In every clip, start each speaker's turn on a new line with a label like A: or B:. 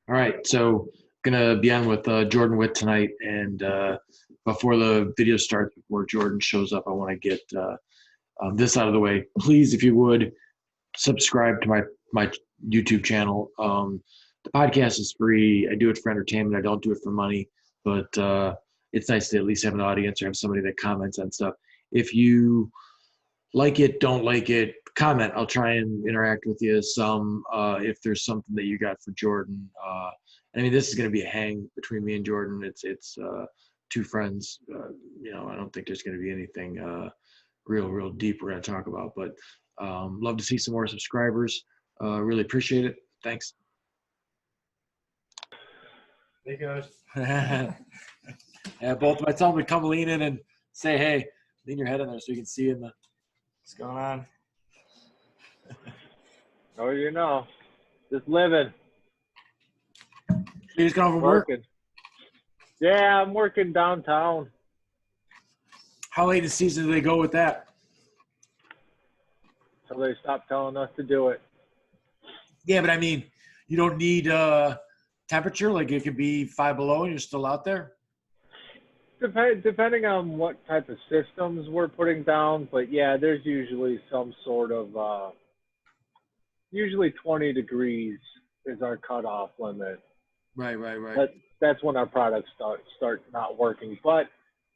A: All right, so gonna be on with Jordan Witt tonight, and before the video starts, before Jordan shows up, I want to get this out of the way. Please, if you would, subscribe to my YouTube channel. The podcast is free. I do it for entertainment. I don't do it for money, but it's nice to at least have an audience or have somebody that comments on stuff. If you like it, don't like it, comment. I'll try and interact with you some if there's something that you got for Jordan. I mean, this is going to be a hang between me and Jordan. It's two friends. I don't think there's going to be anything real deep we're going to talk about, but love to see some more subscribers. Really appreciate it. Thanks.
B: There goes.
A: Yeah, both. I tell them to come lean in and say, "Hey, lean your head in there so you can see in the."
B: What's going on?
C: Oh, just living.
A: You just got home from work?
C: Working. Yeah, I'm working downtown.
A: How late in the season do they go with that?
C: So they stopped telling us to do it.
A: Yeah, but I mean, you don't need temperature. Like it could be 5 below and you're still out there.
C: Depending on what type of systems we're putting down, but yeah, there's usually some sort of usually 20 degrees is our cutoff limit.
A: Right.
C: That's when our products start not working. But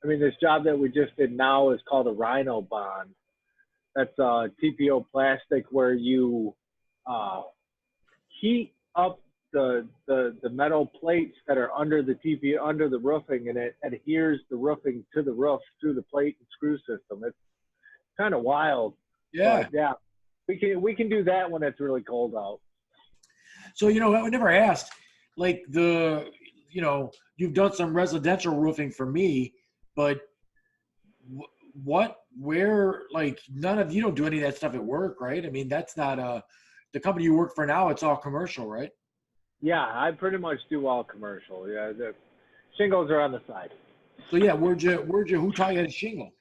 C: I mean, this job that we just did now is called a Rhino bond. That's TPO plastic where you heat up the metal plates that are under the TPO under the roofing, and it adheres the roofing to the roof through the plate and screw system. It's kind of wild.
A: Yeah.
C: But yeah. We can do that when it's really cold out.
A: So I never asked. Like you've done some residential roofing for me, but where, like, none of you don't do any of that stuff at work, right? I mean, that's not the company you work for now. It's all commercial, right?
C: Yeah, I pretty much do all commercial. Yeah, the shingles are on the side.
A: So yeah, who taught you how to shingle?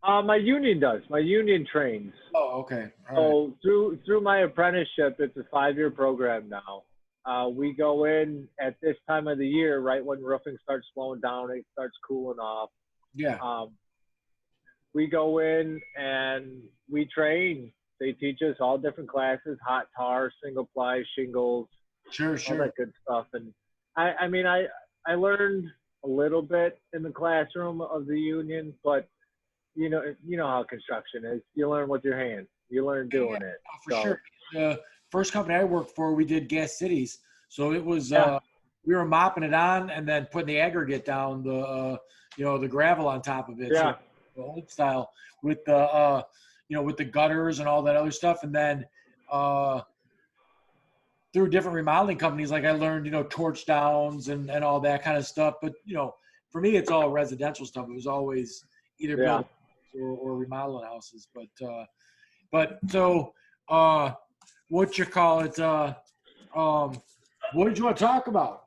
C: My union does. My union trains.
A: Oh, okay. All
C: so through my apprenticeship, it's a 5-year program now. We go in at this time of the year, right when roofing starts slowing down, it starts cooling off.
A: Yeah.
C: We go in and we train. They teach us all different classes: hot tar, single ply, shingles,
A: Sure.
C: all that good stuff. And I mean, I learned a little bit in the classroom of the union, but you know how construction is. You learn with your hands. You learn doing it.
A: For sure. The first company I worked for, we did gas cities. So it was we were mopping it on and then putting the aggregate down, the gravel on top of it.
C: Yeah.
A: So the old style with the with the gutters and all that other stuff. And then through different remodeling companies, like I learned, torch downs and all that kind of stuff. But for me, it's all residential stuff. It was always either build or remodeling houses. But so what you call it? What did you want to talk about?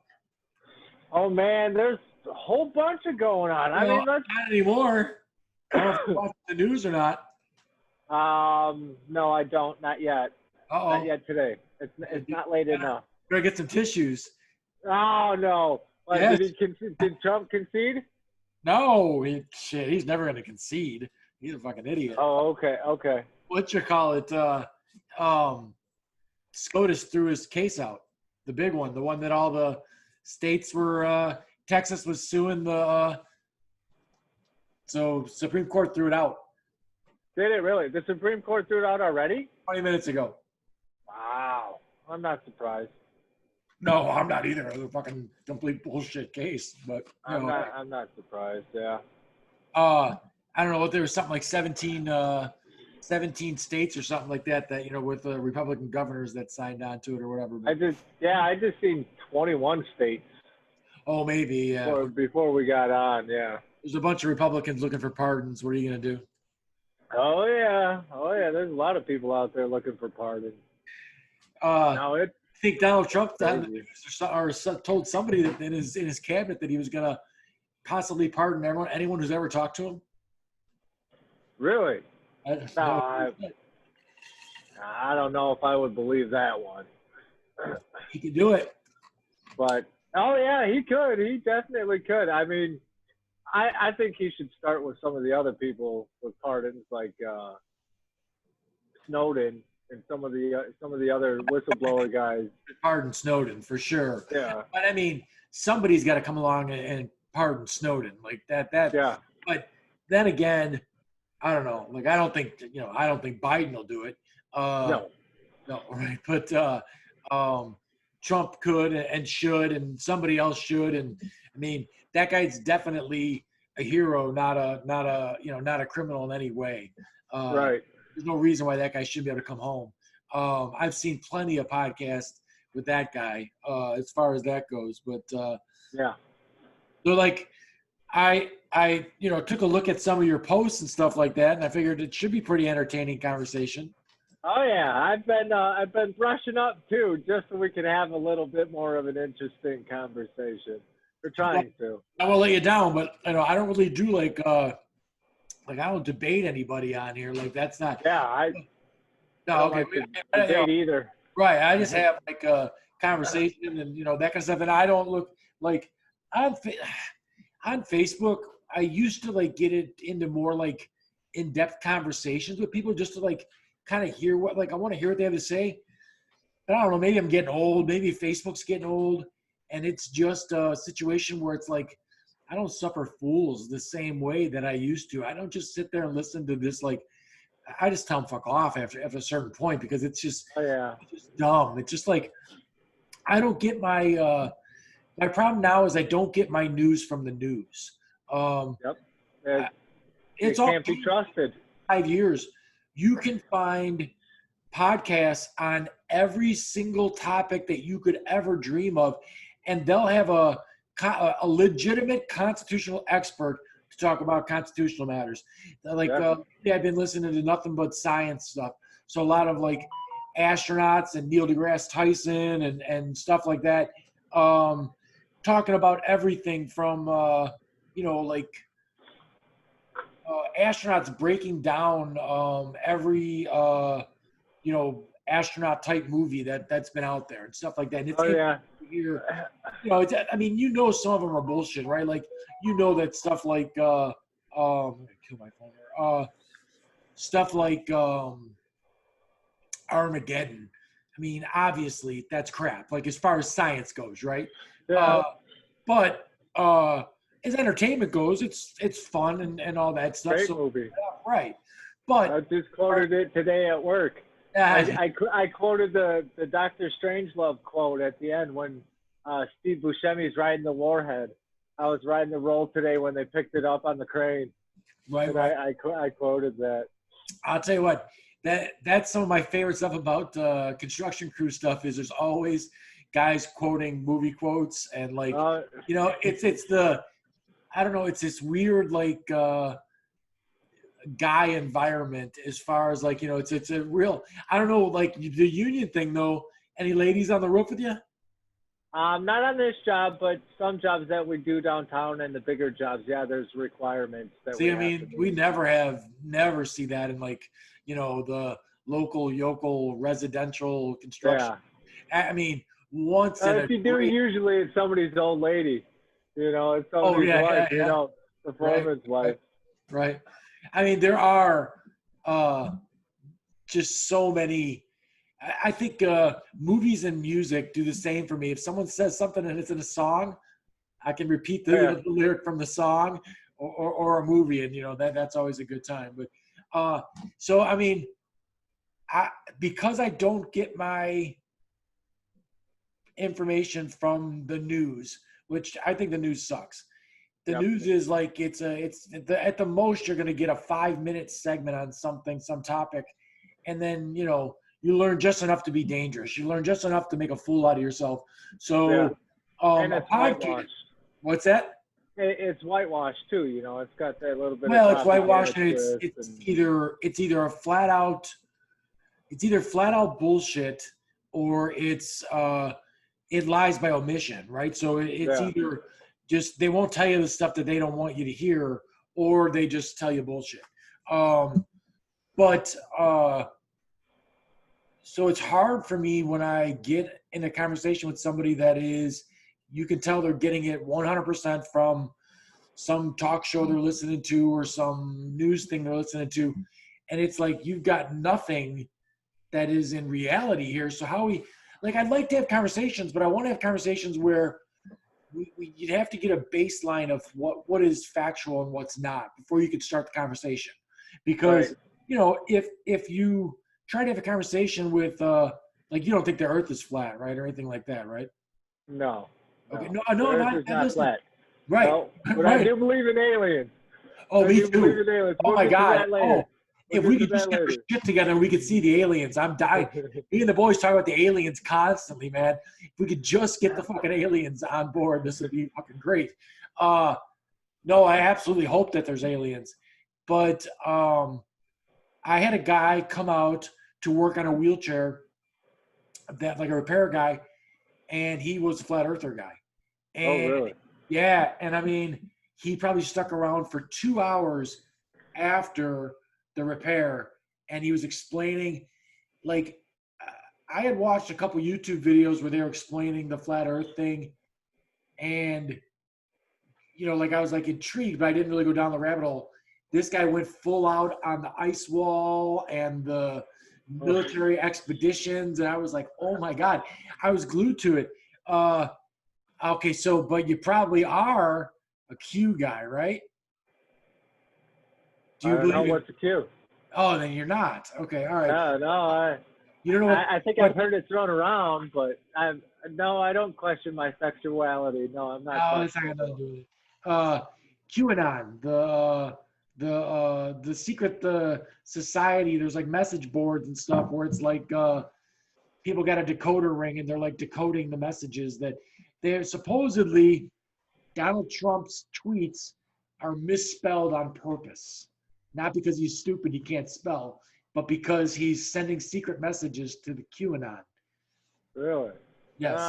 C: Oh man, there's a whole bunch of going on. I mean,
A: not anymore. I don't know if you watch the news or not.
C: No, I don't. Not yet.
A: Uh-oh.
C: Not yet today. It's not late enough.
A: Better get some tissues.
C: Oh no! Like,
A: Yes.
C: Did Trump concede?
A: No, he's never going to concede. He's a fucking idiot.
C: Oh, okay.
A: What you call it? SCOTUS threw his case out. The big one, the one that all the states were. Texas was suing the. So Supreme Court threw it out.
C: Did it really? The Supreme Court threw it out already?
A: 20 minutes ago.
C: Wow, I'm not surprised.
A: No, I'm not either. It was a fucking complete bullshit case, but
C: I'm not surprised. Yeah.
A: I don't know what there was something like 17 states or something like that with the Republican governors that signed on to it or whatever.
C: I just seen 21 states.
A: Oh, maybe, yeah.
C: Before we got on, yeah.
A: There's a bunch of Republicans looking for pardons. What are you gonna do?
C: Oh yeah. There's a lot of people out there looking for pardons.
A: I think Donald Trump told somebody that in his cabinet that he was gonna possibly pardon anyone who's ever talked to him.
C: Really? I don't know if I would believe that one.
A: He could do it.
C: But oh yeah, he could. He definitely could. I mean, I think he should start with some of the other people with pardons, like Snowden and some of the other whistleblower guys.
A: Pardon Snowden for sure.
C: Yeah.
A: But I mean, somebody's got to come along and pardon Snowden like that.
C: Yeah.
A: But then again, I don't know. Like I don't think Biden will do it.
C: No.
A: No, right. But Trump could and should, and somebody else should. And I mean, that guy's definitely a hero, not a criminal in any way.
C: Right.
A: There's no reason why that guy shouldn't be able to come home. I've seen plenty of podcasts with that guy as far as that goes. But
C: yeah.
A: So like, I took a look at some of your posts and stuff like that, and I figured it should be pretty entertaining conversation.
C: Oh yeah, I've been brushing up too, just so we can have a little bit more of an interesting conversation. We're trying to.
A: I won't let you down, but I don't really do like I don't debate anybody on here. Like that's not.
C: Yeah, I
A: No,
C: don't
A: okay.
C: like to debate either.
A: Right. I just have like a conversation and that kind of stuff, and I don't look like on Facebook. I used to like get it into more like in-depth conversations with people just to like kind of hear what I want to hear what they have to say. But I don't know. Maybe I'm getting old. Maybe Facebook's getting old, and it's just a situation where it's like I don't suffer fools the same way that I used to. I don't just sit there and listen to this like. I just tell them fuck off after a certain point because it's just, it's just dumb. It's just like I don't get my problem now is I don't get my news from the news.
C: Yep.
A: It
C: can't be trusted.
A: 5 years. You can find podcasts on every single topic that you could ever dream of, and they'll have a legitimate constitutional expert to talk about constitutional matters. Like I've been listening to nothing but science stuff. So a lot of like astronauts and Neil deGrasse Tyson and stuff like that, talking about everything from astronauts breaking down every astronaut type movie that's been out there and stuff like that. And it's some of them are bullshit, right? Like that stuff like I'm gonna kill my phone here. Stuff like Armageddon. I mean, obviously that's crap. Like as far as science goes, right?
C: Yeah.
A: But as entertainment goes, it's fun and all that stuff.
C: Great movie.
A: Right. But
C: I just quoted it today at work. I quoted the Dr. Strangelove quote at the end when Steve Buscemi's riding the Warhead. I was riding the roll today when they picked it up on the crane.
A: Right.
C: I quoted that.
A: I'll tell you what, that's some of my favorite stuff about construction crew stuff is there's always guys quoting movie quotes and like it's this weird like guy environment as far as like it's a real I don't know like the union thing though. Any ladies on the roof with you?
C: Not on this job, but some jobs that we do downtown and the bigger jobs, yeah, there's requirements that
A: we never see that in like the local yokel residential construction.
C: Yeah.
A: I mean once
C: if you do, usually it's somebody's old lady. It's somebody's wife. The foreman's wife.
A: Right. I mean, there are just so many. I think movies and music do the same for me. If someone says something and it's in a song, I can repeat the lyric from the song or a movie, and that's always a good time. But so I mean, because I don't get my information from the news, which I think the news sucks. The news is like it's at the most you're going to get a 5-minute segment on some topic, and then you learn just enough to be dangerous. You learn just enough to make a fool out of yourself. So
C: and it's whitewashed.
A: What's that?
C: It's whitewashed too. It's got that little bit.
A: Well, it's whitewashed, and it's either a flat out bullshit, or it lies by omission, right? So it's either just they won't tell you the stuff that they don't want you to hear, or they just tell you bullshit. So it's hard for me when I get in a conversation with somebody that is, you can tell they're getting it 100% from some talk show they're listening to or some news thing they're listening to. And it's like, you've got nothing that is in reality here. So I'd like to have conversations, but I want to have conversations where you'd have to get a baseline of what is factual and what's not before you could start the conversation. Because,
C: Right.
A: If you try to have a conversation with, you don't think the earth is flat, right? Or anything like that, right?
C: No.
A: Okay.
C: No.
A: No,
C: The
A: no,
C: Earth
A: not,
C: is not
A: listen.
C: flat.
A: Right.
C: No. But I
A: Right.
C: do believe in aliens.
A: Oh,
C: I
A: me
C: do believe
A: too.
C: in aliens.
A: Oh
C: We'll
A: my
C: get to
A: God.
C: that later.
A: Oh,
C: We'll
A: if
C: get
A: we
C: to
A: could just
C: that
A: get our
C: later.
A: shit together and we could see the aliens, I'm dying. Me and the boys talk about the aliens constantly, man. If we could just get the fucking aliens on board, this would be fucking great. No, I absolutely hope that there's aliens. But I had a guy come out to work on a wheelchair, that like a repair guy, and he was a flat earther guy.
C: Oh,
A: And
C: really?
A: yeah, and I mean, he probably stuck around for 2 hours after the repair, and he was explaining, like, I had watched a couple YouTube videos where they were explaining the flat Earth thing, and like I was like intrigued, but I didn't really go down the rabbit hole. This guy went full out on the ice wall and the
C: Oh,
A: military expeditions, and I was like, oh my God, I was glued to it. Okay, so but you probably are a Q guy, right? Do
C: I
A: you
C: don't know
A: believe it?
C: what's the cue.
A: Oh, then you're not. Okay, all right.
C: No,
A: You don't know
C: I think I've
A: what
C: heard it thrown around, but I don't question my sexuality. No, I'm not
A: no, that's not
C: questioning
A: got nothing
C: it.
A: to do with it. QAnon, the secret society. There's like message boards and stuff where it's like people got a decoder ring and they're like decoding the messages that they're supposedly Donald Trump's tweets are misspelled on purpose, not because he's stupid he can't spell, but because he's sending secret messages to the QAnon.
C: Really?
A: Yes.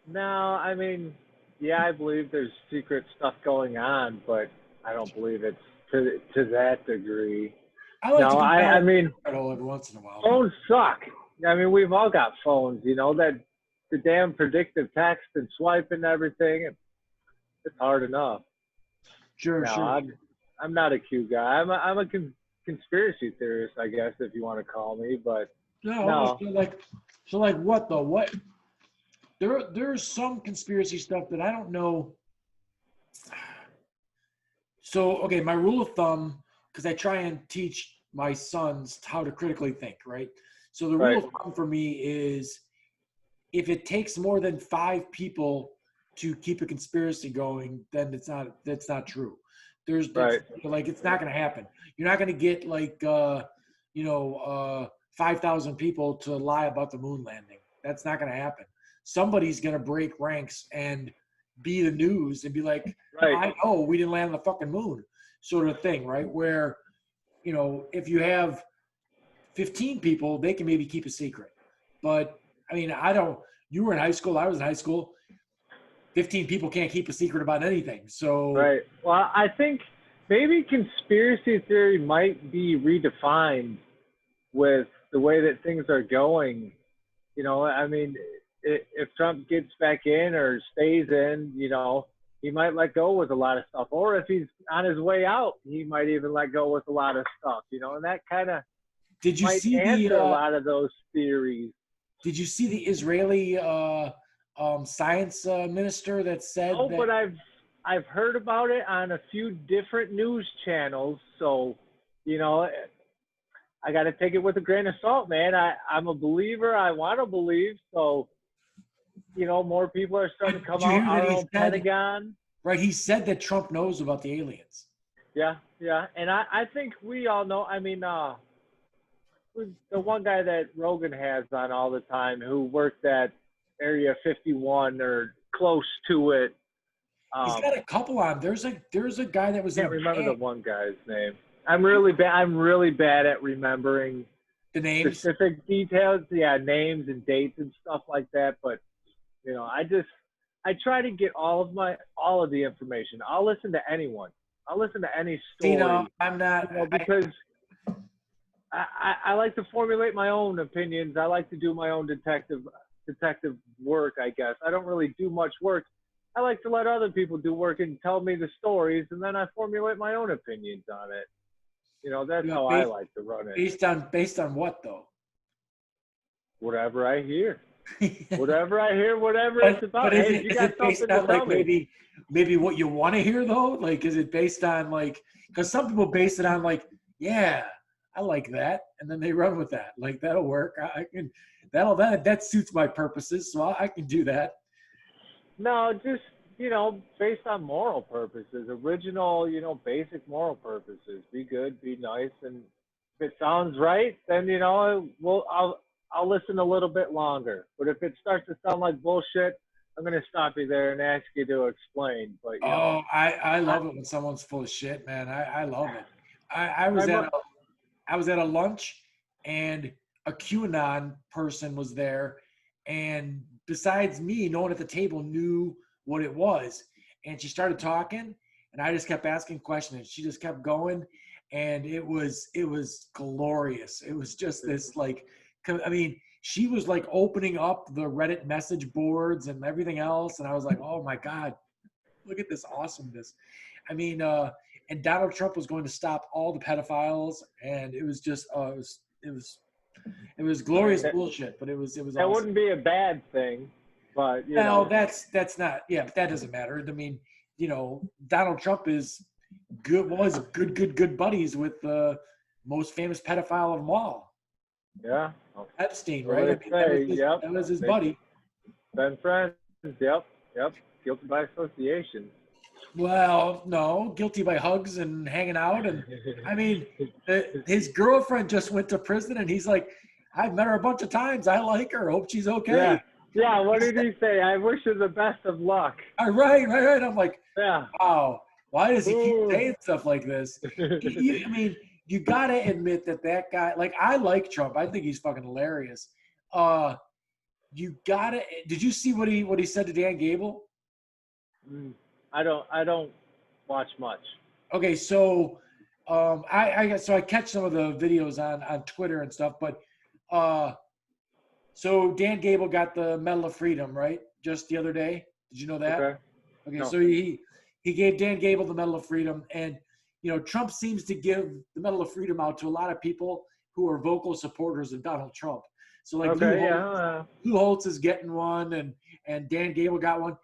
C: No, I mean, yeah, I believe there's secret stuff going on, but I don't believe it's to that degree.
A: I like to
C: No,
A: go
C: I
A: down
C: mean,
A: that hole every once in a while.
C: phones suck. I mean, we've all got phones, that the damn predictive text and swipe and everything. It's hard enough.
A: Sure,
C: No,
A: sure.
C: I'm not a Q guy. I'm a conspiracy theorist, I guess, if you want to call me. But
A: No,
C: no,
A: so like what though? What there's some conspiracy stuff that I don't know. So okay, my rule of thumb, because I try and teach my sons how to critically think, right? So the rule
C: right,
A: of thumb for me is if it takes more than 5 people to keep a conspiracy going, then that's not true. That's
C: right,
A: like it's not going to happen. You're not going to get like 5,000 people to lie about the moon landing. That's not going to happen. Somebody's going to break ranks and be the news and be like,
C: right,
A: I know we didn't land on the fucking moon, sort of thing, right? Where if you have 15 people, they can maybe keep a secret. But I mean, I don't. You were in high school. I was in high school. 15 people can't keep a secret about anything. So
C: right. Well, I think maybe conspiracy theory might be redefined with the way that things are going. I mean, if Trump gets back in or stays in, he might let go with a lot of stuff. Or if he's on his way out, he might even let go with a lot of stuff, and that kind of
A: did you
C: might
A: see
C: answer a lot of those theories.
A: the Israeli science minister that said
C: Oh,
A: that?
C: but I've heard about it on a few different news channels, so you know I got to take it with a grain of salt, man. I'm a believer. I want to believe, so more people are starting to
A: Did
C: come
A: you
C: out.
A: hear that
C: Our
A: he
C: own
A: said?
C: Pentagon.
A: Right, he said that Trump knows about the aliens.
C: Yeah, yeah, and I think we all know. I mean, the one guy that Rogan has on all the time who worked at Area 51 or close to it.
A: He's got a couple on. There's a guy that was in
C: Can't
A: a
C: remember the
A: band.
C: one guy's name. I'm really bad at remembering
A: The names.
C: specific details. Yeah, names and dates and stuff like that. But I try to get all of the information. I'll listen to anyone. I'll listen to any
A: See, no,
C: story.
A: I'm not.
C: Because I like to formulate my own opinions. I like to do my own detective work, I guess. I don't really do much work. I like to let other people do work and tell me the stories, and then I formulate my own opinions on it. You know, that's how I like to run it.
D: Based on what though?
C: Whatever I hear. Whatever I hear, whatever it's about.
D: But is
C: Hey,
D: it,
C: you
D: is
C: got
D: it based
C: something to
D: on
C: tell
D: like
C: me.
D: maybe what you want to hear though? Like, is it based on like, because some people base it on like, yeah, I like that, and then they run with that. Like that'll work. I can that suits my purposes, so I can do that.
C: No, just, you know, based on moral purposes, original, you know, basic moral purposes. Be good, be nice, and if it sounds right, then, you know, I'll listen a little bit longer. But if it starts to sound like bullshit, I'm gonna stop you there and ask you to explain. But you know,
D: Oh, I love it when someone's full of shit, man. I love it. I was
C: I'm
D: at I was at a lunch and a QAnon person was there, and besides me, no one at the table knew what it was. And she started talking, and I just kept asking questions. And she just kept going, and it was glorious. It was just this like, I mean, she was like opening up the Reddit message boards and everything else, and I was like, oh my god, look at this awesomeness. I mean, and Donald Trump was going to stop all the pedophiles, and it was just, it was glorious bullshit. But it was
C: that
D: awesome.
C: wouldn't be a bad thing, but you
D: No,
C: know,
D: that's not. Yeah, but that doesn't matter. I mean, you know, Donald Trump is was good buddies with the most famous pedophile of them all,
C: yeah.
D: Epstein,
C: Well,
D: right? I
C: they
D: mean,
C: say, yep.
D: that was his
C: They-
D: buddy.
C: Been friends. Yep. Guilty by association.
D: Well, no, guilty by hugs and hanging out. And I mean, his girlfriend just went to prison, and he's like, I've met her a bunch of times. I like her. Hope she's okay.
C: Yeah. Yeah. What did he say? I wish her the best of luck.
D: Right. I'm like,
C: Yeah.
D: wow, why does he keep
C: Ooh.
D: saying stuff like this? I mean, you got to admit that guy, like, I like Trump. I think he's fucking hilarious. Did you see what he said to Dan Gable?
C: I don't watch much.
D: Okay, so I catch some of the videos on Twitter and stuff, but so Dan Gable got the Medal of Freedom, right? Just the other day. Did you know that? Okay,
C: No.
D: so he gave Dan Gable the Medal of Freedom, and you know, Trump seems to give the Medal of Freedom out to a lot of people who are vocal supporters of Donald Trump. So like Lou Holtz is getting one, and Dan Gable got one.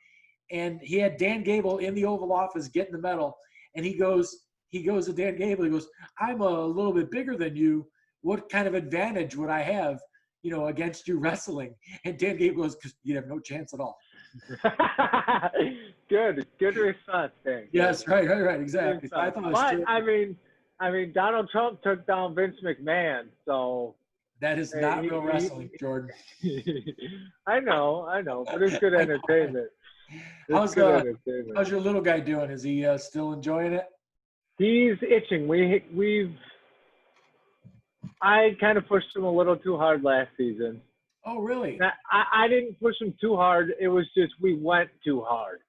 D: And he had Dan Gable in the Oval Office getting the medal, and he goes to Dan Gable. He goes, "I'm a little bit bigger than you. What kind of advantage would I have, you know, against you wrestling?" And Dan Gable goes, "'Cause you have no chance at all."
C: Good response, Dan.
D: Yes, right, exactly. So I thought it was
C: But
D: true.
C: I mean, Donald Trump took down Vince McMahon, so
D: That is not real wrestling, Jordan.
C: I know, but it's good entertainment.
D: How's your little guy doing? Is he still enjoying it?
C: He's itching. I kind of pushed him a little too hard last season.
D: Oh, really?
C: I didn't push him too hard. It was just we went too hard.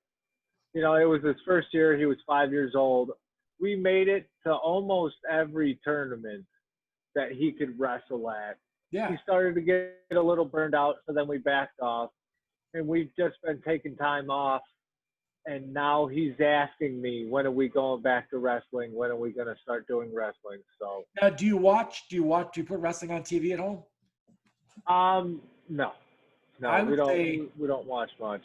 C: You know, it was his first year. He was 5 years old. We made it to almost every tournament that he could wrestle at.
D: Yeah.
C: He started to get a little burned out, so then we backed off. And we've just been taking time off, and now he's asking me, when are we going back to wrestling? When are we going to start doing wrestling? So
D: now, do you put wrestling on TV at home?
C: No, we don't watch much.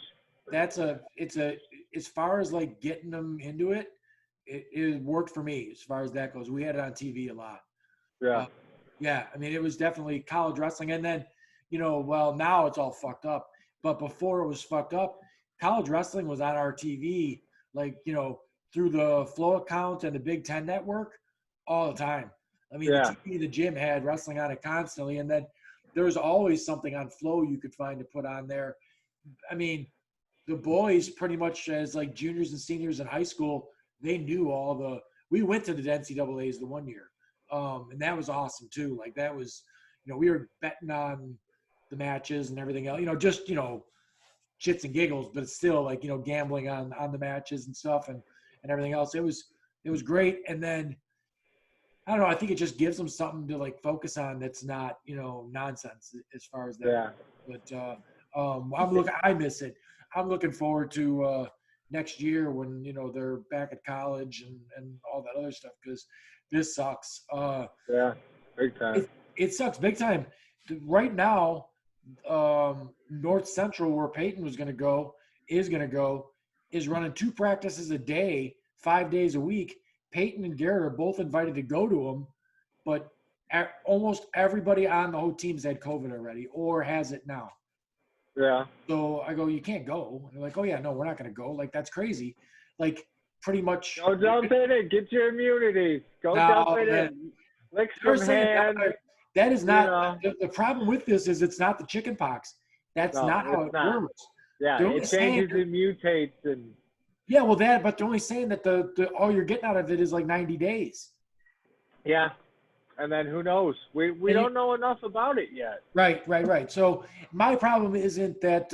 D: It's as far as like getting them into it, it worked for me as far as that goes. We had it on TV a lot.
C: Yeah.
D: Yeah, I mean, it was definitely college wrestling, and then, you know, well, now it's all fucked up. But before it was fucked up, college wrestling was on our TV, like, you know, through the Flow account and the Big Ten Network all the time. I mean, the TV, the gym had wrestling on it constantly. And then there was always something on Flow you could find to put on there. I mean, the boys pretty much as like juniors and seniors in high school, they knew we went to the NCAAs the one year. And that was awesome too. Like that was, you know, we were betting on the matches and everything else, you know, just, you know, shits and giggles, but it's still like, you know, gambling on the matches and stuff and everything else. It was great. And then I don't know. I think it just gives them something to like focus on that's not, nonsense as far as that.
C: Yeah.
D: But I miss it. I'm looking forward to next year when they're back at college and all that other stuff because this sucks.
C: Yeah. Big time.
D: It sucks big time. Right now, North Central, where Peyton is going to go, is running 2 practices a day, 5 days a week. Peyton and Garrett are both invited to go to them, but almost everybody on the whole team's had COVID already or has it now.
C: Yeah.
D: So I go, you can't go. And they're like, oh yeah, no, we're not going to go. Like, that's crazy. Like, pretty much.
C: Go jump in it. Get your immunity. Go jump in it. Lick some hand.
D: That is not the problem with this. Is it's not the chicken pox. That's not how it works.
C: Yeah, it changes and mutates and.
D: Yeah, well, but they're only saying that the all you're getting out of it is like 90 days.
C: Yeah, and then who knows? We don't know enough about it yet.
D: Right. So my problem isn't that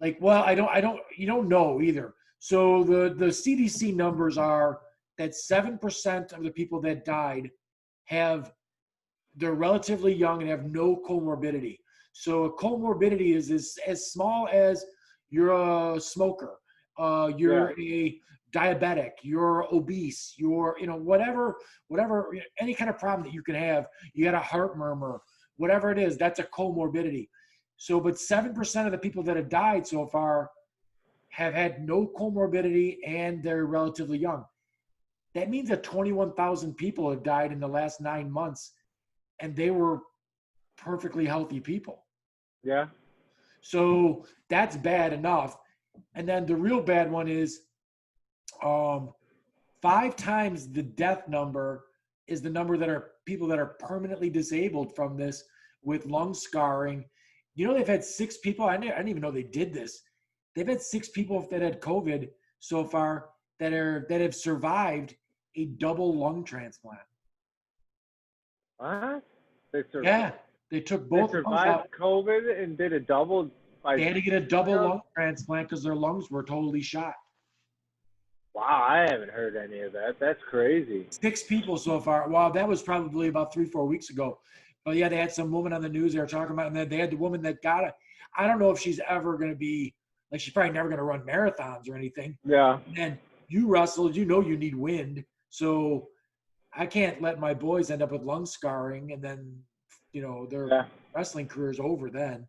D: you don't know either. So the CDC numbers are that 7% of the people that died they're relatively young and have no comorbidity. So a comorbidity is as small as you're a smoker. You're a diabetic, you're obese, you're, whatever, any kind of problem that you can have, you got a heart murmur, whatever it is, that's a comorbidity. So, but 7% of the people that have died so far have had no comorbidity and they're relatively young. That means that 21,000 people have died in the last 9 months and they were perfectly healthy people.
C: Yeah.
D: So that's bad enough. And then the real bad one is 5 times the death number is the number that are people that are permanently disabled from this with lung scarring. They've had 6 people. I didn't even know they did this. They've had 6 people that had COVID so far that have survived a double lung transplant.
C: What?
D: Yeah, they took both.
C: They survived COVID and did a double.
D: They had to get a double lung transplant because their lungs were totally shot.
C: Wow, I haven't heard any of that. That's crazy.
D: 6 people so far. Wow, that was probably about 3-4 weeks ago. But yeah, they had some woman on the news they were talking about, and then they had the woman that got it. I don't know if she's ever going to be, like, she's probably never going to run marathons or anything.
C: Yeah.
D: And then you wrestled, you need wind. So I can't let my boys end up with lung scarring and then, their wrestling career is over then.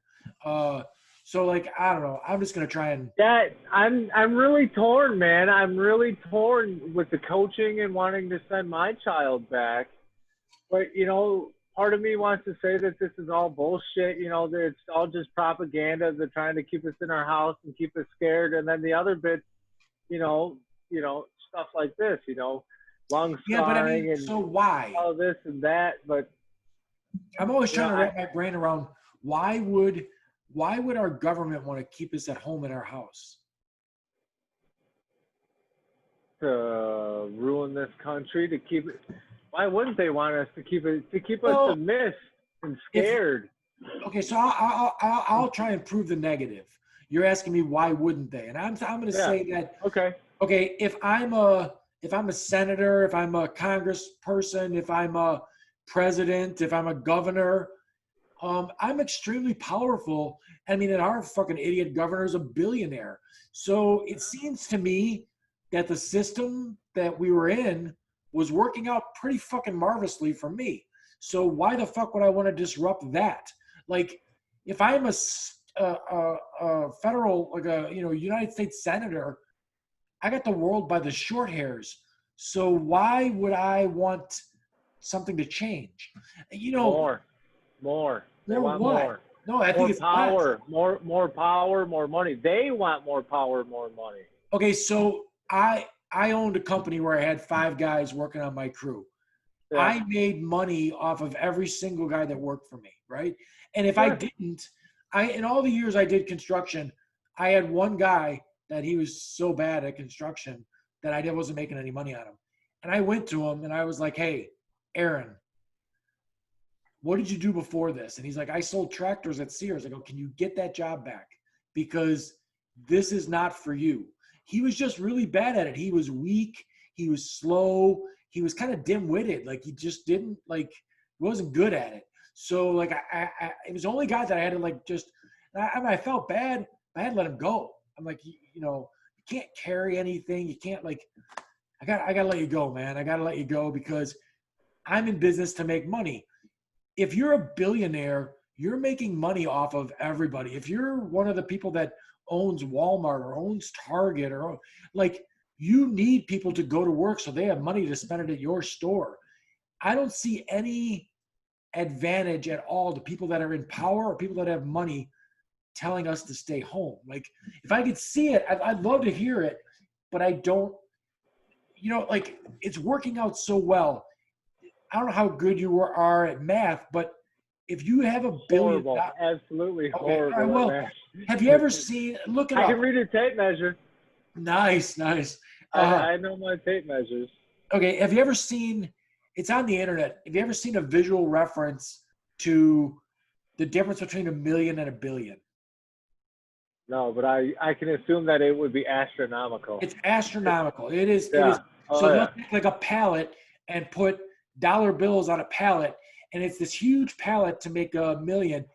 D: So, like, I don't know. I'm just going to try and –
C: Yeah, I'm really torn, man. I'm really torn with the coaching and wanting to send my child back. But, part of me wants to say that this is all bullshit. That it's all just propaganda. They're trying to keep us in our house and keep us scared. And then the other bit, stuff like this, lung scarring and
D: so why?
C: all this and that. But
D: I'm always trying to wrap my brain around why would our government want to keep us at home in our house?
C: To ruin this country, to keep it. Why wouldn't they want us to keep us submissive and scared?
D: Okay, so I'll try and prove the negative. You're asking me why wouldn't they? And I'm going to say that. Okay, if I'm a senator, if I'm a congressperson, if I'm a president, if I'm a governor, I'm extremely powerful. I mean, and our fucking idiot governor is a billionaire. So it seems to me that the system that we were in was working out pretty fucking marvelously for me. So why the fuck would I want to disrupt that? Like, if I'm a federal, like a United States senator, I got the world by the short hairs. So why would I want something to change?
C: More. They want more.
D: No, I think it's
C: power. More power, more money. They want more power, more money.
D: Okay, so I owned a company where I had 5 guys working on my crew. Yeah. I made money off of every single guy that worked for me, right? And if I didn't, in all the years I did construction, I had one guy that he was so bad at construction that I wasn't making any money on him. And I went to him and I was like, hey, Aaron, what did you do before this? And he's like, I sold tractors at Sears. I go, can you get that job back? Because this is not for you. He was just really bad at it. He was weak. He was slow. he was kind of dim-witted. Like he just didn't like, wasn't good at it. So like it was the only guy that I had to like just. I felt bad. I had to let him go. I'm like, you know, you can't carry anything. You can't like. I gotta let you go, man. I gotta let you go because I'm in business to make money. If you're a billionaire, you're making money off of everybody. If you're one of the people that owns Walmart or owns Target or like, you need people to go to work so they have money to spend it at your store. I don't see any advantage at all to people that are in power or people that have money telling us to stay home. Like if I could see it, I'd love to hear it, but I don't, you know, like it's working out so well. I don't know how good you are at math, but if you have $1 billion,
C: Horrible. Absolutely
D: okay,
C: horrible.
D: all right, well,
C: man.
D: have you ever seen? Look it
C: I
D: up.
C: can read a tape measure.
D: Nice.
C: I know my tape measures.
D: Okay, have you ever seen? It's on the internet. Have you ever seen a visual reference to the difference between $1 million and $1 billion?
C: No, but I can assume that it would be astronomical.
D: It's astronomical. It is.
C: Yeah.
D: It is.
C: Oh,
D: So
C: yeah.
D: let's take like a pallet and put dollar bills on a pallet, and it's this huge pallet to make $1 million.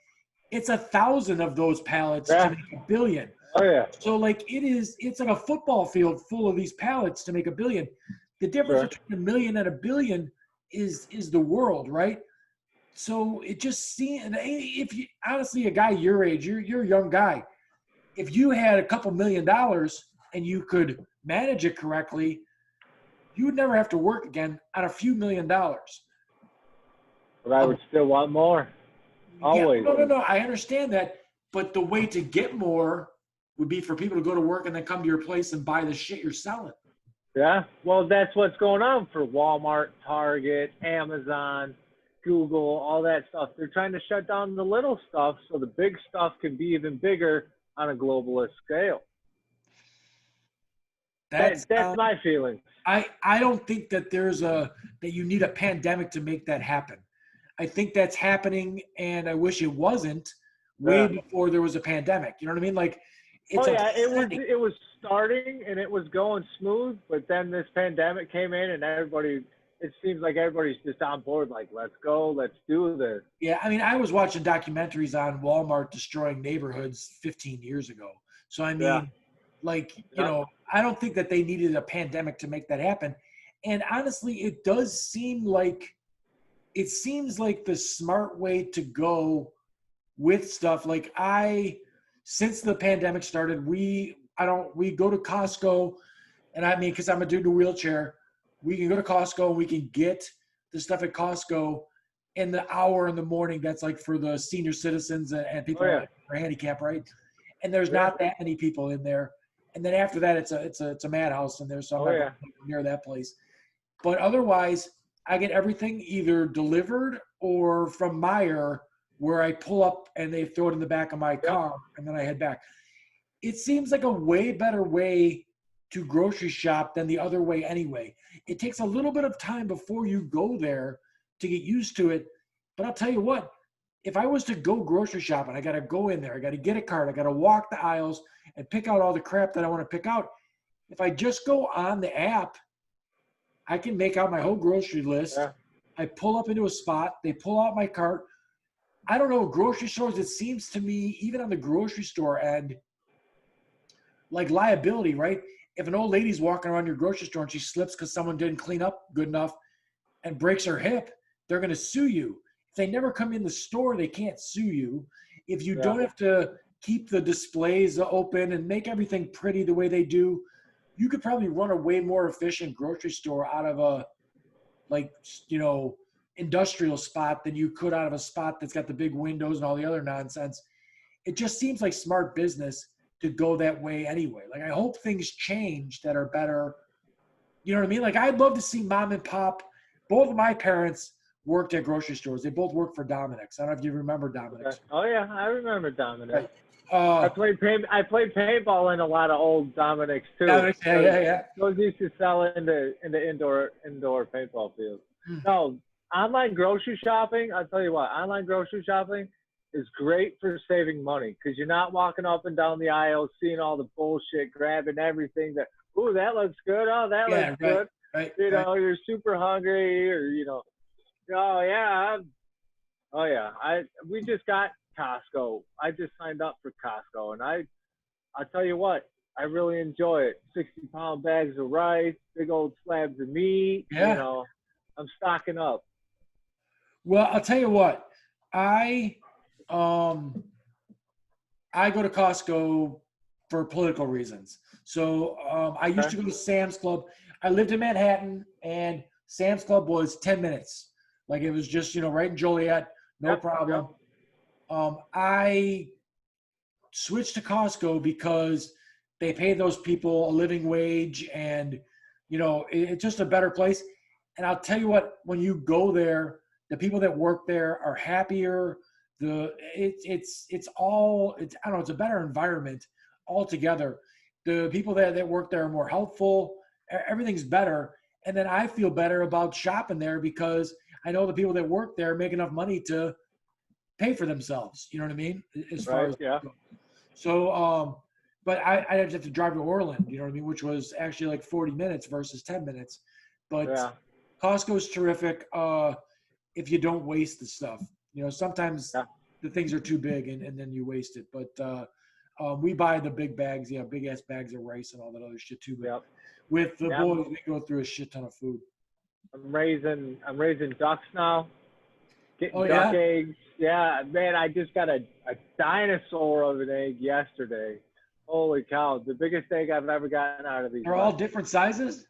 D: It's 1,000 of those pallets
C: Yeah.
D: to make $1 billion.
C: Oh yeah.
D: So like it's like a football field full of these pallets to make $1 billion. The difference
C: Sure.
D: between $1 million and $1 billion is the world, right? So it just seems, if you honestly, a guy your age, you're a young guy. If you had a couple $1 million and you could manage it correctly, you would never have to work again on a few $1 million.
C: But I would still want more. Always.
D: Yeah, no. I understand that, but the way to get more would be for people to go to work and then come to your place and buy the shit you're selling.
C: Yeah. Well, that's what's going on for Walmart, Target, Amazon, Google, all that stuff. They're trying to shut down the little stuff so the big stuff can be even bigger on a globalist scale. That's my feeling.
D: I don't think that that you need a pandemic to make that happen. I think that's happening, and I wish it wasn't way before there was a pandemic. You know what I mean? Like, it's
C: it was starting and it was going smooth, but then this pandemic came in and it seems like everybody's just on board. Like, let's go, let's do this.
D: Yeah, I mean, I was watching documentaries on Walmart destroying neighborhoods 15 years ago. So I mean, you know, I don't think that they needed a pandemic to make that happen. And honestly, it seems like the smart way to go with stuff. Like since the pandemic started, we go to Costco, and I mean, because I'm a dude in a wheelchair, we can go to Costco and we can get the stuff at Costco in the hour in the morning. That's like for the senior citizens and people who are handicapped, right? And there's not that many people in there. And then after that, it's a madhouse in there, so I'm not near that place. But otherwise, I get everything either delivered or from Meijer, where I pull up and they throw it in the back of my car, and then I head back. It seems like a way better way to grocery shop than the other way anyway. It takes a little bit of time before you go there to get used to it. But I'll tell you what, if I was to go grocery shopping, I got to go in there, I got to get a cart, I got to walk the aisles and pick out all the crap that I want to pick out. If I just go on the app, I can make out my whole grocery list. Yeah. I pull up into a spot, they pull out my cart. I don't know, grocery stores, it seems to me, even on the grocery store end, like liability, right? If an old lady's walking around your grocery store and she slips because someone didn't clean up good enough and breaks her hip, they're going to sue you. If they never come in the store, they can't sue you. If you don't have to keep the displays open and make everything pretty the way they do, you could probably run a way more efficient grocery store out of a, like, you know, industrial spot than you could out of a spot that's got the big windows and all the other nonsense. It just seems like smart business to go that way anyway. Like, I hope things change that are better. You know what I mean? Like, I'd love to see mom and pop. Both of my parents worked at grocery stores. They both worked for Dominick's. I don't know if you remember Dominick's.
C: Oh yeah, I remember Dominick's.
D: Right.
C: I played paintball in a lot of old Dominick's too.
D: Dominick's, yeah.
C: Those used to sell in the indoor paintball fields. No, online grocery shopping. I'll tell you what, online grocery shopping is great for saving money because you're not walking up and down the aisle seeing all the bullshit, grabbing everything that, ooh, that looks good. Oh, that looks good.
D: Right.
C: You
D: Right.
C: know, you're super hungry, or oh yeah, we just got Costco. I just signed up for Costco, and I'll tell you what, I really enjoy it. 60-pound bags of rice, big old slabs of meat.
D: Yeah.
C: I'm stocking up.
D: Well, I'll tell you what. I um I go to Costco for political reasons. So I used to go to Sam's Club. I lived in Manhattan, and Sam's Club was 10 minutes. Like it was just, right in Joliet, no
C: Yep,
D: problem.
C: yep.
D: I switched to Costco because they pay those people a living wage, and it's just a better place. And I'll tell you what, when you go there, the people that work there are happier. It's I don't know, it's a better environment altogether. The people that work there are more helpful. Everything's better, and then I feel better about shopping there because I know the people that work there make enough money to pay for themselves. You know what I mean? As far as
C: yeah.
D: so, but I had to drive to Orland, you know what I mean, which was actually like 40 minutes versus 10 minutes. But
C: Yeah.
D: Costco's terrific if you don't waste the stuff. Sometimes the things are too big and then you waste it. But we buy the big bags, big ass bags of rice and all that other shit too. But
C: Yep.
D: with the boys, we go through a shit ton of food.
C: I'm raising ducks now. Getting
D: Oh,
C: duck
D: yeah?
C: eggs. Yeah, man, I just got a dinosaur of an egg yesterday. Holy cow, the biggest egg I've ever gotten out of these.
D: They're all different sizes?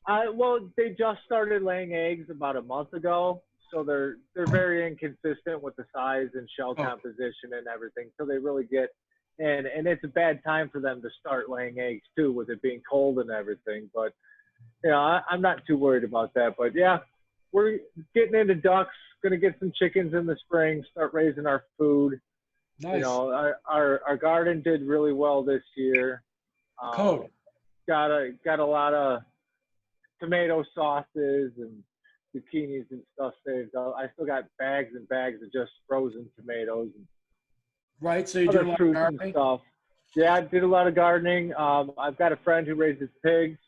C: Well, they just started laying eggs about a month ago, so they're very inconsistent with the size and shell composition and everything. So they really get, and it's a bad time for them to start laying eggs too, with it being cold and everything. But I'm not too worried about that. But yeah, we're getting into ducks. Gonna get some chickens in the spring. Start raising our food.
D: Nice.
C: Our garden did really well this year.
D: Code.
C: Got a lot of tomato sauces and zucchinis and stuff saved up. I still got bags and bags of just frozen tomatoes and
D: right. So you do a lot of gardening
C: and stuff. Yeah, I did a lot of gardening. I've got a friend who raises pigs,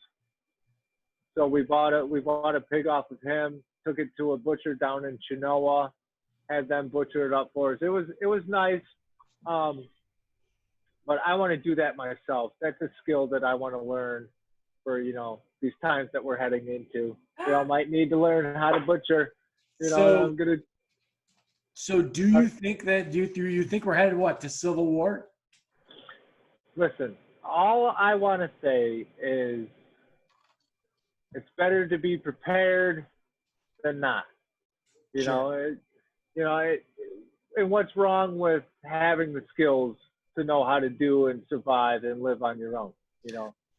C: so we bought a pig off of him. Took it to a butcher down in Chinoa, had them butcher it up for us. It was nice, but I want to do that myself. That's a skill that I want to learn for these times that we're heading into. We all might need to learn how to butcher. I'm gonna.
D: So do you think we're headed to Civil War?
C: Listen, all I want to say is it's better to be prepared than not. And what's wrong with having the skills to know how to do and survive and live on your own?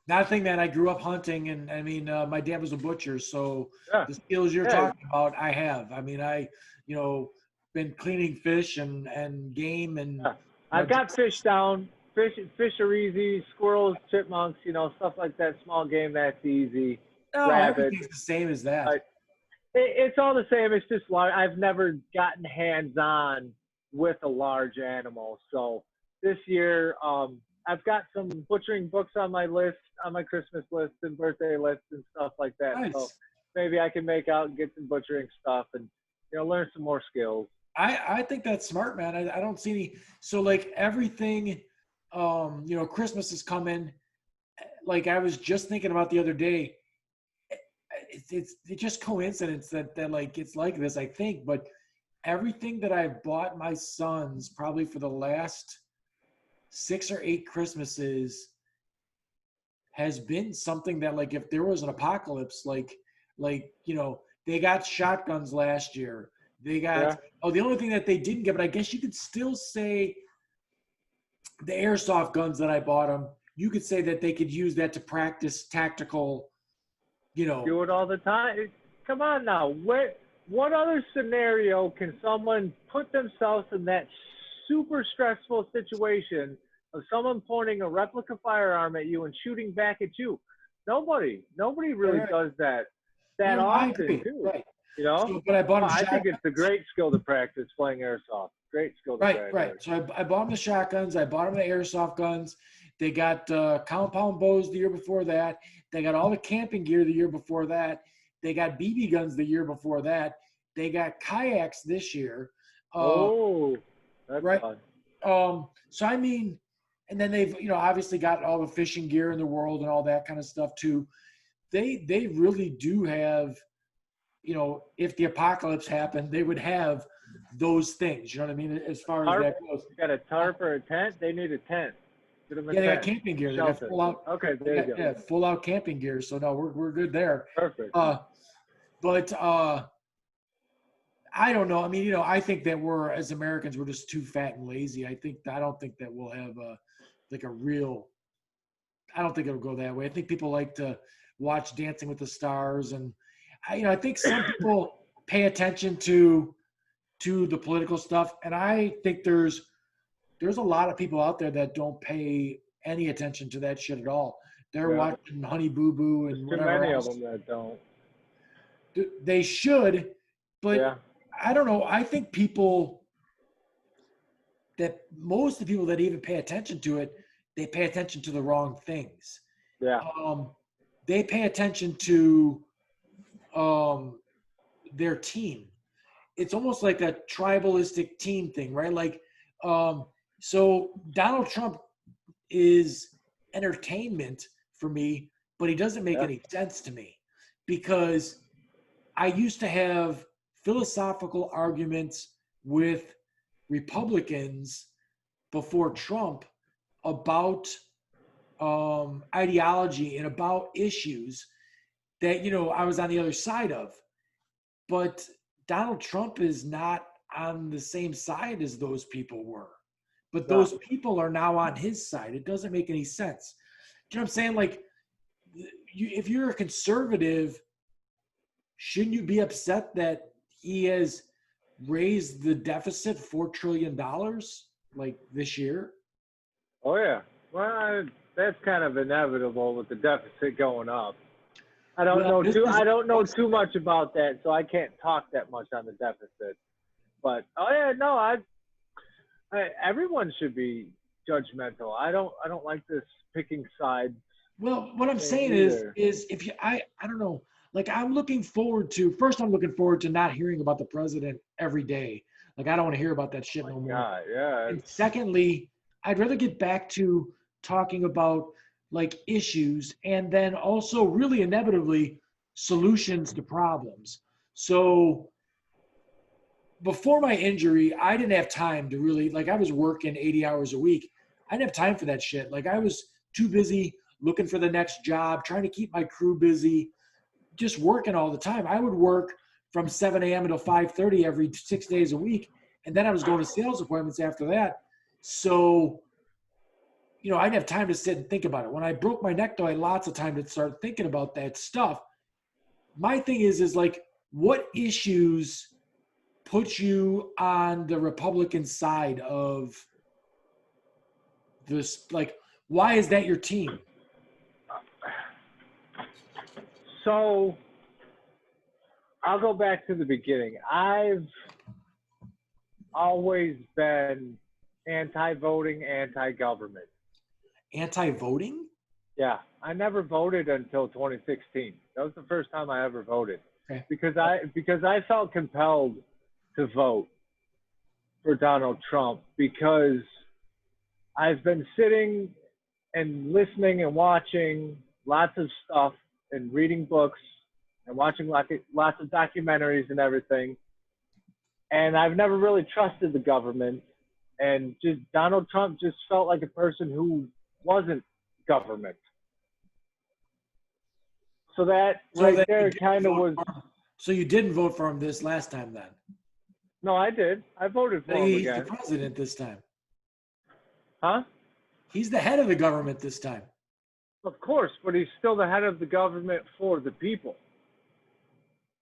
D: Nothing, man. I grew up hunting, and I mean, my dad was a butcher, so the skills you're talking about, I have. I mean, been cleaning fish and game, and
C: I've got fish down. Fish are easy. Squirrels, chipmunks, stuff like that. Small game, that's easy.
D: No,
C: Rabbit.
D: everything's the same as that.
C: It's all the same. It's just large. I've never gotten hands-on with a large animal. So this year, I've got some butchering books on my list, on my Christmas list and birthday list and stuff like that.
D: Nice.
C: So maybe I can make out and get some butchering stuff and learn some more skills.
D: I think that's smart, man. I don't see any. So like everything, Christmas is coming. Like I was just thinking about the other day. It's just coincidence that like it's like this, I think. But everything that I've bought my sons probably for the last 6 or 8 Christmases has been something that, like, if there was an apocalypse, like they got shotguns last year. They got the only thing that they didn't get, but I guess you could still say the airsoft guns that I bought them. You could say that they could use that to practice tactical.
C: Do it all the time. Come on now. What other scenario can someone put themselves in that super stressful situation of someone pointing a replica firearm at you and shooting back at you? Nobody really does that often too.
D: Right.
C: So,
D: but I bought them.
C: I think it's a great skill to practice playing airsoft. Great skill to practice.
D: Right. So I bought them the shotguns. I bought them the airsoft guns. They got compound bows the year before that. They got all the camping gear the year before that. They got BB guns the year before that. They got kayaks this year.
C: That's
D: right.
C: fun.
D: So I mean, and then they've obviously got all the fishing gear in the world and all that kind of stuff too. They really do have, if the apocalypse happened, they would have those things. You know what I mean? As far as that goes.
C: You got a tarp or a tent? They need a tent.
D: Yeah, they got camping gear. They got full out.
C: Okay, there you go.
D: Yeah, full out camping gear. So no, we're good there.
C: Perfect.
D: But I don't know. I mean, I think that as Americans, we're just too fat and lazy. I don't think that we'll have I don't think it'll go that way. I think people like to watch Dancing with the Stars, and I think some people pay attention to the political stuff, and I think there's a lot of people out there that don't pay any attention to that shit at all. They're watching Honey Boo Boo and
C: There's
D: whatever
C: too many
D: else.
C: of them that don't.
D: They should, but I don't know. I think most of the people that even pay attention to it, they pay attention to the wrong things.
C: Yeah.
D: They pay attention to their team. It's almost like a tribalistic team thing, right? Like, so Donald Trump is entertainment for me, but he doesn't make any sense to me, because I used to have philosophical arguments with Republicans before Trump about ideology and about issues that, I was on the other side of. But Donald Trump is not on the same side as those people were. But those people are now on his side. It doesn't make any sense. Do you know what I'm saying? Like, if you're a conservative, shouldn't you be upset that he has raised the deficit $4 trillion like this year?
C: Oh yeah. Well, that's kind of inevitable with the deficit going up. I don't know too much about that, so I can't talk that much on the deficit. But everyone should be judgmental. I don't like this picking sides.
D: Well, what I'm saying is if I don't know. Like, I'm looking forward to not hearing about the president every day. Like, I don't want to hear about that shit no more.
C: God, yeah.
D: And secondly, I'd rather get back to talking about like issues, and then also really inevitably solutions to problems. So before my injury, I didn't have time to really, I was working 80 hours a week. I didn't have time for that shit. Like, I was too busy looking for the next job, trying to keep my crew busy, just working all the time. I would work from 7 a.m. until 5:30 every 6 days a week. And then I was going to sales appointments after that. So, I didn't have time to sit and think about it. When I broke my neck, though, I had lots of time to start thinking about that stuff. My thing is like, what issues put you on the Republican side of this? Like, why is that your team?
C: So I'll go back to the beginning. I've always been anti-voting, anti-government.
D: Anti-voting?
C: Yeah, I never voted until 2016. That was the first time I ever voted.
D: Okay.
C: Because I felt compelled to vote for Donald Trump, because I've been sitting and listening and watching lots of stuff and reading books and watching lots of documentaries and everything. And I've never really trusted the government. And just Donald Trump just felt like a person who wasn't government. So that there kind of was.
D: So you didn't vote for him this last time then?
C: No, I did. I voted for him
D: He's
C: again.
D: the president this time.
C: Huh?
D: He's the head of the government this time.
C: Of course, but he's still the head of the government for the people.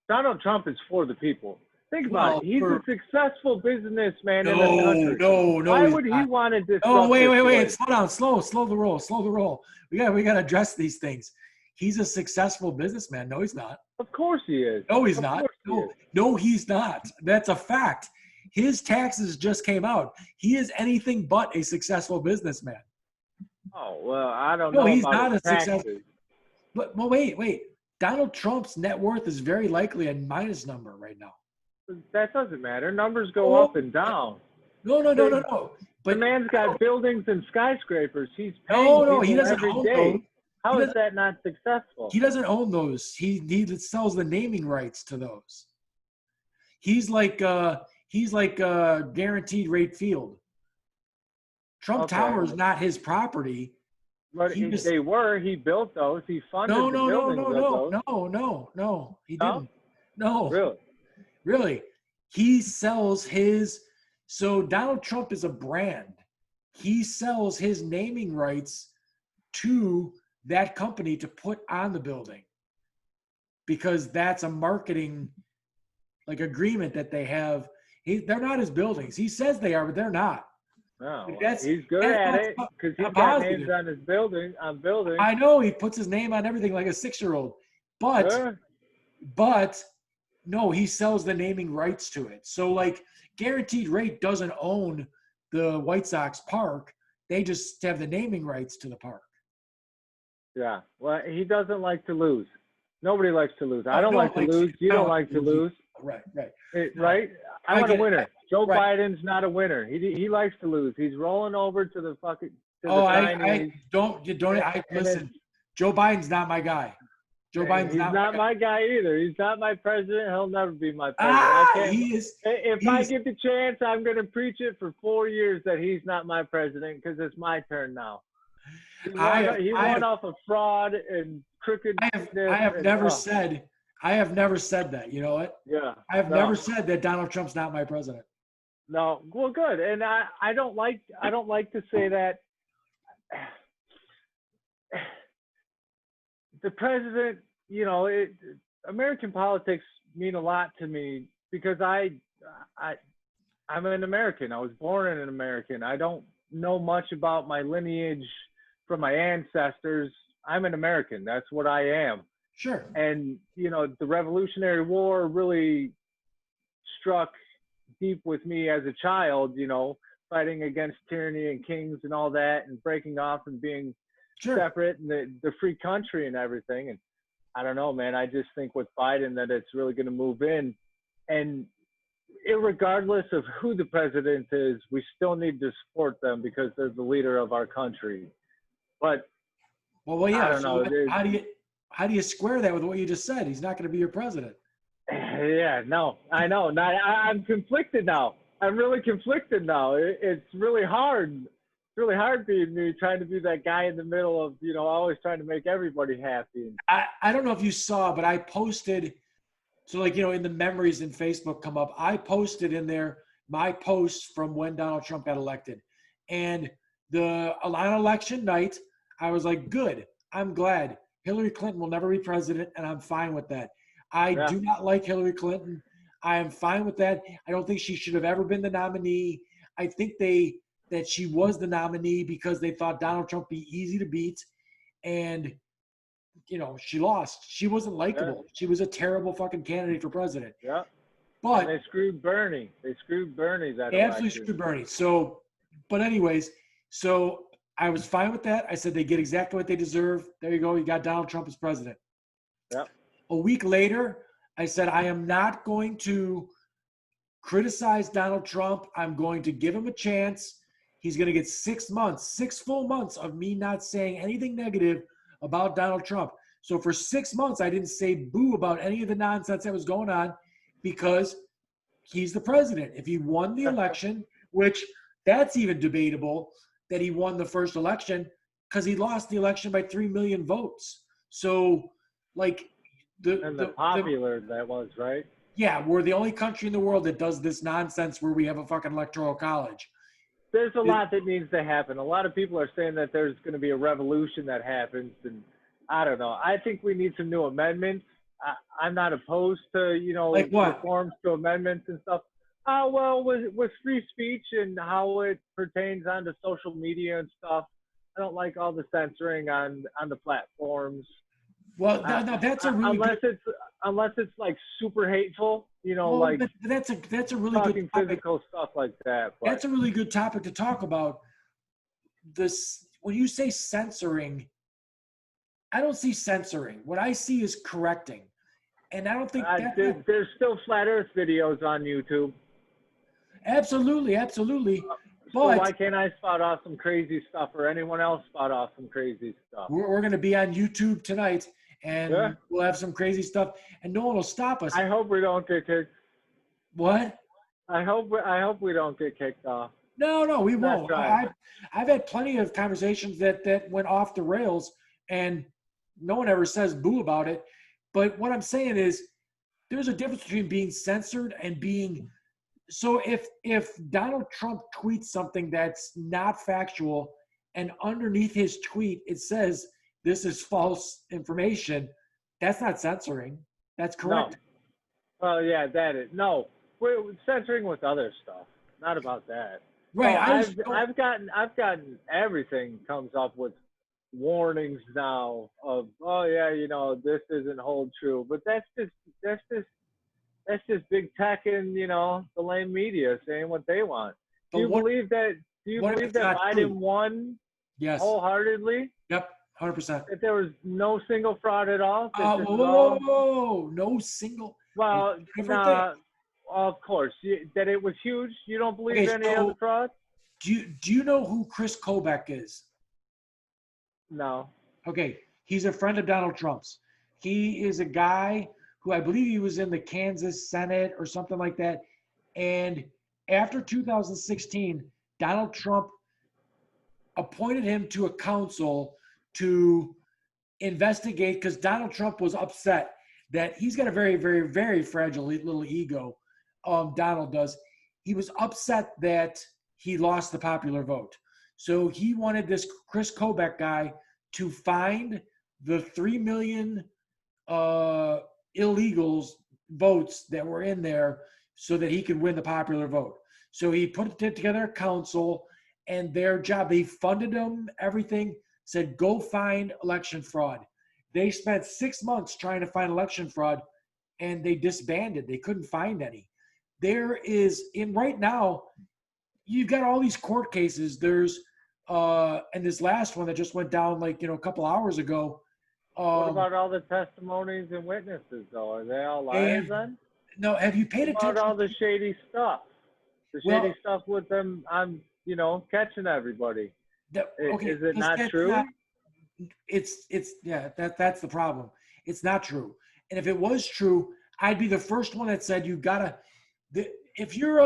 C: Donald Trump is for the people. Think about it. He's a successful businessman in the country.
D: No.
C: Why would he want to disrupt?
D: Oh, wait. Slow down. Slow the roll. We got to address these things. He's a successful businessman. No, he's not.
C: Of course he is.
D: No, he's not. No, he's not. That's a fact. His taxes just came out. He is anything but a successful businessman.
C: Oh, well, I don't
D: No,
C: know
D: he's
C: about
D: not a
C: his
D: success.
C: taxes.
D: But wait. Donald Trump's net worth is very likely a minus number right now.
C: That doesn't matter. Numbers go up and down.
D: No.
C: The
D: But
C: man's got buildings and skyscrapers. He's paying
D: no, he
C: people
D: doesn't
C: every
D: own
C: day.
D: those.
C: How
D: He
C: is that not successful?
D: He doesn't own those. He sells the naming rights to those. He's like Guaranteed Rate Field. Trump
C: Okay.
D: Tower is not his property.
C: But
D: He just-
C: they were. He built those. He funded the buildings of those.
D: No. He
C: No?
D: didn't. No.
C: Really?
D: Really. He sells his. So Donald Trump is a brand. He sells his naming rights to that company to put on the building because that's a marketing agreement that they have. They're not his buildings. He says they are, but they're not.
C: No.
D: That's-
C: He's good
D: that's
C: at
D: not-
C: it because he's
D: I'm
C: got
D: positive.
C: names on his building.
D: I know he puts his name on everything like a 6-year-old, but
C: Sure.
D: but no, he sells the naming rights to it. So Guaranteed Rate doesn't own the White Sox park. They just have the naming rights to the park.
C: Yeah. Well, he doesn't like to lose. Nobody likes to lose. I
D: No
C: don't
D: one
C: like to
D: likes
C: lose. You
D: I
C: don't like to lose.
D: Right.
C: Right? I
D: I
C: want a
D: get it.
C: winner. Joe
D: Right.
C: Biden's not a winner. He likes to lose. He's rolling over to the fucking to
D: Oh,
C: the
D: I
C: 90s.
D: don't.
C: And
D: Listen. Joe Biden's not my guy. Joe Biden's
C: He's
D: not
C: not
D: my guy.
C: my guy either. He's not my president. He'll never be my president. I can't.
D: He is.
C: If I
D: he's-
C: get the chance, I'm going to preach it for 4 years that he's not my president because it's my turn now. He won off of fraud and crookedness.
D: I have never said. I have never said that. You know what?
C: Yeah.
D: I have
C: no.
D: never said that Donald Trump's not my president.
C: No, well, good, and I don't like to say that. The president, American politics mean a lot to me because I'm an American. I was born an American. I don't know much about my lineage from my ancestors. I'm an American. That's what I am.
D: Sure.
C: And the Revolutionary War really struck deep with me as a child, fighting against tyranny and kings and all that and breaking off and being
D: Sure.
C: separate and the free country and everything. And I don't know, man, I just think with Biden that it's really going to move in. And irregardless of who the president is, we still need to support them because they're the leader of our country. But
D: Well, yeah.
C: I don't know.
D: How do you square that with what you just said? He's not going to be your president.
C: Yeah, no, I know. I'm conflicted now. I'm really conflicted now. It's really hard. It's really hard being me, trying to be that guy in the middle of, always trying to make everybody happy.
D: I don't know if you saw, but I posted. So in the memories in Facebook come up, I posted in there my posts from when Donald Trump got elected. And on election night, I was like, good, I'm glad. Hillary Clinton will never be president, and I'm fine with that. I do not like Hillary Clinton. I am fine with that. I don't think she should have ever been the nominee. I think that she was the nominee because they thought Donald Trump would be easy to beat. And, she lost. She wasn't likable. She was a terrible fucking candidate for president.
C: Yeah.
D: But
C: And they screwed Bernie. They screwed Bernie that
D: they absolutely
C: election.
D: screwed Bernie. So, but anyways, so I was fine with that. I said they get exactly what they deserve. There you go. You got Donald Trump as president.
C: Yep.
D: A week later, I said, I am not going to criticize Donald Trump. I'm going to give him a chance. He's going to get 6 months, 6 full months of me not saying anything negative about Donald Trump. So for 6 months, I didn't say boo about any of the nonsense that was going on because he's the president. If he won the election, which that's even debatable that he won the first election because he lost the election by 3 million votes. So
C: the popular that was, right?
D: Yeah, we're the only country in the world that does this nonsense where we have a fucking electoral college.
C: There's a lot that needs to happen. A lot of people are saying that there's going to be a revolution that happens, and I don't know. I think we need some new amendments. I'm not opposed to,
D: Like what?
C: reforms to amendments and stuff. Well, with free speech and how it pertains onto social media and stuff, I don't like all the censoring on the platforms.
D: Well, no, that's a really
C: unless it's like super hateful,
D: well, that's a really
C: talking
D: good topic.
C: physical stuff like that. But
D: That's a really good topic to talk about. This when you say censoring, I don't see censoring. What I see is correcting. And I don't think
C: there's still flat Earth videos on YouTube.
D: Absolutely, absolutely.
C: So
D: But
C: why can't I spot off some crazy stuff, or anyone else spot off some crazy stuff?
D: we're going to be on YouTube tonight, and
C: Yeah.
D: we'll have some crazy stuff, and no one will stop us.
C: I hope we don't get kicked.
D: What?
C: I hope we don't get kicked off.
D: No, we
C: Not
D: won't.
C: trying.
D: I've had plenty of conversations that went off the rails, and no one ever says boo about it. But what I'm saying is, there's a difference between being censored and being. So if Donald Trump tweets something that's not factual, and underneath his tweet it says this is false information, that's not censoring. That's correct.
C: No. Well, yeah, that is. No, we're censoring with other stuff. Not about that.
D: Right.
C: No, I've gotten everything comes up with warnings now of, oh yeah, this doesn't hold true. But that's just big tech and the lame media saying what they want. Do you believe that Biden won?
D: Yes.
C: Wholeheartedly?
D: Yep. 100%.
C: That there was no single fraud at all?
D: Whoa, no single.
C: Well, of course. That it was huge? You don't believe any of the fraud?
D: Do you know who Chris Kobach is?
C: No.
D: Okay. He's a friend of Donald Trump's. He is a guy who I believe he was in the Kansas Senate or something like that. And after 2016, Donald Trump appointed him to a council to investigate, because Donald Trump was upset that he's got a very, very, very fragile little ego. Donald does. He was upset that he lost the popular vote. So he wanted this Chris Kobach guy to find the 3 million illegals votes that were in there so that he could win the popular vote. So he put together a council, and their job, they funded them, everything, said, go find election fraud. They spent 6 months trying to find election fraud, and they disbanded. They couldn't find any. There is, right now, you've got all these court cases. There's, and this last one that just went down a couple hours ago.
C: What about all the testimonies and witnesses, though? Are they all liars then?
D: No, have you paid attention?
C: What about all the shady stuff? The shady stuff with them, I'm, catching everybody. Is it not true?
D: It's that's the problem. It's not true. And if it was true, I'd be the first one that said you gotta. If you're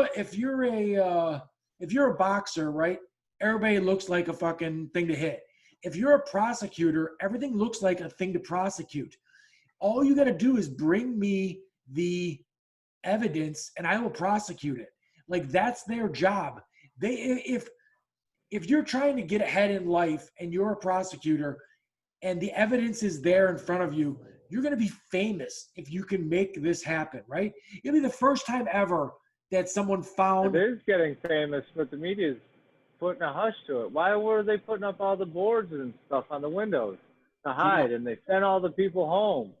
D: a boxer, right? Everybody looks like a fucking thing to hit. If you're a prosecutor, everything looks like a thing to prosecute. All you got to do is bring me the evidence, and I will prosecute it. That's their job. If you're trying to get ahead in life and you're a prosecutor and the evidence is there in front of you, you're going to be famous if you can make this happen, right? It'll be the first time ever that someone found.
C: It is getting famous, but the media's putting a hush to it. Why were they putting up all the boards and stuff on the windows to hide? And they sent all the people home,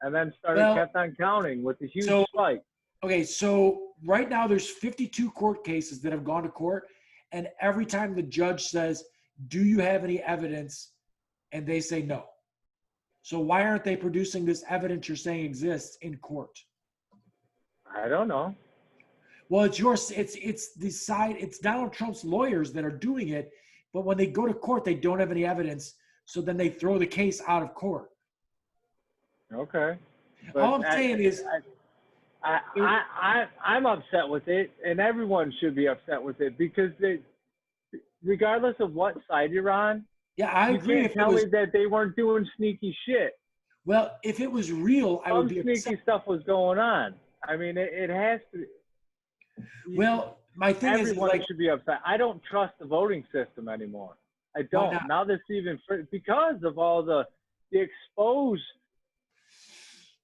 C: and then kept on counting with the huge spike.
D: Okay, so right now there's 52 court cases that have gone to court, and every time the judge says, do you have any evidence? And they say no. So why aren't they producing this evidence you're saying exists in court?
C: I don't know.
D: Well, it's Donald Trump's lawyers that are doing it, but when they go to court, they don't have any evidence, so then they throw the case out of court.
C: Okay.
D: All I'm saying is,
C: I'm upset with it, and everyone should be upset with it, because regardless of what side you're on,
D: yeah, I agree.
C: You can't tell me that they weren't doing sneaky shit.
D: Well, if it was real, I would be upset.
C: Some sneaky stuff was going on. I mean, it has to.
D: Well, my thing is,
C: everyone should be upset. I don't trust the voting system anymore. I don't. Now this even because of all the exposed.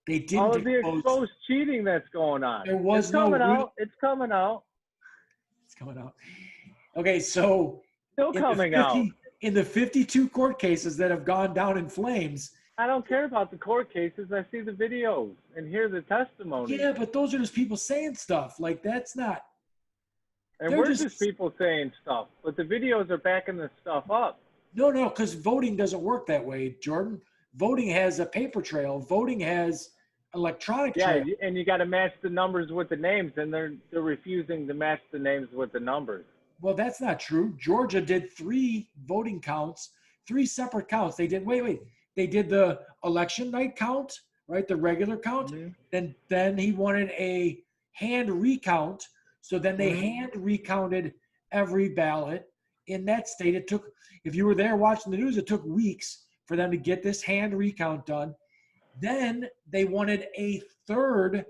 D: They didn't
C: all of the exposed cheating that's going on.
D: There was
C: It's coming out. It's coming out.
D: It's coming out. Okay, so
C: still coming out.
D: In the 52 court cases that have gone down in flames.
C: I don't care about the court cases. I see the videos and hear the testimony.
D: Yeah, but those are just people saying stuff. That's not.
C: And we're just people saying stuff. But the videos are backing this stuff up.
D: No, because voting doesn't work that way, Jordan. Voting has a paper trail. Voting has electronic
C: Yeah,
D: trail.
C: and you got to match the numbers with the names, and they're refusing to match the names with the numbers.
D: Well, that's not true. Georgia did 3 voting counts, 3 separate counts. They did wait. They did the election night count, right? The regular count.
C: Mm-hmm.
D: Then he wanted a hand recount. So then they
C: Mhm.
D: hand recounted every ballot in that state. It took, if you were there watching the news, it took weeks for them to get this hand recount done. Then they wanted a third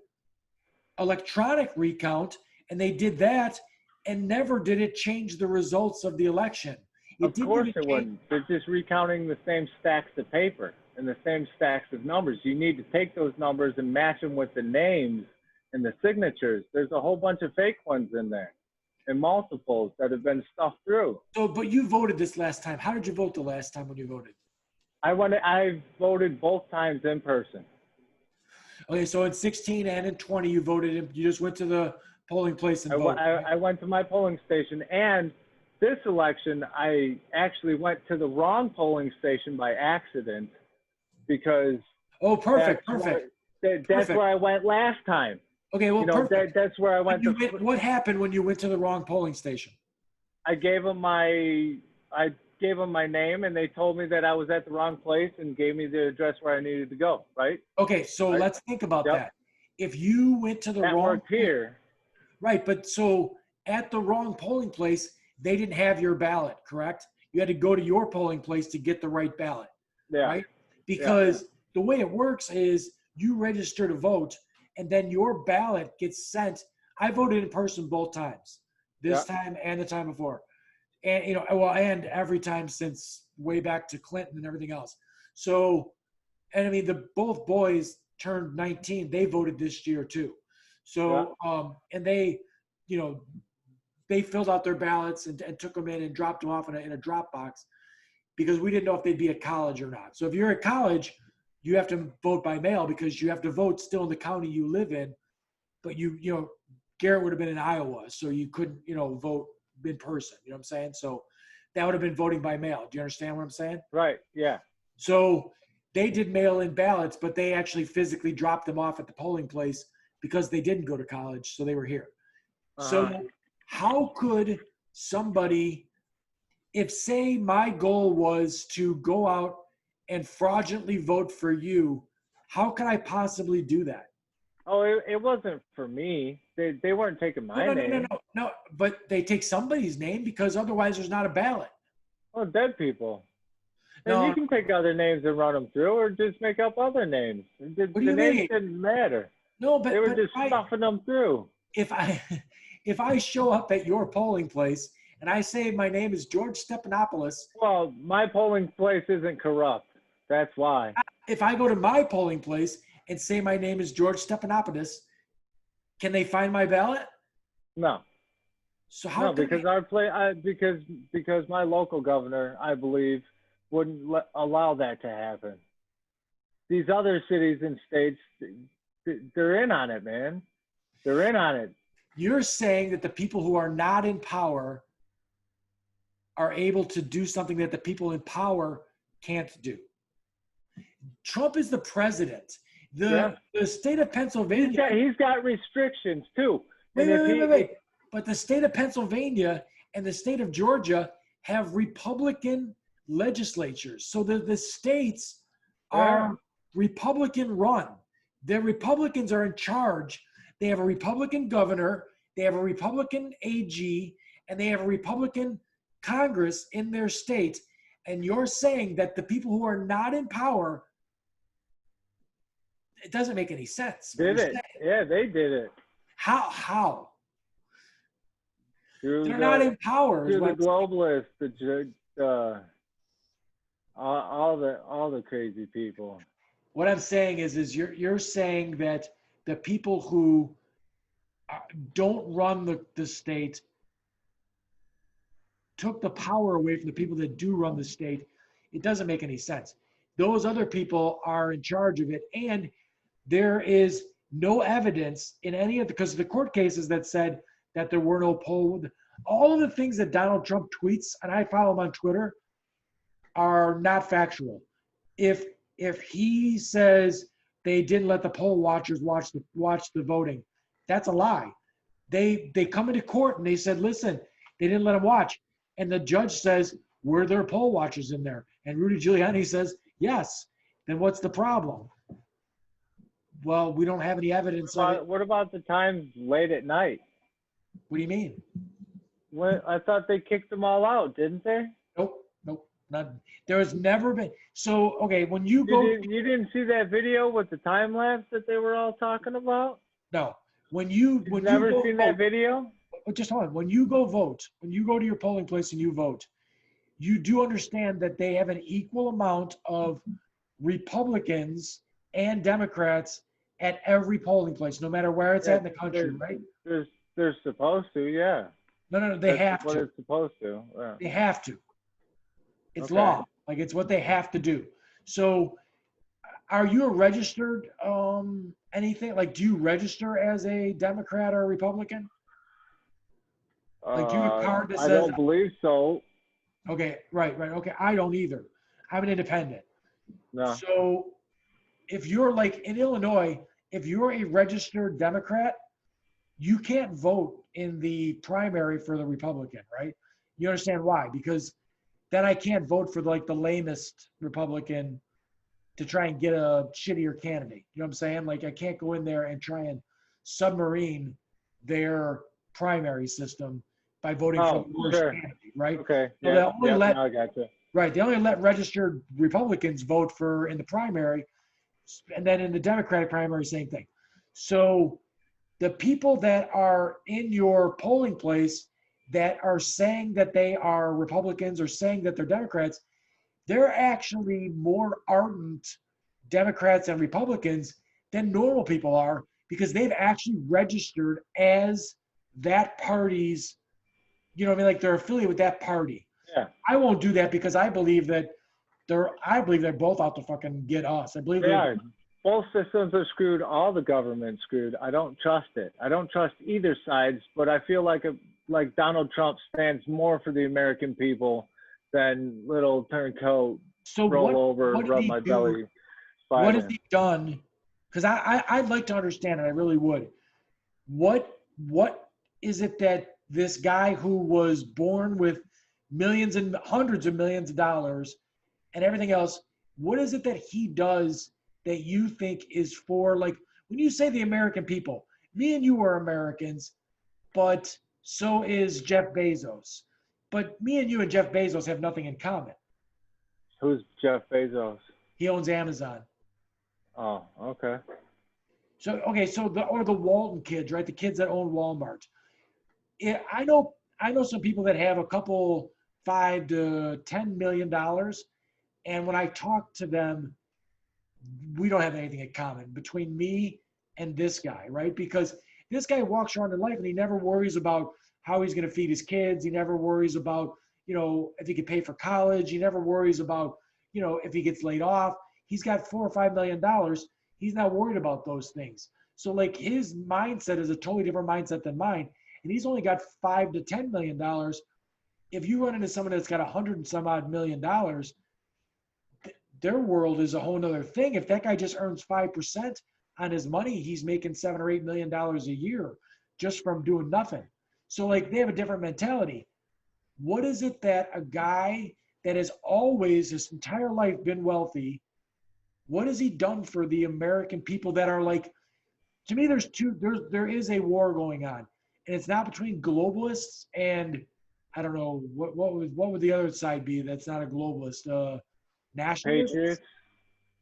D: electronic recount, and they did that, and never did it change the results of the election.
C: Of course it wouldn't. They're just recounting the same stacks of paper and the same stacks of numbers. You need to take those numbers and match them with the names and the signatures. There's a whole bunch of fake ones in there and multiples that have been stuffed through.
D: So, but you voted this last time. How did you vote the last time when you voted?
C: I voted both times in person.
D: Okay, so in 16 and in 20, you voted. You just went to the polling place and voted.
C: I went to my polling station, and this election, I actually went to the wrong polling station by accident because
D: Oh, perfect.
C: that's where I went last time.
D: Okay, well, perfect.
C: That's where I went.
D: What happened when you went to the wrong polling station?
C: I gave them my name, and they told me that I was at the wrong place and gave me the address where I needed to go. Right?
D: Okay, so
C: Right.
D: let's think about
C: Yep.
D: that. If you went to the
C: That
D: wrong
C: worked here.
D: right, but so at the wrong polling place, they didn't have your ballot, correct? You had to go to your polling place to get the right ballot,
C: Yeah.
D: right? Because the way it works is you register to vote, and then your ballot gets sent. I voted in person both times, this time and the time before, and and every time since way back to Clinton and everything else. So, and I mean, both boys turned 19. They voted this year too. So, and they, they filled out their ballots and took them in and dropped them off in a drop box because we didn't know if they'd be at college or not. So if you're at college, you have to vote by mail because you have to vote still in the county you live in. But Garrett would have been in Iowa, so you couldn't, vote in person. You know what I'm saying? So that would have been voting by mail. Do you understand what I'm saying?
C: Right. Yeah.
D: So they did mail-in ballots, but they actually physically dropped them off at the polling place because they didn't go to college, so they were here. So how could somebody, if say my goal was to go out and fraudulently vote for you, how can I possibly do that?
C: Oh, it wasn't for me. They weren't taking my name.
D: No. But they take somebody's name because otherwise there's not a ballot.
C: Oh, dead people.
D: No.
C: And you can take other names and run them through, or just make up other names. The names didn't matter.
D: No, but
C: they were just stuffing them through.
D: If I show up at your polling place and I say my name is George Stephanopoulos.
C: Well, my polling place isn't corrupt. That's why.
D: If I go to my polling place and say my name is George Stephanopoulos, can they find my ballot?
C: No.
D: So how?
C: No, because because my local governor, I believe, wouldn't allow that to happen. These other cities and states, they're in on it, man. They're in on it.
D: You're saying that the people who are not in power are able to do something that the people in power can't do. Trump is the president. The state of Pennsylvania.
C: He's got restrictions too.
D: Wait. But the state of Pennsylvania and the state of Georgia have Republican legislatures. So the states are Republican run. The Republicans are in charge. They have a Republican governor, they have a Republican AG, and they have a Republican Congress in their state. And you're saying that the people who are not in power, it doesn't make any sense.
C: Did it? Yeah, they did it.
D: How? They're not in power.
C: Through the globalists, all the crazy people.
D: What I'm saying is you're saying that the people who don't run the state took the power away from the people that do run the state. It doesn't make any sense. Those other people are in charge of it, and there is no evidence in any of because of the court cases that said that there were no polls. All of the things that Donald Trump tweets, and I follow him on Twitter, are not factual. If he says they didn't let the poll watchers watch the voting, that's a lie. They come into court and they said, listen, they didn't let them watch. And the judge says, were there poll watchers in there? And Rudy Giuliani says, yes. Then what's the problem? Well, we don't have any evidence of it.
C: What about the times late at night?
D: What do you mean?
C: I thought they kicked them all out, didn't they?
D: Nope. Not. There has never been. So, okay, when you go.
C: You didn't see that video with the time lapse that they were all talking about?
D: No. When you
C: never
D: go
C: seen
D: vote,
C: that video?
D: just hold on. When you go vote, when you go to your polling place and you vote, you do understand that they have an equal amount of Republicans and Democrats at every polling place, no matter where it's at in the country, right?
C: They're supposed to, yeah.
D: No, they have
C: what
D: to.
C: it's supposed to. Yeah.
D: They have to. It's
C: Okay.
D: law. Like, it's what they have to do. So, are you a registered anything? Like, do you register as a Democrat or a Republican? Like, do you have a card that says?
C: I don't believe so.
D: Okay, right. Okay, I don't either. I'm an independent.
C: No.
D: So, if you're like in Illinois, if you're a registered Democrat, you can't vote in the primary for the Republican, right? You understand why? Because then I can't vote for like the lamest Republican to try and get a shittier candidate. You know what I'm saying? Like, I can't go in there and try and submarine their primary system by voting for the worst candidate, right?
C: Okay.
D: So
C: Yeah,
D: now
C: I got you.
D: Right. They only let registered Republicans vote in the primary, and then in the Democratic primary, same thing. So the people that are in your polling place that are saying that they are Republicans or saying that they're Democrats, they're actually more ardent Democrats and Republicans than normal people are, because they've actually registered as that party's, you know what I mean? Like, they're affiliated with that party.
C: Yeah.
D: I won't do that because I believe that they're both out to fucking get us. I believe
C: they are. Both systems are screwed. All the government's screwed. I don't trust it. I don't trust either sides, but I feel like Donald Trump stands more for the American people than little turncoat rub my belly.
D: What has he done? Because I'd like to understand, and I really would. What is it that this guy who was born with millions and hundreds of millions of dollars and everything else, what is it that he does that you think is for, like, when you say the American people, me and you are Americans, but so is Jeff Bezos. But me and you and Jeff Bezos have nothing in common.
C: Who's Jeff Bezos?
D: He owns Amazon.
C: Oh, okay.
D: So the Walton kids, right? The kids that own Walmart. Yeah, I know some people that have a couple $5 to $10 million, and when I talk to them, we don't have anything in common between me and this guy, right? Because this guy walks around in life and he never worries about how he's going to feed his kids. He never worries about, if he can pay for college. He never worries about, if he gets laid off. He's got $4 or $5 million. He's not worried about those things. So, like, his mindset is a totally different mindset than mine. And he's only got $5 to $10 million. If you run into someone that's got $100 and some odd million, their world is a whole nother thing. If that guy just earns 5% on his money, he's making $7 or $8 million a year just from doing nothing. So, like, they have a different mentality. What is it that a guy that has always his entire life been wealthy, what has he done for the American people that are, like, to me, there is a war going on, and it's not between globalists and, I don't know, what would the other side be that's not a globalist? Nationalists?
C: Patriots?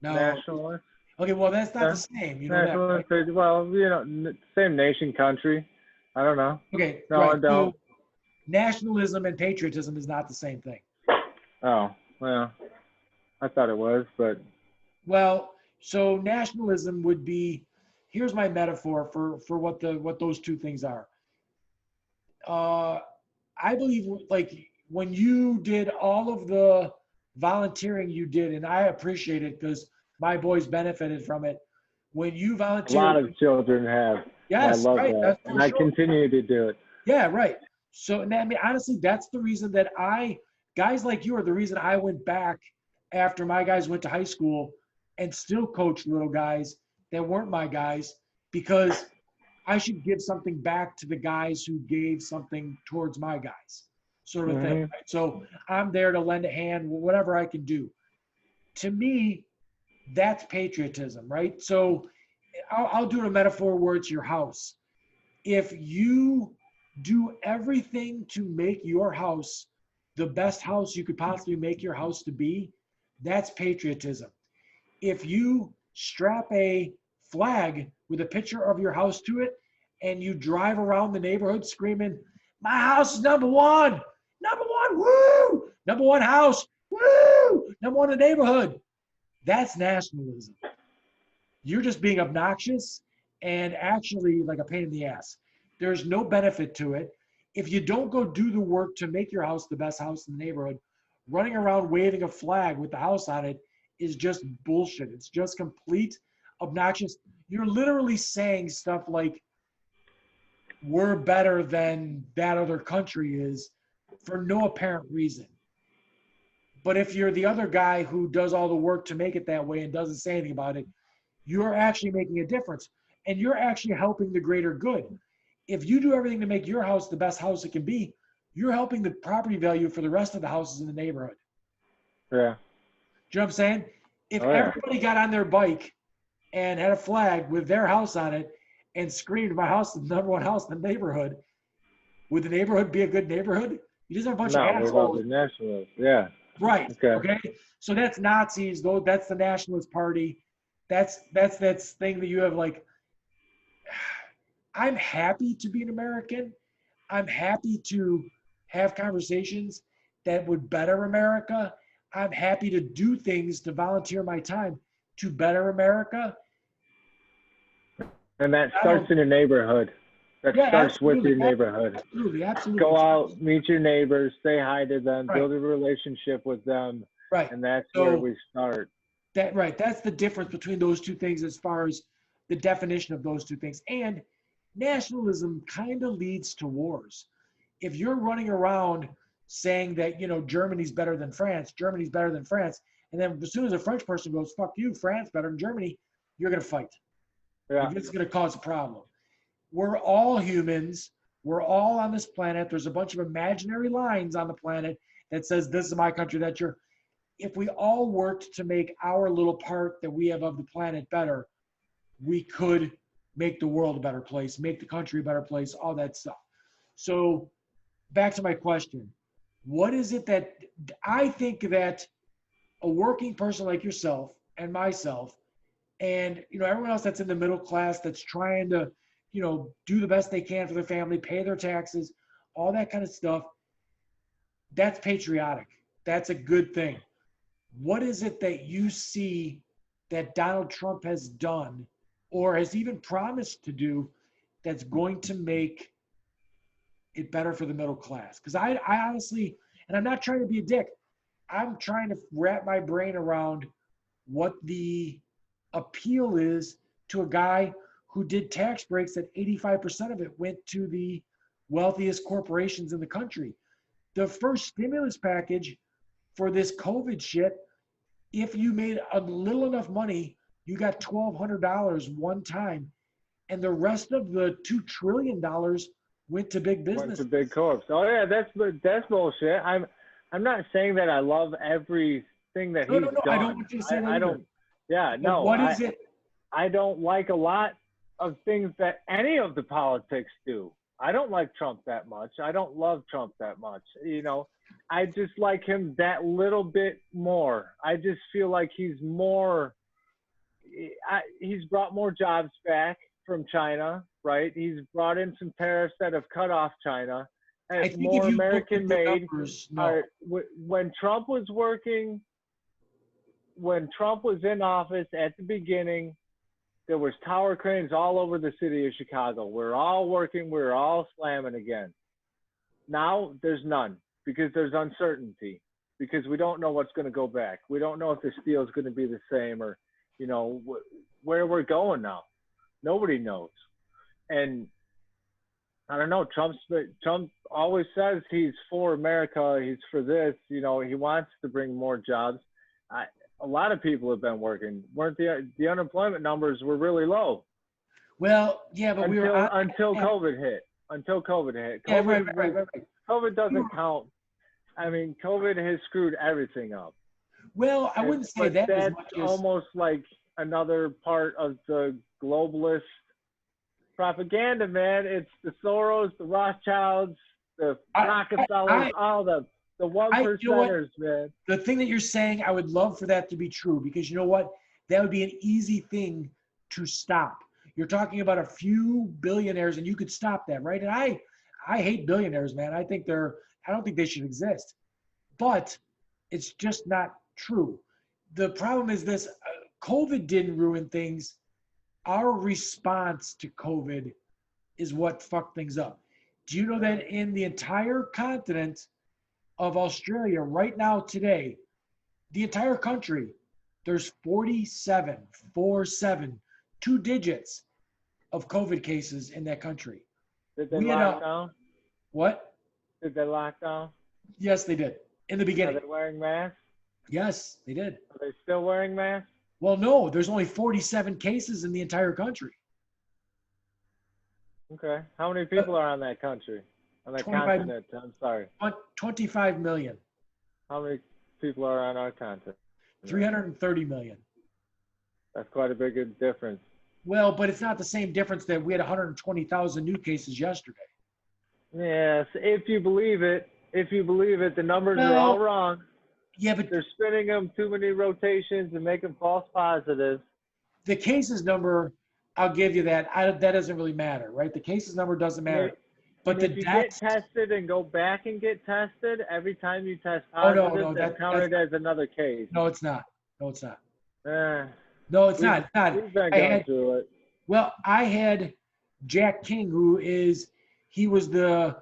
D: No.
C: Nationalists?
D: Okay, well, that's not the same. You know
C: Nationalists,
D: that, right?
C: well, same nation, country. I don't know.
D: Okay,
C: no,
D: right.
C: I don't.
D: So nationalism and patriotism is not the same thing.
C: Oh, well, I thought it was, but.
D: Well, so nationalism would be, here's my metaphor for what those two things are. I believe, like, when you did all of the volunteering you did, and I appreciate it because my boys benefited from it. When you volunteered,
C: a lot of children have.
D: Yes,
C: I love
D: right.
C: that, and I continue to do it.
D: Yeah, right. So, I mean, honestly, that's the reason that I Guys like you are the reason I went back after my guys went to high school and still coached little guys that weren't my guys, because I should give something back to the guys who gave something towards my guys, sort of a thing. Right? So I'm there to lend a hand, whatever I can do. To me, that's patriotism, right? So I'll do a metaphor where it's your house. If you do everything to make your house the best house you could possibly make your house to be, that's patriotism. If you strap a flag with a picture of your house to it and you drive around the neighborhood screaming, my house is number one, woo, number one house, woo, number one in the neighborhood, that's nationalism. You're just being obnoxious and actually like a pain in the ass. There's no benefit to it. If you don't go do the work to make your house the best house in the neighborhood, running around waving a flag with the house on it is just bullshit. It's just complete obnoxious. You're literally saying stuff like, we're better than that other country is, for no apparent reason. But if you're the other guy who does all the work to make it that way and doesn't say anything about it, you're actually making a difference. And you're actually helping the greater good. If you do everything to make your house the best house it can be, you're helping the property value for the rest of the houses in the neighborhood.
C: Yeah.
D: Do you know what I'm saying? If everybody got on their bike and had a flag with their house on it and screamed, my house is the number one house in the neighborhood, would the neighborhood be a good neighborhood? You just have a bunch of assholes.
C: Nationalists. Yeah.
D: Right.
C: Okay.
D: So that's Nazis, though. That's the Nationalist Party. That's thing that you have like. I'm happy to be an American. I'm happy to have conversations that would better America. I'm happy to do things to volunteer my time to better America.
C: And that starts in your neighborhood. That starts with your neighborhood.
D: Absolutely.
C: Go out, meet your neighbors, say hi to them, build a relationship with them.
D: Right.
C: And that's where we start.
D: That's the difference between those two things as far as the definition of those two things. And nationalism kind of leads to wars. If you're running around saying that, Germany's better than France, and then as soon as a French person goes, fuck you, France better than Germany, you're going to fight.
C: Yeah.
D: It's going to cause a problem. We're all humans. We're all on this planet. There's a bunch of imaginary lines on the planet that says, this is my country, that's your. If we all worked to make our little part that we have of the planet better, we could make the world a better place, make the country a better place, all that stuff. So back to my question. What is it that I think that a working person like yourself and myself and everyone else that's in the middle class that's trying to do the best they can for their family, pay their taxes, all that kind of stuff, that's patriotic. That's a good thing. What is it that you see that Donald Trump has done or has even promised to do that's going to make it better for the middle class? Because I honestly, and I'm not trying to be a dick, I'm trying to wrap my brain around what the appeal is to a guy who did tax breaks that 85% of it went to the wealthiest corporations in the country. The first stimulus package for this COVID shit, if you made a little enough money, you got $1,200 one time, and the rest of the $2 trillion went to big business.
C: Went to big corps. Oh yeah, that's bullshit. I'm not saying that I love everything that he's done. No,
D: I don't want you to say that.
C: I don't. Yeah, no.
D: What is it?
C: I don't like a lot of things that any of the politics do. I don't like Trump that much. I don't love Trump that much. I just like him that little bit more. I just feel like he's more. He's brought more jobs back from China, right? He's brought in some tariffs that have cut off China. And it's more American made. When Trump was working, when Trump was in office at the beginning, there was tower cranes all over the city of Chicago. We're all working. We're all slamming again. Now there's none because there's uncertainty, because we don't know what's going to go back. We don't know if the steel is going to be the same or, where we're going now. Nobody knows. And I don't know. Trump always says he's for America. He's for this. You know, he wants to bring more jobs. A lot of people have been working. Weren't the unemployment numbers were really low?
D: Well, yeah, but
C: until COVID hit. Until COVID hit.
D: Yeah,
C: COVID,
D: right.
C: COVID doesn't count. I mean, COVID has screwed everything up.
D: Well, I wouldn't say that as
C: that's
D: much as
C: almost like another part of the globalist propaganda, man. It's the Soros, the Rothschilds, the Rockefellers, all the one percenters, man.
D: The thing that you're saying, I would love for that to be true, because you know what? That would be an easy thing to stop. You're talking about a few billionaires, and you could stop that, right? And I hate billionaires, man. I don't think they should exist. But it's just not true. The problem is this: COVID didn't ruin things. Our response to COVID is what fucked things up. Do you know that in the entire continent of Australia right now today, the entire country, there's 47, 2 digits of COVID cases in that country.
C: Did they lock down?
D: What?
C: Did they lock down?
D: Yes, they did. In the beginning.
C: Are they wearing masks?
D: Yes, they did.
C: Are they still wearing masks?
D: Well, no, there's only 47 cases in the entire country.
C: Okay. How many people are on that country? On that continent? I'm sorry.
D: 25 million.
C: How many people are on our continent?
D: 330 million.
C: That's quite a big difference.
D: Well, but it's not the same difference that we had 120,000 new cases yesterday.
C: Yes, if you believe it. If you believe it, the numbers are all wrong.
D: Yeah, but
C: they're spinning them too many rotations and making false positives.
D: The cases number, I'll give you that. That doesn't really matter, right? The cases number doesn't matter. But
C: if you get tested and go back and get tested, every time you test positive, that's counted as another case.
D: No, it's not. No, it's not.
C: No,
D: it's not. It's not.
C: We've been going through it.
D: Well, I had Jack King, he was the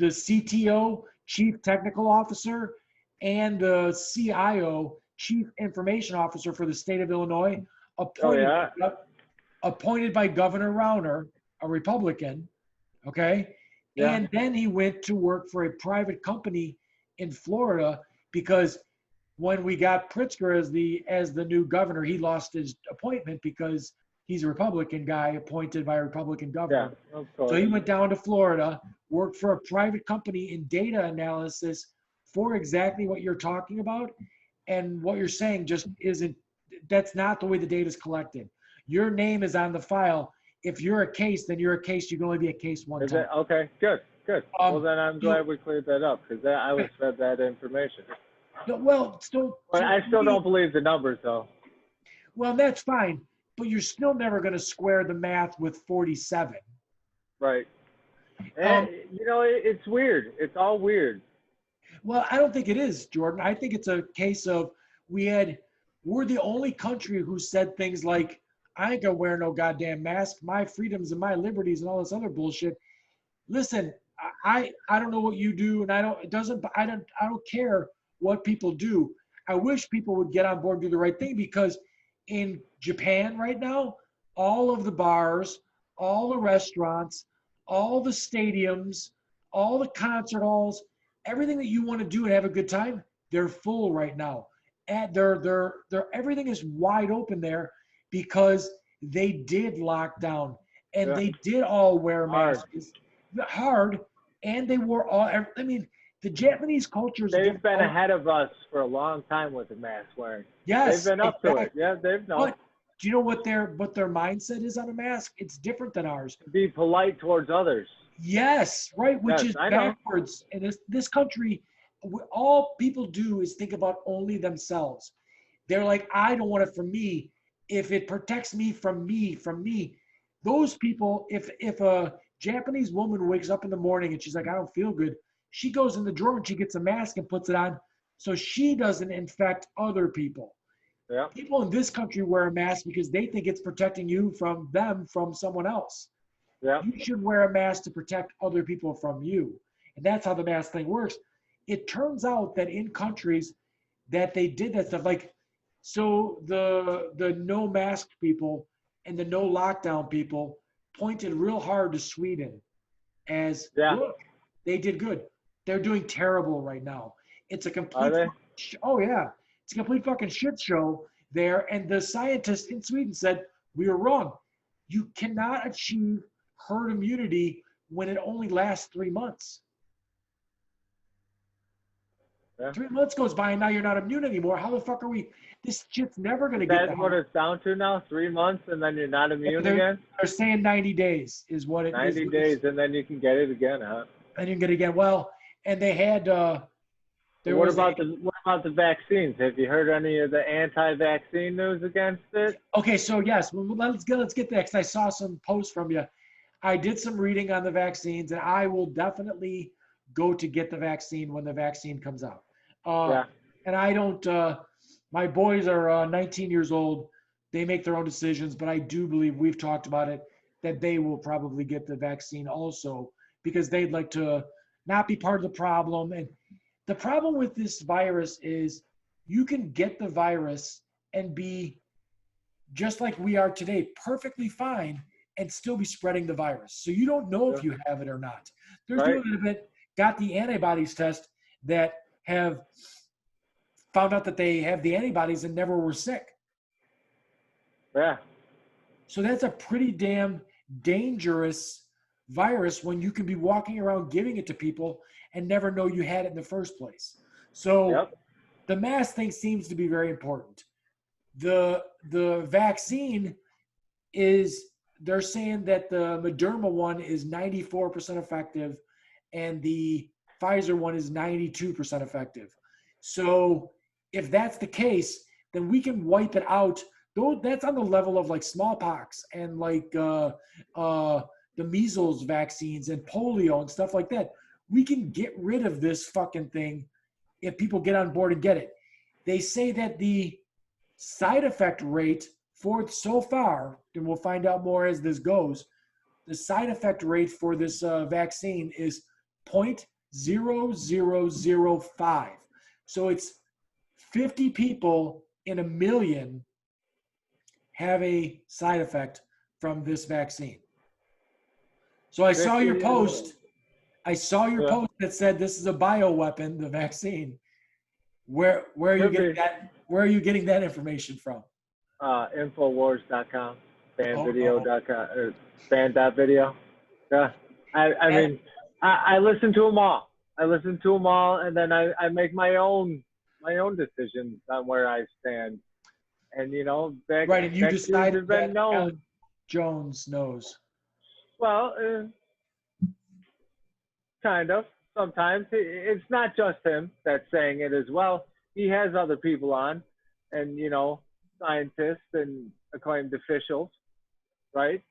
D: CTO, Chief Technical Officer, and the CIO, Chief Information Officer for the state of Illinois, appointed by Governor Rauner, a Republican, okay? Yeah. And then he went to work for a private company in Florida because when we got Pritzker as the new governor, he lost his appointment because he's a Republican guy appointed by a Republican governor.
C: Yeah, of course.
D: So he went down to Florida, worked for a private company in data analysis for exactly what you're talking about. And what you're saying just isn't, that's not the way the data is collected. Your name is on the file. If you're a case, then you're a case. You can only be a case one time.
C: Okay, good. Well, then I'm glad we cleared that up because I was fed that information.
D: No, well,
C: I still don't believe the numbers, though.
D: Well, that's fine. But you're still never going to square the math with 47.
C: Right. And, it's weird. It's all weird.
D: Well, I don't think it is, Jordan. I think it's a case of we're the only country who said things like, I ain't gonna wear no goddamn mask, my freedoms and my liberties and all this other bullshit. Listen, I don't know what you do, and I don't care what people do. I wish people would get on board and do the right thing, because in Japan right now, all of the bars, all the restaurants, all the stadiums, all the concert halls, everything that you want to do and have a good time, they're full right now. And they're everything is wide open there because they did lock down and they did all wear masks hard, and they wore all. I mean, the Japanese culture.
C: They've been ahead of us for a long time with the mask wearing.
D: Yes,
C: they've been up to it. Yeah, they've known.
D: But do you know what their mindset is on a mask? It's different than ours.
C: Be polite towards others.
D: Yes, right, which is backwards. In this country, all people do is think about only themselves. They're like, I don't want it for me. If it protects me from me. Those people, if a Japanese woman wakes up in the morning and she's like, I don't feel good, she goes in the drawer and she gets a mask and puts it on so she doesn't infect other people.
C: Yeah.
D: People in this country wear a mask because they think it's protecting you from someone else.
C: Yeah.
D: You should wear a mask to protect other people from you. And that's how the mask thing works. It turns out that in countries that they did that stuff, like, so the no mask people and the no lockdown people pointed real hard to Sweden. as,
C: Yeah.
D: look, they did good. They're doing terrible right now. It's a
C: Are
D: complete,
C: they?
D: oh yeah, it's a complete fucking shit show there. And the scientists in Sweden said, we were wrong. You cannot achieve herd immunity when it only lasts 3 months.
C: Yeah.
D: 3 months goes by and now you're not immune anymore. How the fuck are we? This shit's never going to
C: Is
D: get
C: that what it's down to now? 3 months and then you're not immune again?
D: They're saying 90 days is what it is.
C: 90 days and then you can get it again, huh?
D: And you can get it again. Well, and they had there
C: What
D: was
C: about the vaccines? Have you heard any of the anti-vaccine news against it?
D: okay. So yes, let's get that because I saw some posts from you. I did some reading on the vaccines, and I will definitely go to get the vaccine when the vaccine comes out.
C: Yeah.
D: And I don't. My boys are 19 years old. They make their own decisions, but I do believe we've talked about it that they will probably get the vaccine also because they'd like to not be part of the problem. And the problem with this virus is you can get the virus and be just like we are today, perfectly fine, and still be spreading the virus. So you don't know if you have it or not. There's
C: Right.
D: people that have got the antibodies test that have found out that they have the antibodies and never were sick.
C: Yeah.
D: So that's a pretty damn dangerous virus when you can be walking around giving it to people and never know you had it in the first place. So
C: Yep.
D: the mask thing seems to be very important. The vaccine is, they're saying that the Moderna one is 94% effective and the Pfizer one is 92% effective. So if that's the case, then we can wipe it out. Though that's on the level of like smallpox and like the measles vaccines and polio and stuff like that. We can get rid of this fucking thing if people get on board and get it. They say that the side effect rate for it so far, and we'll find out more as this goes, the side effect rate for this vaccine is 0.0005. So it's 50 people in a million have a side effect from this vaccine. So I saw your post. I saw your post that said this is a bioweapon, the vaccine. Where are you getting that? Where are you getting that information from?
C: Infowars.com, fanvideo.com, or fan.video. Yeah. I mean, I listen to them all. And then I make my own decisions on where I stand. And
D: right, and you decided
C: have been
D: that
C: known.
D: Alex Jones knows.
C: Well, kind of. Sometimes it's not just him that's saying it as well. He has other people on, and scientists and acclaimed officials, right?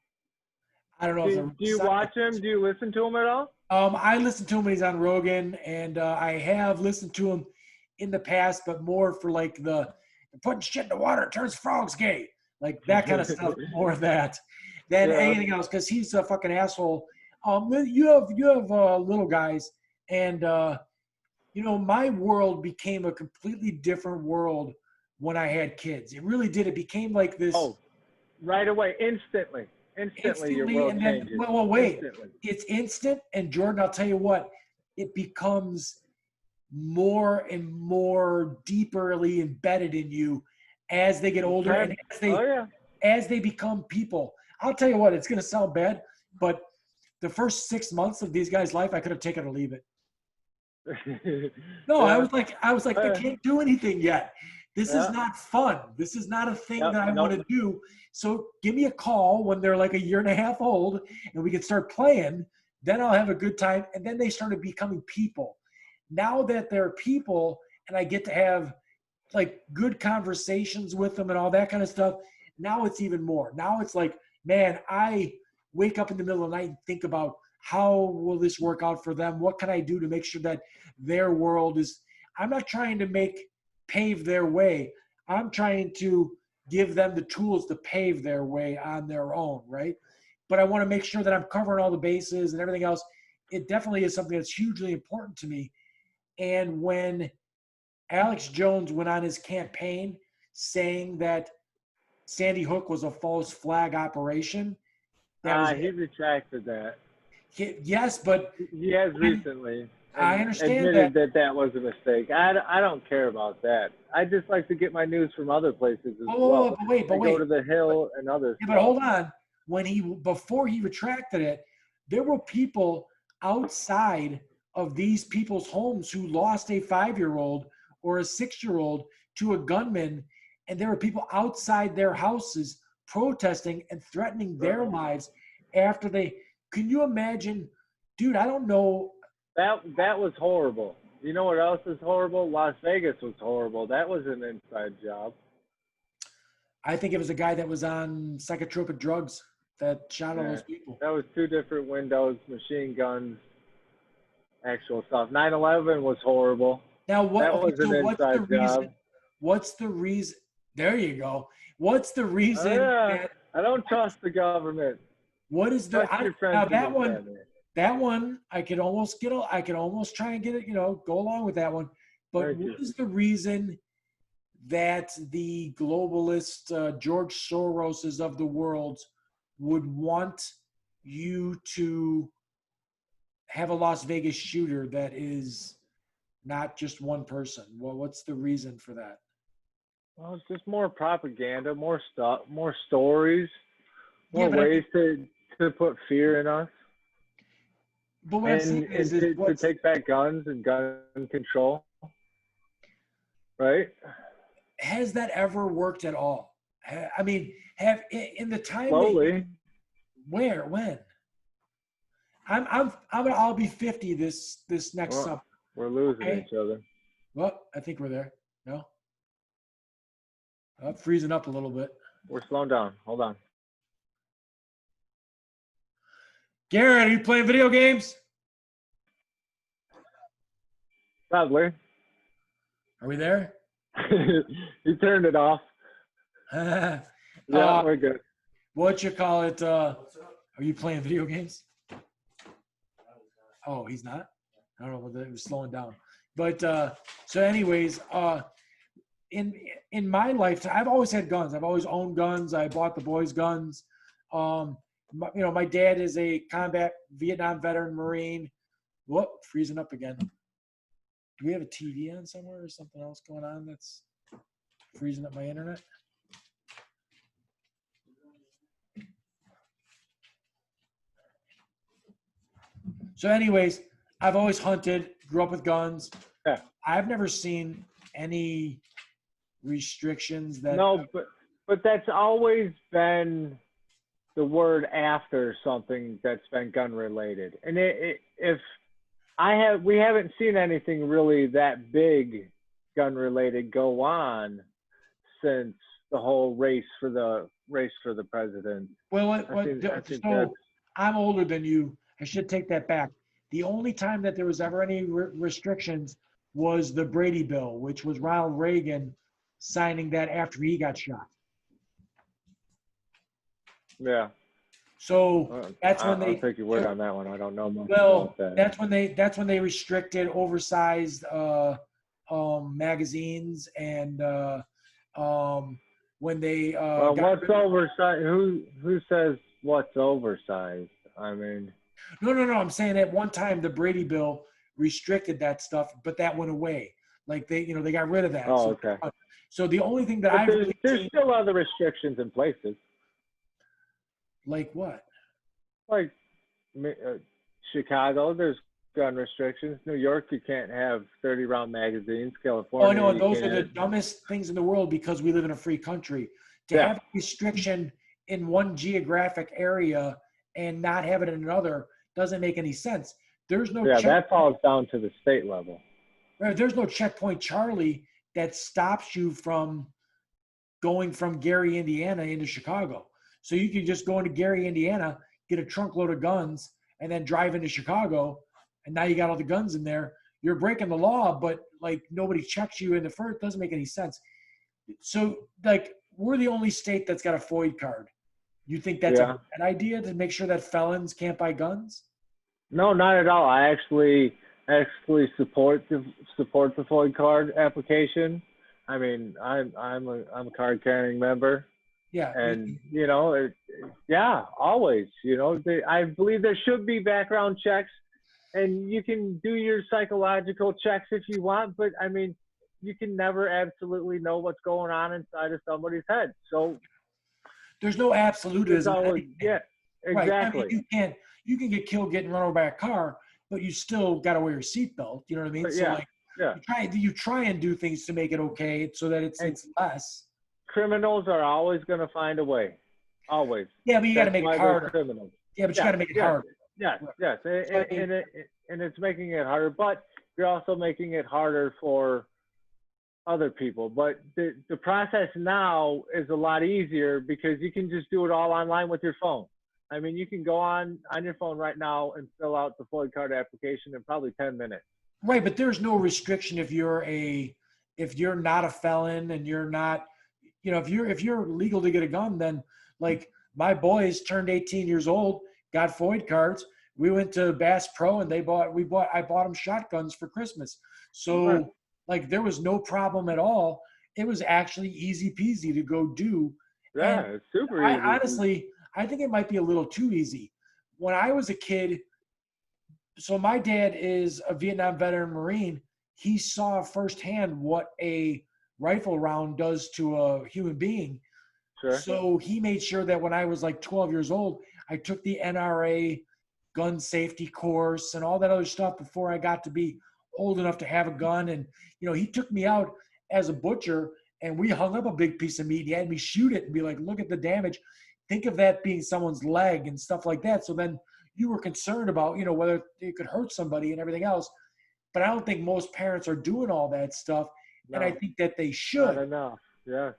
D: I don't know.
C: Do you watch him? Do you listen to him at all?
D: I listen to him when he's on Rogan, and I have listened to him in the past, but more for like the putting shit in the water, it turns frogs gay, like that kind of stuff. More of that than anything else, because he's a fucking asshole. You have little guys, and my world became a completely different world when I had kids. It really did. It became like this.
C: Oh, right away, instantly, your world
D: and then,
C: changes.
D: well, wait.
C: Instantly.
D: It's instant, and Jordan, I'll tell you what, it becomes more and more deeply embedded in you as they get older and as they become people. I'll tell you what, it's going to sound bad, but the first 6 months of these guys' life, I could have taken or leave it. No, I was like, they can't do anything yet. This is not fun. This is not a thing that I want to do. So give me a call when they're like a year and a half old and we can start playing. Then I'll have a good time. And then they started becoming people. Now that they're people and I get to have like good conversations with them and all that kind of stuff, now it's even more. Now it's like, man, I wake up in the middle of the night and think about how will this work out for them? What can I do to make sure that their world is, I'm not trying to pave their way. I'm trying to give them the tools to pave their way on their own, right? But I want to make sure that I'm covering all the bases and everything else. It definitely is something that's hugely important to me. And when Alex Jones went on his campaign saying that Sandy Hook was a false flag operation,
C: he retracted that.
D: Yes, but
C: He has recently.
D: I
C: and
D: understand
C: admitted that was a mistake. I don't care about that. I just like to get my news from other places as well.
D: But wait,
C: I go to the Hill and other
D: Yeah,
C: stuff.
D: but hold on. Before he retracted it, there were people outside of these people's homes who lost a 5-year-old or a 6-year-old to a gunman, and there were people outside their houses protesting and threatening their lives after they. Can you imagine, dude? I don't know.
C: That was horrible. You know what else is horrible? Las Vegas was horrible. That was an inside job.
D: I think it was a guy that was on psychotropic drugs that shot all those people.
C: That was 2 different windows, machine guns, actual stuff. 9/11 was horrible.
D: Now,
C: That was an
D: what's the
C: inside
D: reason?
C: job.
D: What's the reason? There you go. What's the reason?
C: Yeah, I don't trust the government.
D: What is the
C: Trust your friends
D: now
C: and
D: that
C: your
D: one?
C: family.
D: That one I could almost get. I could almost try and get it. Go along with that one. But
C: Thank you.
D: what is the reason that the globalist George Soroses of the world would want you to have a Las Vegas shooter that is not just one person? Well, what's the reason for that?
C: Well, it's just more propaganda, more stuff, more stories, more
D: but
C: ways to put fear in us,
D: But what I'm saying
C: and
D: is
C: to take back guns and gun control. Right?
D: has that ever worked at all? I mean, have in the time
C: Slowly.
D: when? I'll be 50 this next summer.
C: We're losing
D: Okay.
C: each other.
D: Well, I think we're there. No, I'm freezing up a little bit.
C: We're slowing down. Hold on.
D: Garrett, are you playing video games?
C: Probably.
D: Are we there?
C: You turned it off. Yeah, we're good.
D: What you call it? Are you playing video games? Oh, he's not? I don't know whether it was slowing down. But so anyways, in my lifetime, I've always had guns. I've always owned guns. I bought the boys guns. My dad is a combat Vietnam veteran Marine. Whoop, freezing up again. Do we have a TV on somewhere or something else going on that's freezing up my internet? So anyways, I've always hunted, grew up with guns.
C: Yeah.
D: I've never seen any restrictions that.
C: No, but that's always been the word after something that's been gun related. And we haven't seen anything really that big gun related go on since the whole race for the president.
D: I'm older than you. I should take that back. The only time that there was ever any restrictions was the Brady Bill, which was Ronald Reagan signing that after he got shot.
C: Yeah.
D: So that's when
C: I'll take your word on that one. I don't know much
D: about
C: that.
D: That's when they restricted oversized magazines and when they
C: what's oversized? Who says what's oversized? I mean,
D: no. I'm saying at one time the Brady Bill restricted that stuff, but that went away. Like they got rid of that.
C: Oh, okay.
D: So the only thing that
C: there's still other restrictions in places.
D: Like what?
C: Like Chicago, there's gun restrictions. New York, you can't have 30-round magazines. California,
D: oh no, those are the dumbest things in the world because we live in a free country. To have a restriction in one geographic area and not have it in another doesn't make any sense. There's no
C: that falls down to the state level.
D: Right, there's no checkpoint Charlie that stops you from going from Gary, Indiana into Chicago. So you can just go into Gary, Indiana, get a trunk load of guns, and then drive into Chicago, and now you got all the guns in there. You're breaking the law, but like nobody checks you in the first. It doesn't make any sense. So like we're the only state that's got a FOID card. You think that's a bad idea to make sure that felons can't buy guns?
C: No, not at all. I actually support the FOID card application. I mean, I'm a card carrying member.
D: Yeah.
C: And, you know, yeah, always, you know, I believe there should be background checks, and you can do your psychological checks if you want, but I mean, you can never absolutely know what's going on inside of somebody's head. So
D: There's no
C: it's
D: absolutism.
C: always, yeah,
D: Right. I
C: exactly.
D: mean, you can get killed getting run over by a car, but you still got to wear your seatbelt. You know what I mean?
C: But
D: So
C: yeah,
D: like,
C: yeah.
D: you try and do things to make it okay, so that it's
C: And
D: less.
C: criminals are always going to find a way. Always.
D: Yeah, but you got to
C: That's
D: make it
C: why they're
D: harder.
C: criminals.
D: Yeah, but you got to make it
C: yes,
D: harder.
C: yes,
D: Right.
C: yes.
D: So, I mean,
C: And it's making it harder, but you're also making it harder for other people. But the process now is a lot easier because you can just do it all online with your phone. I mean, you can go on your phone right now and fill out the Floyd card application in probably 10 minutes.
D: right, but there's no restriction if you're not a felon and you're not, you know, if you're legal to get a gun, then like my boys turned 18 years old, got Floyd cards. We went to Bass Pro and I bought them shotguns for Christmas. So
C: Right.
D: like there was no problem at all. It was actually easy peasy to go do.
C: Yeah,
D: And
C: it's super
D: I
C: easy.
D: honestly, I think it might be a little too easy. When I was a kid, so my dad is a Vietnam veteran Marine. He saw firsthand what a rifle round does to a human being.
C: Sure.
D: So he made sure that when I was like 12 years old, I took the NRA gun safety course and all that other stuff before I got to be old enough to have a gun. And, you know, he took me out as a butcher and we hung up a big piece of meat. He had me shoot it and be like, look at the damage. Think of that being someone's leg and stuff like that. So then you were concerned about, you know, whether it could hurt somebody and everything else. But I don't think most parents are doing all that stuff.
C: No,
D: And I think that they
C: not
D: should.
C: enough. Yeah.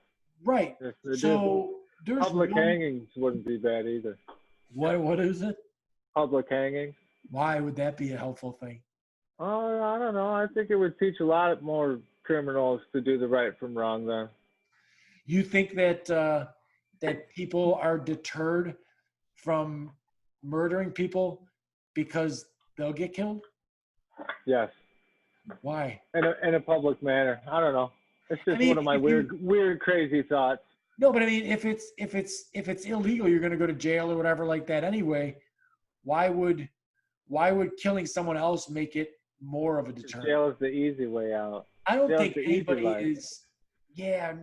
D: Right.
C: Yes, they do.
D: So there's
C: Public
D: no,
C: hangings wouldn't be bad either.
D: what is it?
C: Public hanging.
D: Why would that be a helpful thing?
C: Oh, I don't know. I think it would teach a lot more criminals to do the right from wrong then.
D: You think that that people are deterred from murdering people because they'll get killed?
C: Yes.
D: Why?
C: In a public manner. I don't know. It's just one of my
D: if you-
C: weird, crazy thoughts.
D: No, but I mean, if it's illegal, you're going to go to jail or whatever like that anyway. Why would killing someone else make it more of a deterrent?
C: Jail is the easy way out.
D: I don't
C: jail's
D: think
C: the easy
D: anybody
C: life.
D: is. Yeah,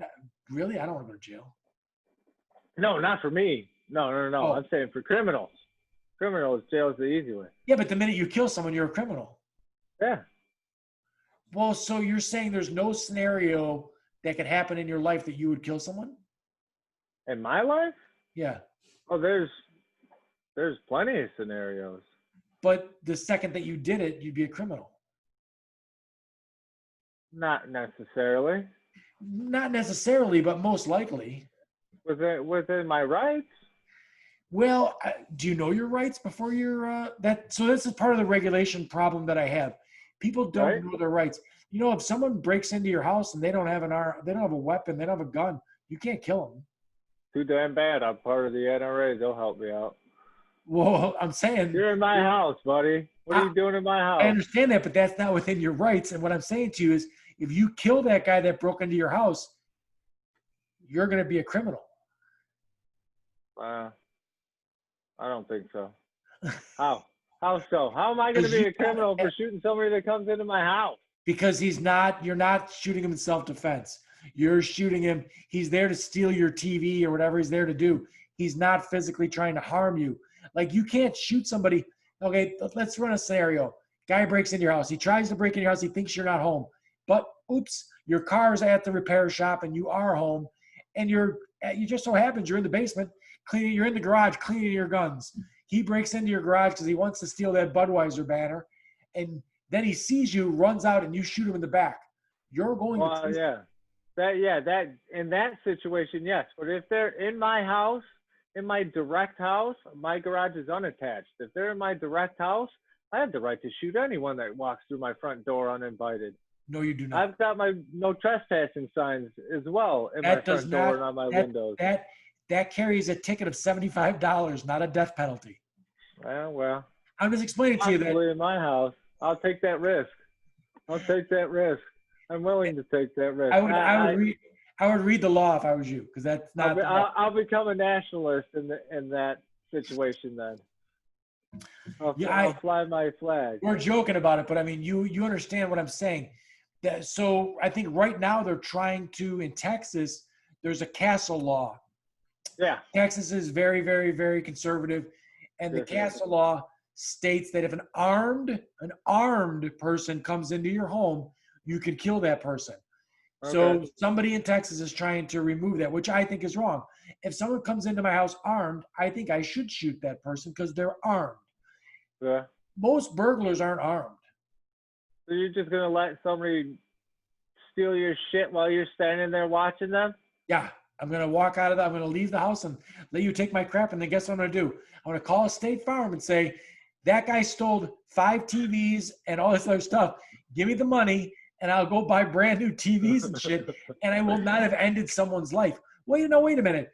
D: really, I don't want to go to jail.
C: No, not for me. No.
D: Oh.
C: I'm saying for criminals. Criminals, jail is the easy way.
D: Yeah, but the minute you kill someone, you're a criminal.
C: Yeah.
D: Well, so you're saying there's no scenario that could happen in your life that you would kill someone?
C: In my life?
D: Yeah.
C: Oh, there's plenty of scenarios.
D: But the second that you did it, you'd be a criminal.
C: Not necessarily.
D: Not necessarily, but most likely.
C: Within my rights?
D: Well, do you know your rights before you're that? So this is part of the regulation problem that I have. People don't
C: Right.
D: know their rights. You know, if someone breaks into your house and they don't have they don't have a weapon, they don't have a gun, you can't kill them.
C: Too damn bad. I'm part of the NRA. They'll help me out.
D: Well, I'm saying
C: You're in my house, buddy. What are you doing in my house?
D: I understand that, but that's not within your rights. And what I'm saying to you is, if you kill that guy that broke into your house, you're going to be a criminal.
C: I don't think so. How? How so? How am I going to be a criminal for shooting somebody that comes into my house?
D: Because you're not shooting him in self-defense. You're shooting him. He's there to steal your TV or whatever he's there to do. He's not physically trying to harm you. Like, you can't shoot somebody. Okay, let's run a scenario. Guy breaks into your house. He tries to break into your house. He thinks you're not home. But oops, your car's at the repair shop and you are home. And you just so happens you're in the basement cleaning. You're in the garage cleaning your guns. He breaks into your garage because he wants to steal that Budweiser banner. And then he sees you, runs out, and you shoot him in the back. You're going to.
C: Well, yeah. That in that situation, yes. But if they're in my house, in my direct house, my garage is unattached. If they're in my direct house, I have the right to shoot anyone that walks through my front door uninvited.
D: No, you do not.
C: I've got my no trespassing signs as well in my front door and on my windows.
D: That carries a ticket of $75, not a death penalty.
C: Well,
D: I'm just explaining to you that.
C: possibly in my house, I'll take that risk. I'm willing to take that risk.
D: I would read the law if I was you, because that's not the law.
C: I'll become a nationalist in that situation then. I'll fly my flag.
D: We're joking about it, but I mean, you understand what I'm saying. So I think right now they're trying to, in Texas, there's a castle law.
C: Yeah.
D: Texas is very, very, very conservative, and the castle law states that if an armed person comes into your home, you can kill that person.
C: Okay.
D: So somebody in Texas is trying to remove that, which I think is wrong. If someone comes into my house armed, I think I should shoot that person because they're armed.
C: Yeah.
D: Most burglars aren't armed.
C: So you're just gonna let somebody steal your shit while you're standing there watching them?
D: Yeah, I'm gonna walk out of that. I'm gonna leave the house and let you take my crap. And then guess what I'm gonna do? I'm gonna call a State Farm and say, that guy stole 5 TVs and all this other stuff. Give me the money, and I'll go buy brand new TVs and shit. And I will not have ended someone's life. Wait a minute.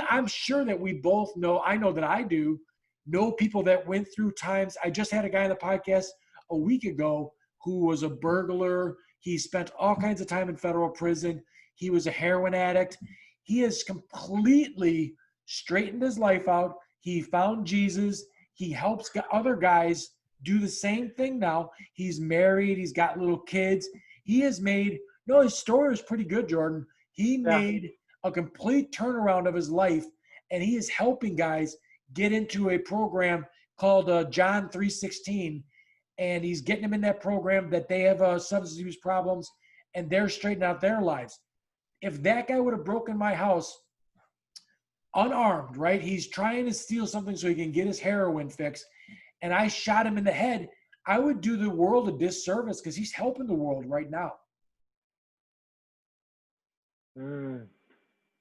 D: I'm sure that we both know. I know that I do know people that went through times. I just had a guy on the podcast a week ago who was a burglar. He spent all kinds of time in federal prison. He was a heroin addict. He has completely straightened his life out. He found Jesus. He helps other guys do the same thing now. He's married. He's got little kids. He has made, his story is pretty good, Jordan. He made a complete turnaround of his life, and he is helping guys get into a program called John 3:16, and he's getting them in that program that they have substance abuse problems, and they're straightening out their lives. If that guy would have broken my house unarmed, right? He's trying to steal something so he can get his heroin fix, and I shot him in the head, I would do the world a disservice because he's helping the world right now.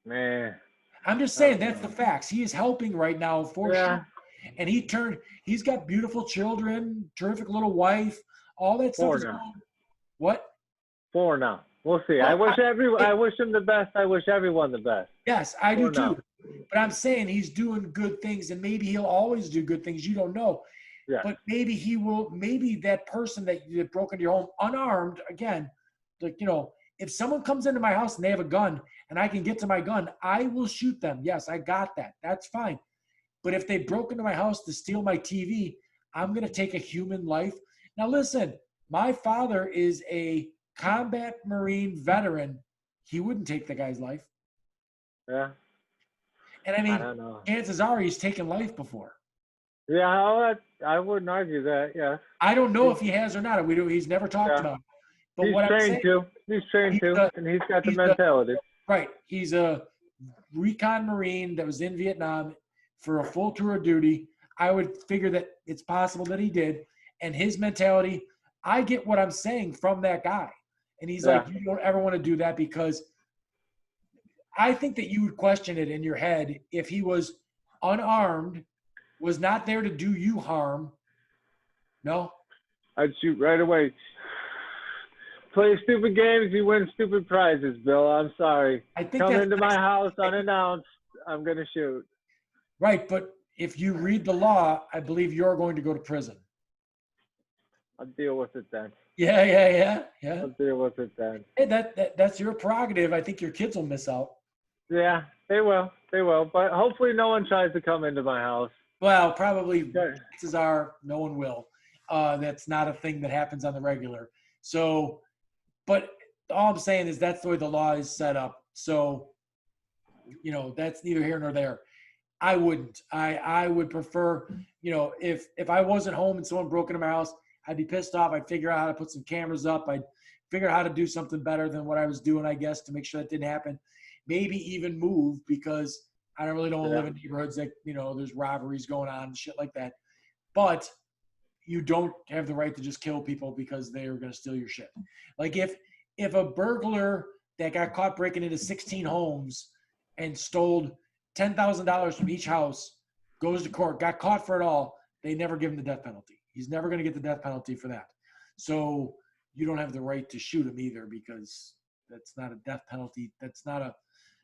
C: Man.
D: I'm just saying that's the facts. He is helping right now for sure. And he's got beautiful children, terrific little wife, all that stuff is going. What?
C: 4 now. We'll see. I wish him the best. I wish everyone the best.
D: Yes, I do too. But I'm saying he's doing good things, and maybe he'll always do good things. You don't know. Yeah. But maybe he will. Maybe that person that broke into your home unarmed, again, if someone comes into my house and they have a gun and I can get to my gun, I will shoot them. Yes, I got that. That's fine. But if they broke into my house to steal my TV, I'm going to take a human life. Now, listen, my father is a combat Marine veteran. He wouldn't take the guy's life.
C: Yeah.
D: And I mean, chances are he's taken life before.
C: Yeah, I wouldn't argue that, yeah.
D: I don't know if he has or not. He's never talked about it. But
C: he's trained to, and he's got the mentality.
D: Right. He's a recon Marine that was in Vietnam for a full tour of duty. I would figure that it's possible that he did. And his mentality, I get what I'm saying from that guy. And he's like, you don't ever want to do that, because I think that you would question it in your head if he was unarmed, was not there to do you harm. No?
C: I'd shoot right away. Play stupid games, you win stupid prizes, Bill. I'm sorry. Come into my house unannounced, I'm going to shoot.
D: Right, but if you read the law, I believe you're going to go to prison.
C: I'll deal with it then.
D: Yeah.
C: I'll deal with it then.
D: Hey, that's your prerogative. I think your kids will miss out.
C: Yeah, they will. But hopefully no one tries to come into my house.
D: Well, probably chances are no one will. That's not a thing that happens on the regular. So, but all I'm saying is that's the way the law is set up. So, that's neither here nor there. I wouldn't. I would prefer, if I wasn't home and someone broke into my house, I'd be pissed off. I'd figure out how to put some cameras up. I'd figure out how to do something better than what I was doing, I guess, to make sure that didn't happen. Maybe even move, because I don't want to live in neighborhoods that, there's robberies going on and shit like that. But you don't have the right to just kill people because they're going to steal your shit. Like if a burglar that got caught breaking into 16 homes and stole $10,000 from each house, goes to court, got caught for it all, they never give him the death penalty. He's never going to get the death penalty for that. So you don't have the right to shoot him either, because that's not a death penalty. That's not a,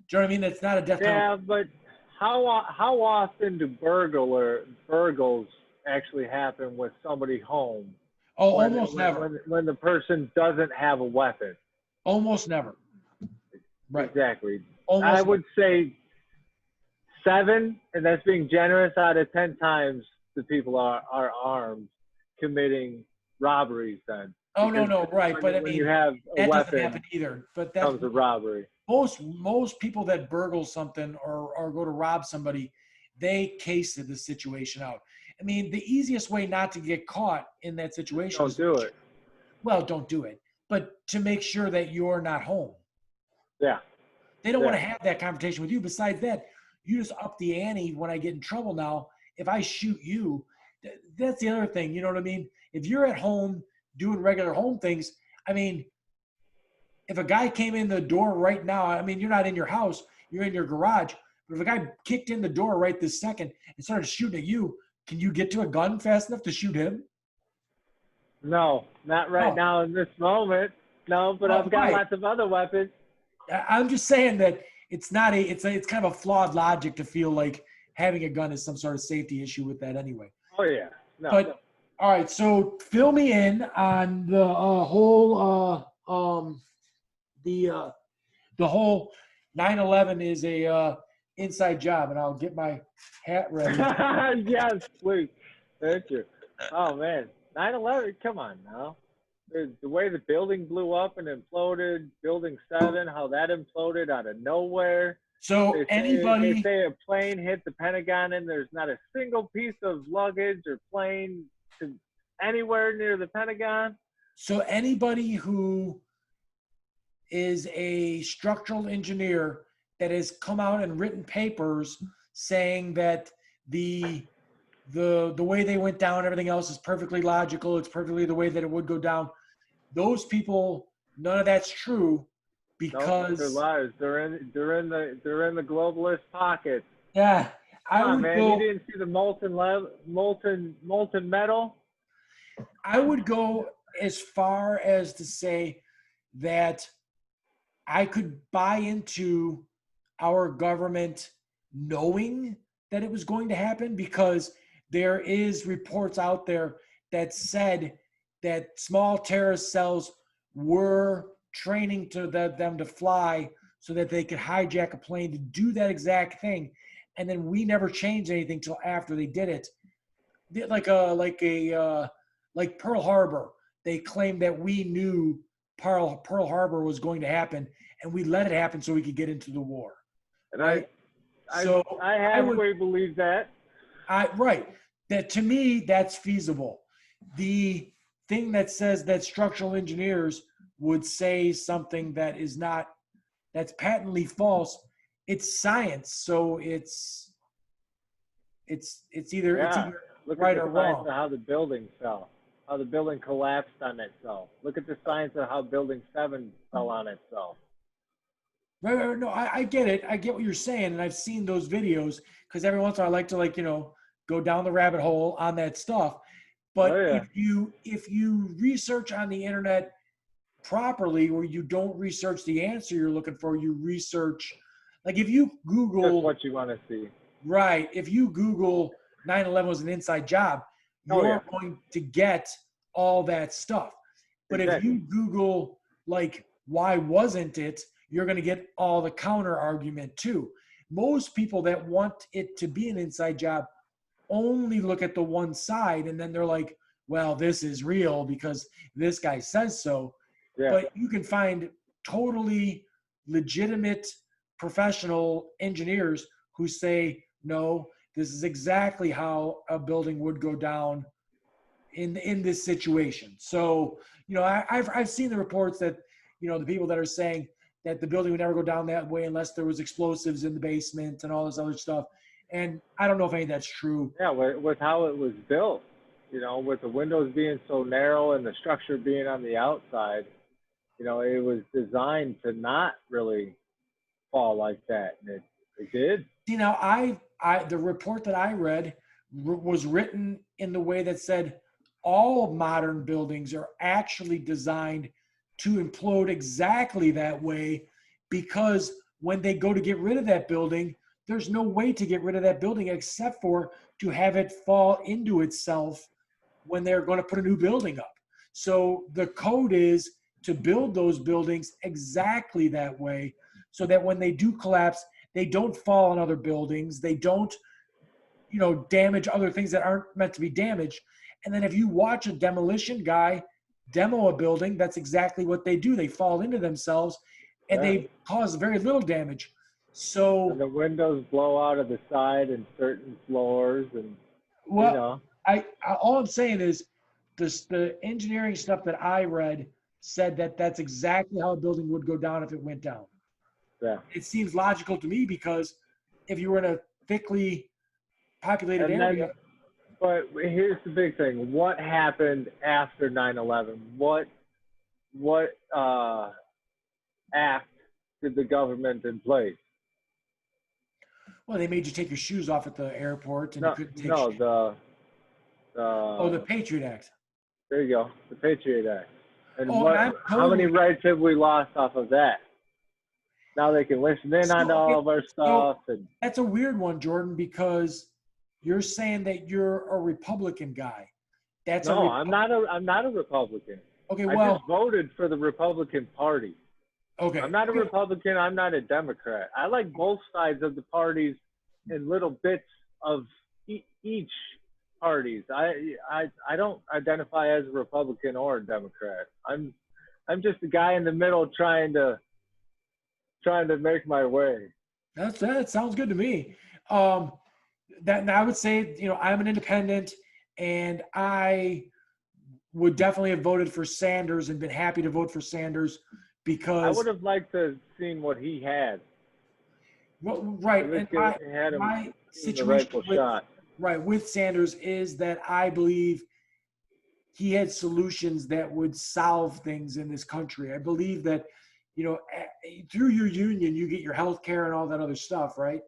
D: do you know what I mean? That's not a death penalty.
C: Yeah, but how often do burgles actually happen with somebody home?
D: Almost never.
C: When the person doesn't have a weapon.
D: Almost never. Right.
C: Exactly.
D: Almost
C: I would say 7, and that's being generous, out of 10 times the people are armed committing robberies then.
D: Oh, no,
C: Because
D: right. But I
C: when
D: mean,
C: you have a
D: that doesn't
C: weapon,
D: happen either. But that's
C: comes a robbery.
D: most people that burgle something or go to rob somebody, they case the situation out. I mean, the easiest way not to get caught in that situation
C: Don't
D: is
C: do it.
D: well, don't do it. But to make sure that you're not home.
C: Yeah.
D: They don't want to
C: Yeah.
D: have that conversation with you. Besides that, you just up the ante when I get in trouble now. If I shoot you, that's the other thing. You know what I mean? If you're at home doing regular home things, I mean, if a guy came in the door right now, I mean, you're not in your house, you're in your garage. But if a guy kicked in the door right this second and started shooting at you, can you get to a gun fast enough to shoot him?
C: No, not right
D: No.
C: now in this moment. No, but I've got
D: Right.
C: lots of other weapons.
D: I'm just saying that it's not it's kind of a flawed logic to feel like having a gun is some sort of safety issue with that anyway.
C: Oh yeah. No.
D: But all right, so fill me in on the whole the whole 9/11 is a inside job, and I'll get my hat ready.
C: Yes, please. Thank you. Oh man, 9/11. Come on now. The way the building blew up and imploded, Building 7, how that imploded out of nowhere.
D: So
C: They say a plane hit the Pentagon and there's not a single piece of luggage or plane anywhere near the Pentagon.
D: So anybody who is a structural engineer that has come out and written papers saying that the way they went down, everything else is perfectly logical. It's perfectly the way that it would go down. Those people, none of that's true because
C: they're liars. They're in the globalist pockets.
D: Yeah,
C: Come on, man. You didn't see the molten metal?
D: I would go as far as to say that I could buy into our government knowing that it was going to happen because there is reports out there that said that small terrorist cells were training them to fly so that they could hijack a plane to do that exact thing. And then we never changed anything till after they did it. Like Pearl Harbor, they claimed that we knew Pearl Harbor was going to happen, and we let it happen so we could get into the war.
C: And
D: right?
C: I halfway believe that.
D: Right. That to me, that's feasible. The thing that says that structural engineers would say something that is not, that's patently false. It's science, so it's either
C: Look
D: right
C: at
D: or
C: the science
D: wrong.
C: of how the building fell, how the building collapsed on itself. Look at the science of how Building 7 fell on itself.
D: Right. No, I get it. I get what you're saying, and I've seen those videos because every once in a while I like to go down the rabbit hole on that stuff. But if you research on the internet properly, where you don't research the answer you're looking for, you research, like if you Google
C: just what you want to see.
D: Right. If you Google 9/11 was an inside job, you're going to get all that stuff. But if you Google like why wasn't it, you're going to get all the counter argument too. Most people that want it to be an inside job only look at the one side, and then they're like, well, this is real because this guy says so.
C: Yeah.
D: But you can find totally legitimate professional engineers who say, no, this is exactly how a building would go down in this situation. So, I've seen the reports that, the people that are saying that the building would never go down that way unless there was explosives in the basement and all this other stuff. And I don't know if any of that's true.
C: Yeah, with how it was built, with the windows being so narrow and the structure being on the outside, it was designed to not really fall like that. And it did.
D: The report that I read was written in the way that said all modern buildings are actually designed to implode exactly that way, because when they go to get rid of that building, there's no way to get rid of that building except for to have it fall into itself when they're going to put a new building up. So the code is to build those buildings exactly that way so that when they do collapse, they don't fall on other buildings. They don't, damage other things that aren't meant to be damaged. And then if you watch a demolition guy demo a building, that's exactly what they do. They fall into themselves and they cause very little damage. So
C: and the windows blow out of the side in certain floors, and
D: all I'm saying is the engineering stuff that I read said that that's exactly how a building would go down if it went down.
C: Yeah.
D: It seems logical to me because if you were in a thickly populated
C: And
D: area.
C: But here's the big thing. What happened after 9/11? What act did the government in place?
D: Well, they made you take your shoes off at the airport, and you couldn't take.
C: The
D: the Patriot Act.
C: There you go, the Patriot Act. And
D: how
C: many rights have we lost off of that? Now they can listen in on all of our stuff. And
D: that's a weird one, Jordan, because you're saying that you're a Republican guy.
C: I'm not a Republican.
D: Okay,
C: I just voted for the Republican Party.
D: Okay.
C: I'm not a Republican. I'm not a Democrat. I like both sides of the parties in little bits of each parties. I don't identify as a Republican or a Democrat. I'm just a guy in the middle trying to make my way.
D: That sounds good to me. That I would say, I'm an independent, and I would definitely have voted for Sanders and been happy to vote for Sanders because
C: I would have liked to have seen what he had.
D: Well, right, and my situation with Sanders is that I believe he had solutions that would solve things in this country. I believe that, through your union, you get your health care and all that other stuff, right?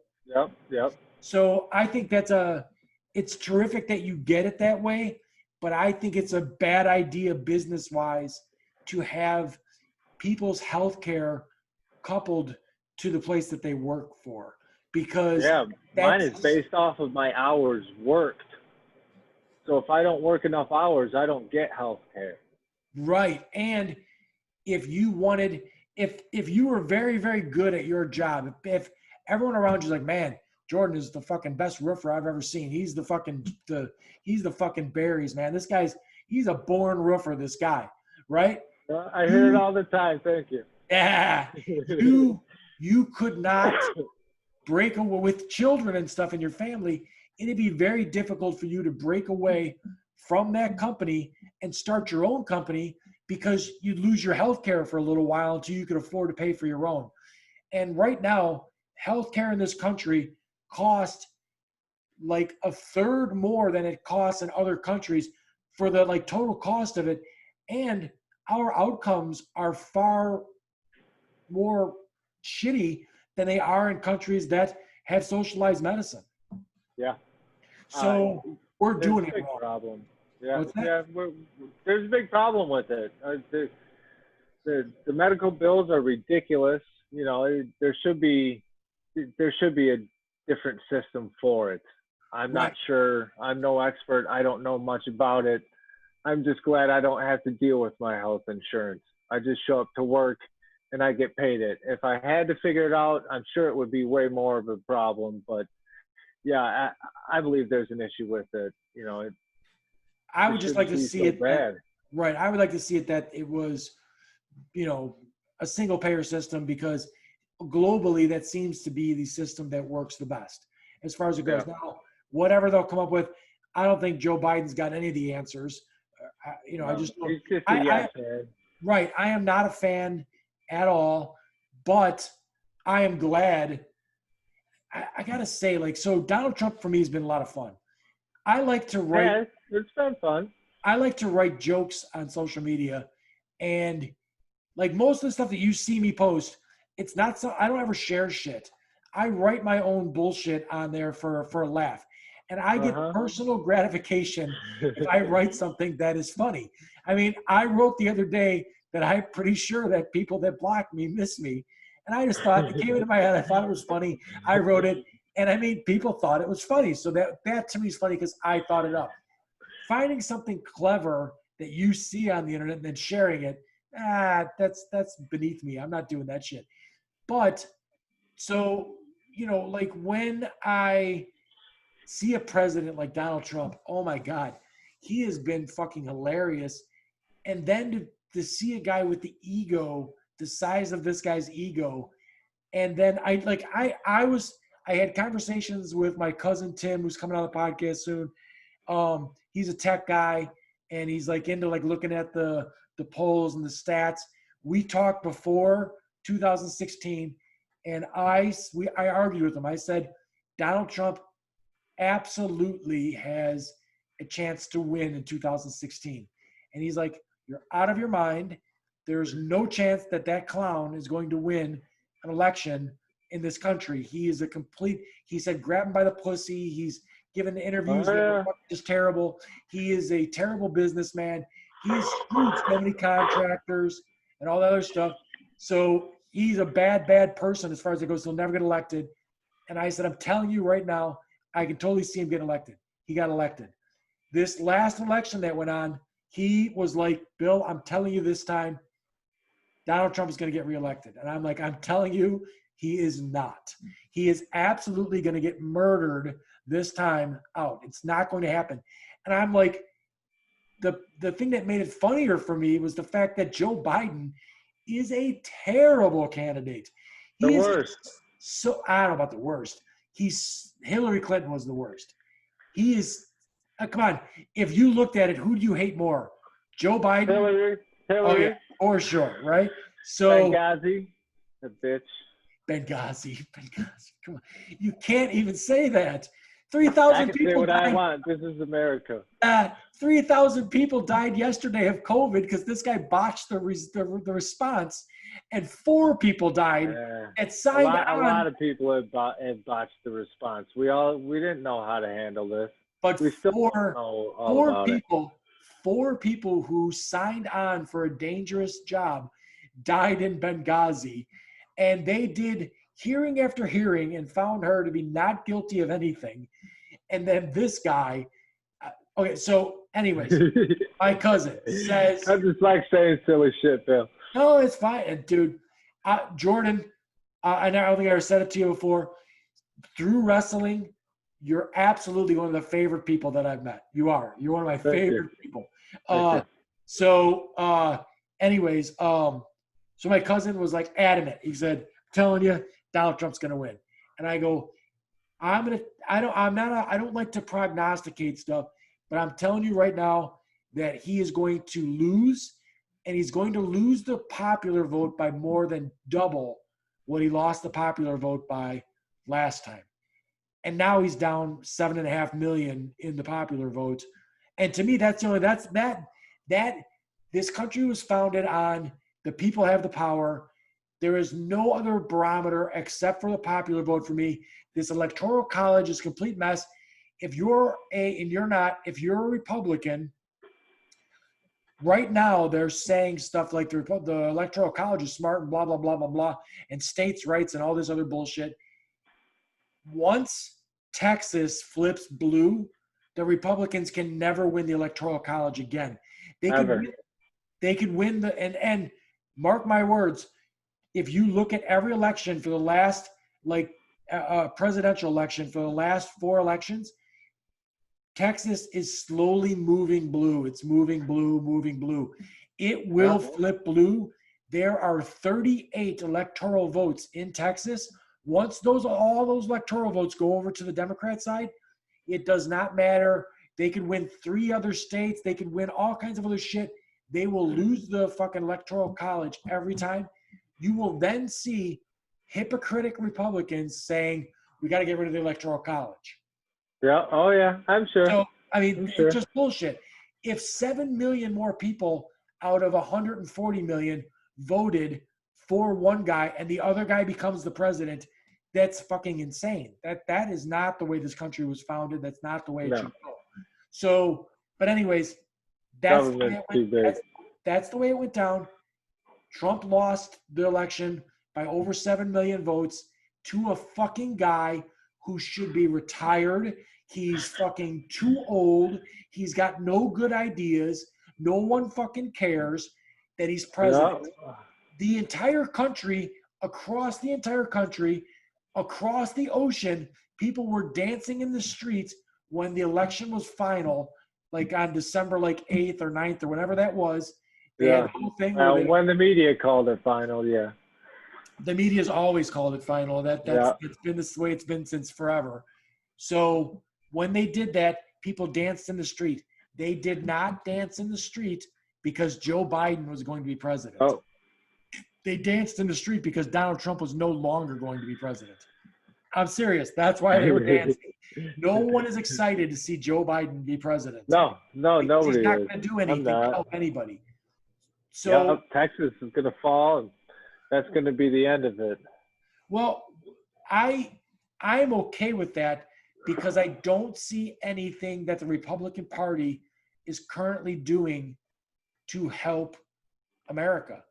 C: Yep.
D: So I think it's terrific that you get it that way, but I think it's a bad idea business-wise to have people's health care coupled to the place that they work for, because
C: mine is based off of my hours worked. So if I don't work enough hours, I don't get health care.
D: Right. And if you were very, very good at your job, if everyone around you is like, man, Jordan is the fucking best roofer I've ever seen. He's the fucking berries, man. He's a born roofer, this guy, right?
C: I hear it all the time. Thank you.
D: Yeah. You could not break away with children and stuff in your family. It'd be very difficult for you to break away from that company and start your own company because you'd lose your health care for a little while until you could afford to pay for your own. And right now, health care in this country costs like a third more than it costs in other countries for the total cost of it. And our outcomes are far more shitty than they are in countries that have socialized medicine.
C: Yeah.
D: So we're doing it wrong.
C: Problem. Yeah. There's a big problem with it. The medical bills are ridiculous. There should be a different system for it. I'm not sure. I'm no expert. I don't know much about it. I'm just glad I don't have to deal with my health insurance. I just show up to work and I get paid it. If I had to figure it out, I'm sure it would be way more of a problem. But yeah, I believe there's an issue with it.
D: I would just like to see it
C: bad.
D: Right. I would like to see it that it was, a single payer system, because globally that seems to be the system that works the best as far as it goes. Now, whatever they'll come up with, I don't think Joe Biden's got any of the answers. I just don't.
C: He's just a yes man.
D: Right. I am not a fan at all, but I am glad. I got to say, so Donald Trump for me has been a lot of fun. I like to write.
C: Yeah, it's been fun.
D: I like to write jokes on social media, and most of the stuff that you see me post, it's not so. I don't ever share shit. I write my own bullshit on there for a laugh, and I get personal gratification if I write something that is funny. I mean, I wrote the other day that I'm pretty sure that people that block me miss me, and I just thought it came into my head. I thought it was funny. I wrote it. And I mean, people thought it was funny. So that to me is funny because I thought it up. Finding something clever that you see on the internet and then sharing it, that's beneath me. I'm not doing that shit. But So, like when I see a president like Donald Trump, oh my God, he has been fucking hilarious. And then to see a guy with the ego, the size of this guy's ego, and then I had conversations with my cousin Tim, who's coming on the podcast soon. He's a tech guy, and he's like into like looking at the polls and the stats. We talked before 2016, and I argued with him. I said Donald Trump absolutely has a chance to win in 2016, and he's like, "You're out of your mind. There's no chance that that clown is going to win an election in this country. He is a complete." He said, "Grab him by the pussy." He's given interviews that are just terrible. He is a terrible businessman. He's screwed so many contractors and all that other stuff. So he's a bad person as far as it goes. He'll never get elected. And I said, I'm telling you right now, I can totally see him getting elected. He got elected. This last election that went on, he was like, Bill, I'm telling you this time, Donald Trump is going to get reelected. And I'm like, I'm telling you, he is not. He is absolutely going to get murdered this time out. It's not going to happen. And I'm like, the thing that made it funnier for me was the fact that Joe Biden is a terrible candidate.
C: The worst.
D: So I don't know about the worst. Hillary Clinton was the worst. He is, come on. If you looked at it, who do you hate more? Joe Biden?
C: Hillary.
D: Oh, yeah, for sure, right? So
C: Benghazi, the bitch.
D: Benghazi. Come on. You can't even say that. 3,000 people
C: I can say what
D: died.
C: I want. This is America.
D: 3,000 people died yesterday of COVID because this guy botched the response, and 4 people died. And signed on.
C: A lot of people have botched the response. We didn't know how to handle this.
D: But
C: we still don't know all about it.
D: 4 people who signed on for a dangerous job died in Benghazi, and they did hearing after hearing and found her to be not guilty of anything. And then this guy, okay, so anyways, my cousin says,
C: I just like saying silly shit, Bill.
D: No, it's fine. And dude, Jordan, I don't think I ever said it to you before, through wrestling, you're absolutely one of the favorite people that I've met. You are. You're one of my favorite people. Anyways, so my cousin was like adamant. He said, I'm telling you, Donald Trump's gonna win. And I go, I don't like to prognosticate stuff, but I'm telling you right now that he is going to lose, and he's going to lose the popular vote by more than double what he lost the popular vote by last time. And now he's down 7.5 million in the popular votes. And to me, this country was founded on the people have the power. There is no other barometer except for the popular vote for me. This electoral college is a complete mess. If you're a Republican, right now they're saying stuff like the electoral college is smart and blah, blah, blah, blah, blah, and states' rights and all this other bullshit. Once Texas flips blue, the Republicans can never win the electoral college again. They could win and mark my words, if you look at every election for the last, presidential election for the last 4 elections, Texas is slowly moving blue. It's moving blue. It will flip blue. There are 38 electoral votes in Texas. Once all those electoral votes go over to the Democrat side, it does not matter. They could win 3 other states. They could win all kinds of other shit. They will lose the fucking electoral college every time. You will then see hypocritic Republicans saying, we got to get rid of the electoral college.
C: Yeah. Oh, yeah. I'm sure.
D: So, I mean, it's just bullshit. If 7 million more people out of 140 million voted for one guy and the other guy becomes the president, that's fucking insane. That is not the way this country was founded. That's not the way it should go. So, but anyways, that's the way it went down. Trump lost the election by over 7 million votes to a fucking guy who should be retired. He's fucking too old. He's got no good ideas. No one fucking cares that he's president.
C: Yeah.
D: The entire country, across the entire country, across the ocean, people were dancing in the streets when the election was final, like on December 8th or 9th or whatever that was. They had the whole thing where
C: when the media called it final, yeah.
D: the media's always called it final. It's been this way it's been since forever. So when they did that, people danced in the street. They did not dance in the street because Joe Biden was going to be president.
C: Oh.
D: They danced in the street because Donald Trump was no longer going to be president. I'm serious. That's why they were dancing. No one is excited to see Joe Biden be president.
C: No, nobody
D: He's not
C: is.
D: going to do anything to help anybody. So
C: yep, Texas is going to fall, and that's going to be the end of it.
D: Well, I'm okay with that because I don't see anything that the Republican Party is currently doing to help America.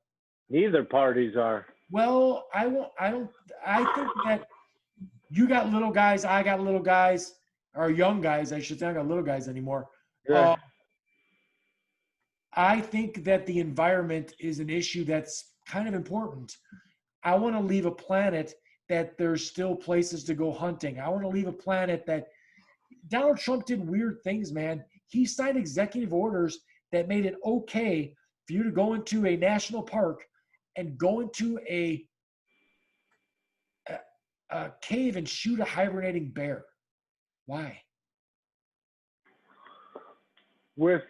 C: Neither parties are.
D: Well, I think that you got little guys, I got little guys, or young guys, I should say. I got little guys anymore.
C: Yeah.
D: I think that the environment is an issue that's kind of important. I want to leave a planet that there's still places to go hunting. I want to leave a planet that Donald Trump did weird things, man. He signed executive orders that made it okay for you to go into a national park and go into a cave and shoot a hibernating bear. Why?
C: With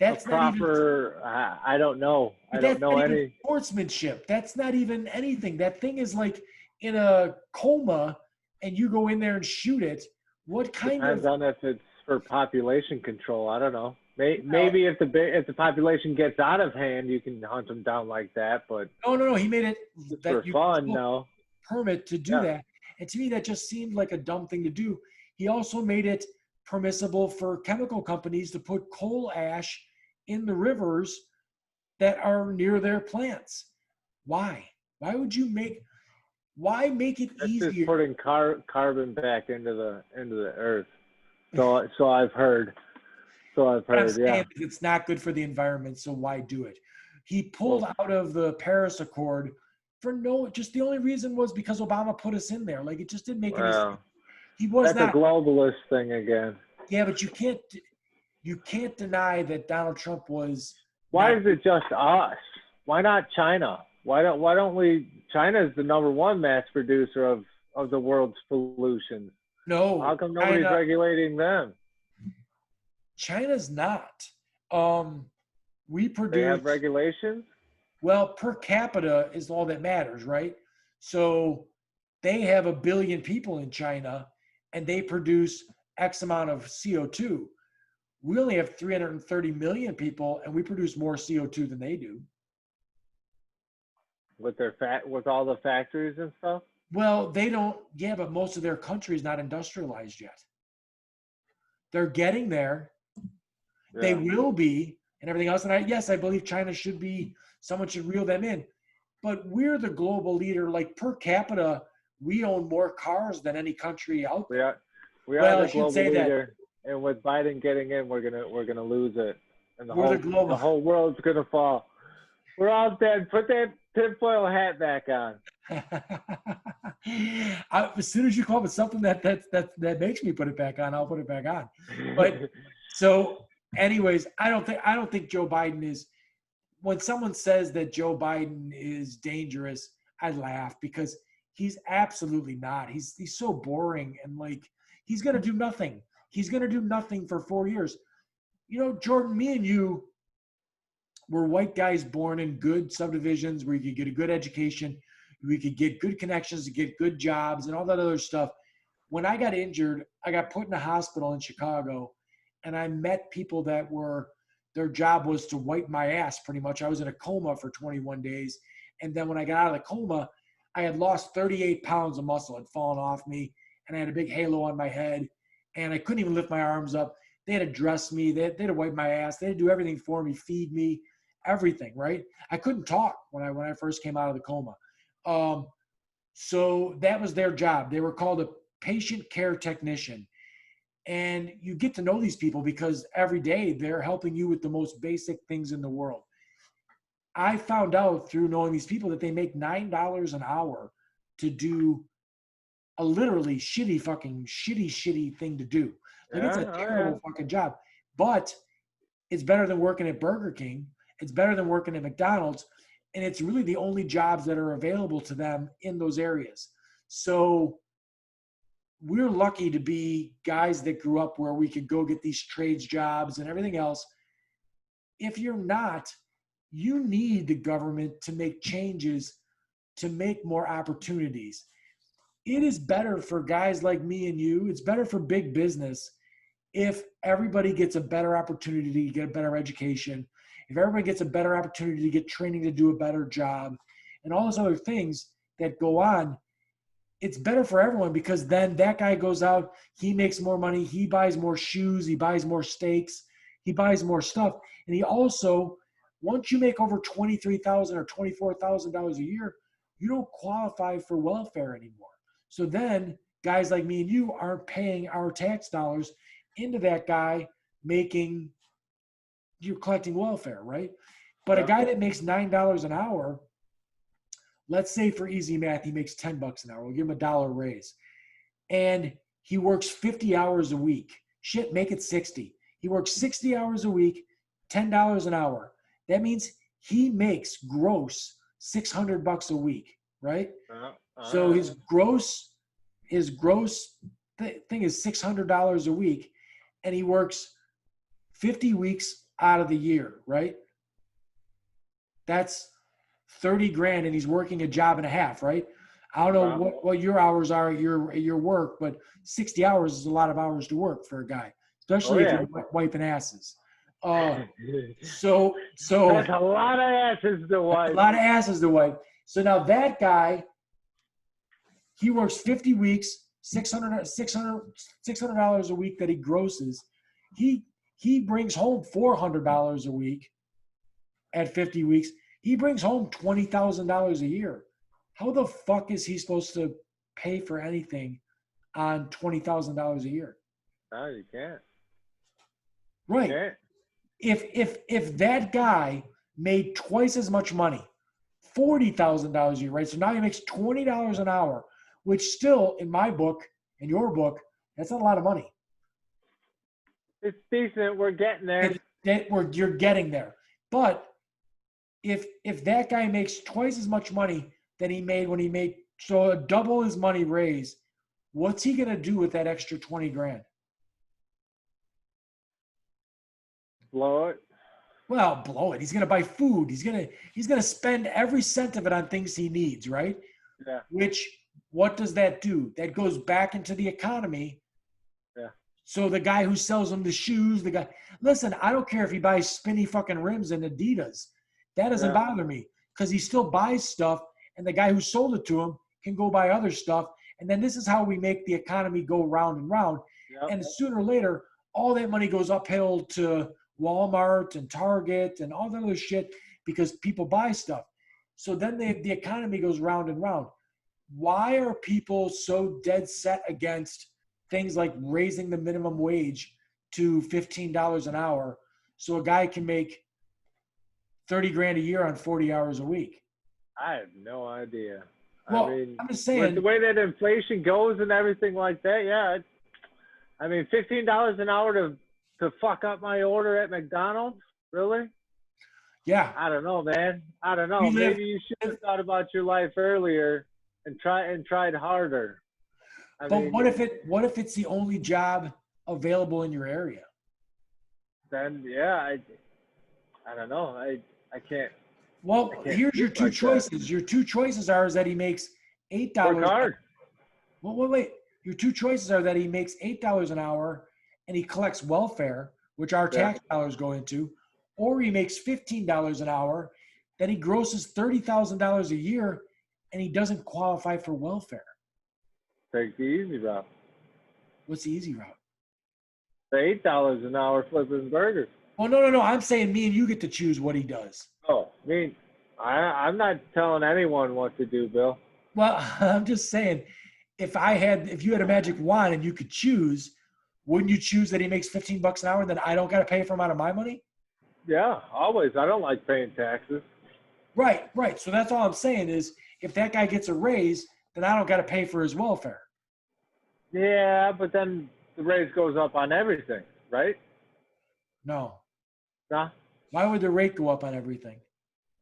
D: that's
C: proper, not even, I don't know. I don't know any
D: sportsmanship. That's not even anything. That thing is like in a coma, and you go in there and shoot it. What kind
C: depends on if it's for population control. I don't know. Maybe if the population gets out of hand, you can hunt them down like that. But
D: no. He made it
C: for fun. No
D: permit to do that. And to me, that just seemed like a dumb thing to do. He also made it permissible for chemical companies to put coal ash in the rivers that are near their plants. Why? Why would you make? Why make it easier?
C: It's just putting carbon back into the earth. So I've heard. Yeah.
D: It's not good for the environment, so why do it? He pulled out of the Paris Accord just the only reason was because Obama put us in there. Like, it just didn't make any sense. That's
C: a globalist thing again.
D: Yeah, but you can't deny that Donald Trump was.
C: Why is it just us? Why not China? Why don't we? China is the number one mass producer of the world's pollution.
D: No.
C: How come nobody's regulating them?
D: China's not. We produce.
C: They have regulations?
D: Well, per capita is all that matters, right? So they have 1 billion people in China, and they produce X amount of CO2. We only have 330 million people, and we produce more CO2 than they do.
C: With all the factories and stuff?
D: Well, they don't. Yeah, but most of their country is not industrialized yet. They're getting there. Yeah. They will be, and everything else. And I believe China should be. Someone should reel them in. But we're the global leader. Like, per capita, we own more cars than any country out there.
C: We are the global leader. And with Biden getting in, we're gonna lose it. And the whole world's gonna fall. We're all dead. Put that tinfoil hat back on.
D: As soon as you come up with something that makes me put it back on, I'll put it back on. But so, anyways, I don't think Joe Biden is. When someone says that Joe Biden is dangerous, I laugh because he's absolutely not. He's so boring, and like, he's gonna do nothing. He's gonna do nothing for 4 years. You know, Jordan, me and you were white guys born in good subdivisions where you could get a good education, we could get good connections to get good jobs and all that other stuff. When I got injured, I got put in a hospital in Chicago, and I met people that their job was to wipe my ass pretty much. I was in a coma for 21 days. And then when I got out of the coma, I had lost 38 pounds of muscle had fallen off me, and I had a big halo on my head, and I couldn't even lift my arms up. They had to dress me. They had to wipe my ass. They had to do everything for me, feed me, everything, right? I couldn't talk when I first came out of the coma. So that was their job. They were called a patient care technician. And you get to know these people because every day they're helping you with the most basic things in the world. I found out through knowing these people that they make $9 an hour to do a literally shitty thing to do. Like it's a
C: Yeah, oh,
D: terrible fucking job, but it's better than working at Burger King. It's better than working at McDonald's. And it's really the only jobs that are available to them in those areas. So we're lucky to be guys that grew up where we could go get these trades jobs and everything else. If you're not, you need the government to make changes to make more opportunities. It is better for guys like me and you. It's better for big business if everybody gets a better opportunity to get a better education, if everybody gets a better opportunity to get training to do a better job, and all those other things that go on, it's better for everyone because then that guy goes out, he makes more money, he buys more shoes, he buys more steaks, he buys more stuff. And he also, once you make over $23,000 or $24,000 a year, you don't qualify for welfare anymore. So then guys like me and you aren't paying our tax dollars into that guy making, you're collecting welfare, right? But a guy that makes $9 an hour, let's say for easy math, he makes $10 an hour. We'll give him $1 raise. And he works 50 hours a week. Shit, make it 60. He works 60 hours a week, $10 an hour. That means he makes gross $600 a week, right? So his gross thing is $600 a week, and he works 50 weeks out of the year, right? That's 30 grand, and he's working a job and a half, right? I don't know what your hours are at your work, but 60 hours is a lot of hours to work for a guy, especially if you're wiping asses. So
C: that's a lot of asses to wipe.
D: A lot of asses to wipe. So now that guy, he works 50 weeks, $600 a week that he grosses. He brings home $400 a week at 50 weeks. He brings home $20,000 a year. How the fuck is he supposed to pay for anything on $20,000 a year?
C: No, you can't.
D: Right.
C: You can't.
D: If that guy made twice as much money, $40,000 a year, right? So now he makes $20 an hour, which still, in my book, in your book, that's not a lot of money.
C: It's decent. We're getting there.
D: You're getting there. But if that guy makes twice as much money than he made when he made, so double his money raised, what's he gonna do with that extra 20 grand?
C: Blow it.
D: Well, blow it. He's gonna buy food. He's gonna spend every cent of it on things he needs, right?
C: Yeah.
D: Which, what does that do? That goes back into the economy.
C: Yeah.
D: So the guy who sells him the shoes, listen, I don't care if he buys spinny fucking rims and Adidas. That doesn't bother me because he still buys stuff, and the guy who sold it to him can go buy other stuff. And then this is how we make the economy go round and round. Yep. And sooner or later, all that money goes uphill to Walmart and Target and all that other shit because people buy stuff. So then the economy goes round and round. Why are people so dead set against things like raising the minimum wage to $15 an hour so a guy can make 30 grand a year on 40 hours a week?
C: I have no idea.
D: Well,
C: I mean,
D: I'm just saying.
C: With the way that inflation goes and everything like that, yeah. I mean, $15 an hour to fuck up my order at McDonald's? Really?
D: Yeah.
C: I don't know, man. I don't know. Maybe you should have thought about your life earlier and tried harder.
D: But what if it's the only job available in your area?
C: Then yeah, I don't know. I can't.
D: Well, here's your two choices. Your two choices are is that he makes $8.
C: Work hard.
D: Well, wait. Your two choices are that he makes $8 an hour and he collects welfare, which our tax dollars go into, or he makes $15 an hour, that he grosses $30,000 a year, and he doesn't qualify for welfare.
C: Take the easy route.
D: What's the easy route?
C: The $8 an hour flipping burgers.
D: Oh, no. I'm saying me and you get to choose what he does.
C: Oh, I mean, I'm not telling anyone what to do, Bill.
D: Well, I'm just saying, if you had a magic wand and you could choose, wouldn't you choose that he makes $15 an hour and then I don't got to pay for him out of my money?
C: Yeah, always. I don't like paying taxes.
D: Right. So that's all I'm saying is if that guy gets a raise, then I don't got to pay for his welfare.
C: Yeah, but then the raise goes up on everything, right?
D: No.
C: Nah,
D: Why would the rate go up on everything?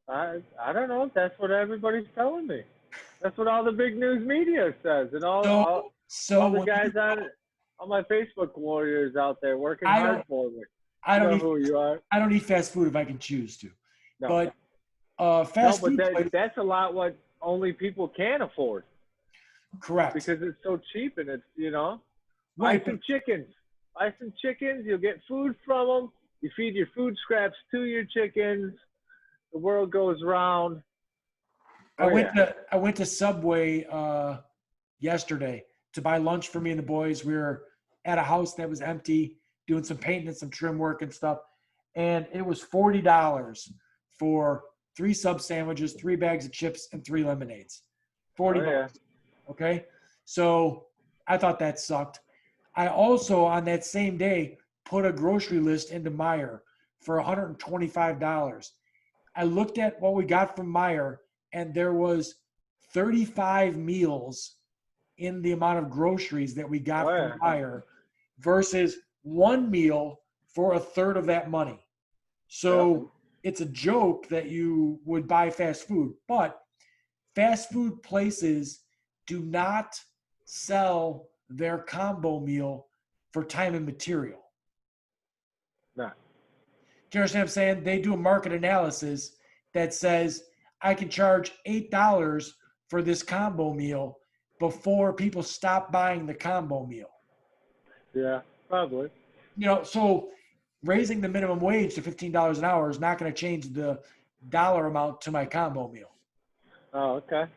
C: I don't know. That's what everybody's telling me. That's what all the big news media says, and all the
D: When
C: guys on all my Facebook warriors out there working
D: I
C: hard
D: don't
C: for me.
D: I
C: You
D: don't
C: know
D: eat
C: who you are.
D: I don't eat fast food if I can choose to.
C: No,
D: But
C: no,
D: fast
C: but
D: food place,
C: that's a lot what only people can afford
D: correct.
C: because it's so cheap and it's
D: Right,
C: buy
D: but
C: some chickens. Buy some chickens. You'll get food from them. You feed your food scraps to your chickens. The world goes round. Oh yeah.
D: I went to Subway yesterday to buy lunch for me and the boys. We were at a house that was empty, doing some painting and some trim work and stuff. And it was $40 for 3 sub sandwiches, 3 bags of chips, and 3 lemonades. 40
C: Oh yeah.
D: bucks. Okay. So I thought that sucked. I also, on that same day, put a grocery list into Meijer for $125. I looked at what we got from Meijer, and there was 35 meals in the amount of groceries that we got
C: Oh
D: from
C: yeah.
D: Meijer versus one meal for a third of that money. So it's a joke that you would buy fast food, but fast food places do not sell their combo meal for time and material.
C: Nah.
D: Do you understand what I'm saying? They do a market analysis that says I can charge $8 for this combo meal before people stop buying the combo meal.
C: Yeah. Probably.
D: So raising the minimum wage to $15 an hour is not going to change the dollar amount to my combo meal.
C: Oh, okay.
D: Do you know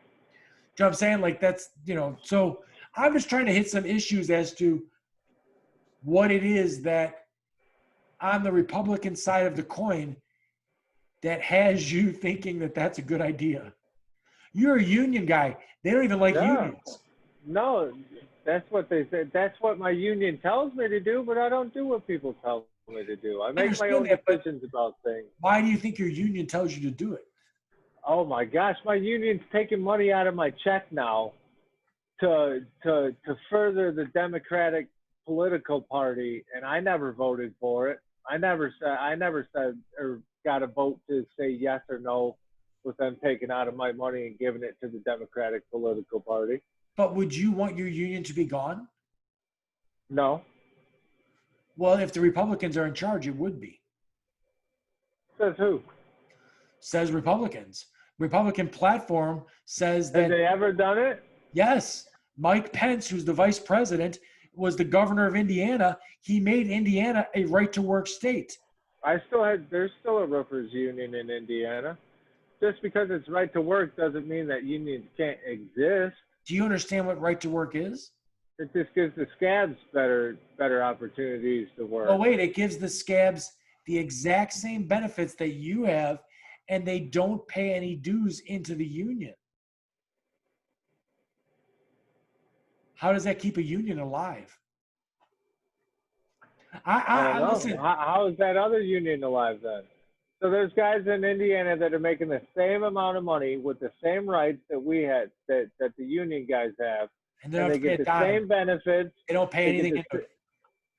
D: what I'm saying? Like that's, so I'm just trying to hit some issues as to what it is that on the Republican side of the coin that has you thinking that that's a good idea. You're a union guy. They don't even like
C: Yeah.
D: unions.
C: No, that's what they say. That's what my union tells me to do, but I don't do what people tell me to do. I make my
D: understand
C: own
D: that, but
C: decisions about things.
D: Why do you think your union tells you to do it?
C: Oh my gosh, my union's taking money out of my check now to further the Democratic political party, and I never voted for it. I never said or got a vote to say yes or no with them taking out of my money and giving it to the Democratic political party.
D: But would you want your union to be gone?
C: No.
D: Well, if the Republicans are in charge, it would be.
C: Says who?
D: Says Republicans. Republican platform says that.
C: Have they ever done it?
D: Yes. Mike Pence, who's the vice president, was the governor of Indiana. He made Indiana a right-to-work state.
C: There's still a roofers union in Indiana. Just because it's right to work doesn't mean that unions can't exist.
D: Do you understand what right-to-work is?
C: It just gives the scabs better opportunities to work.
D: Oh, wait, it gives the scabs the exact same benefits that you have, and they don't pay any dues into the union. How does that keep a union alive?
C: I don't know.
D: Listen.
C: How is that other union alive then? So there's guys in Indiana that are making the same amount of money with the same rights that we had, that the union guys have,
D: And
C: they get the same benefits.
D: They don't pay anything into it.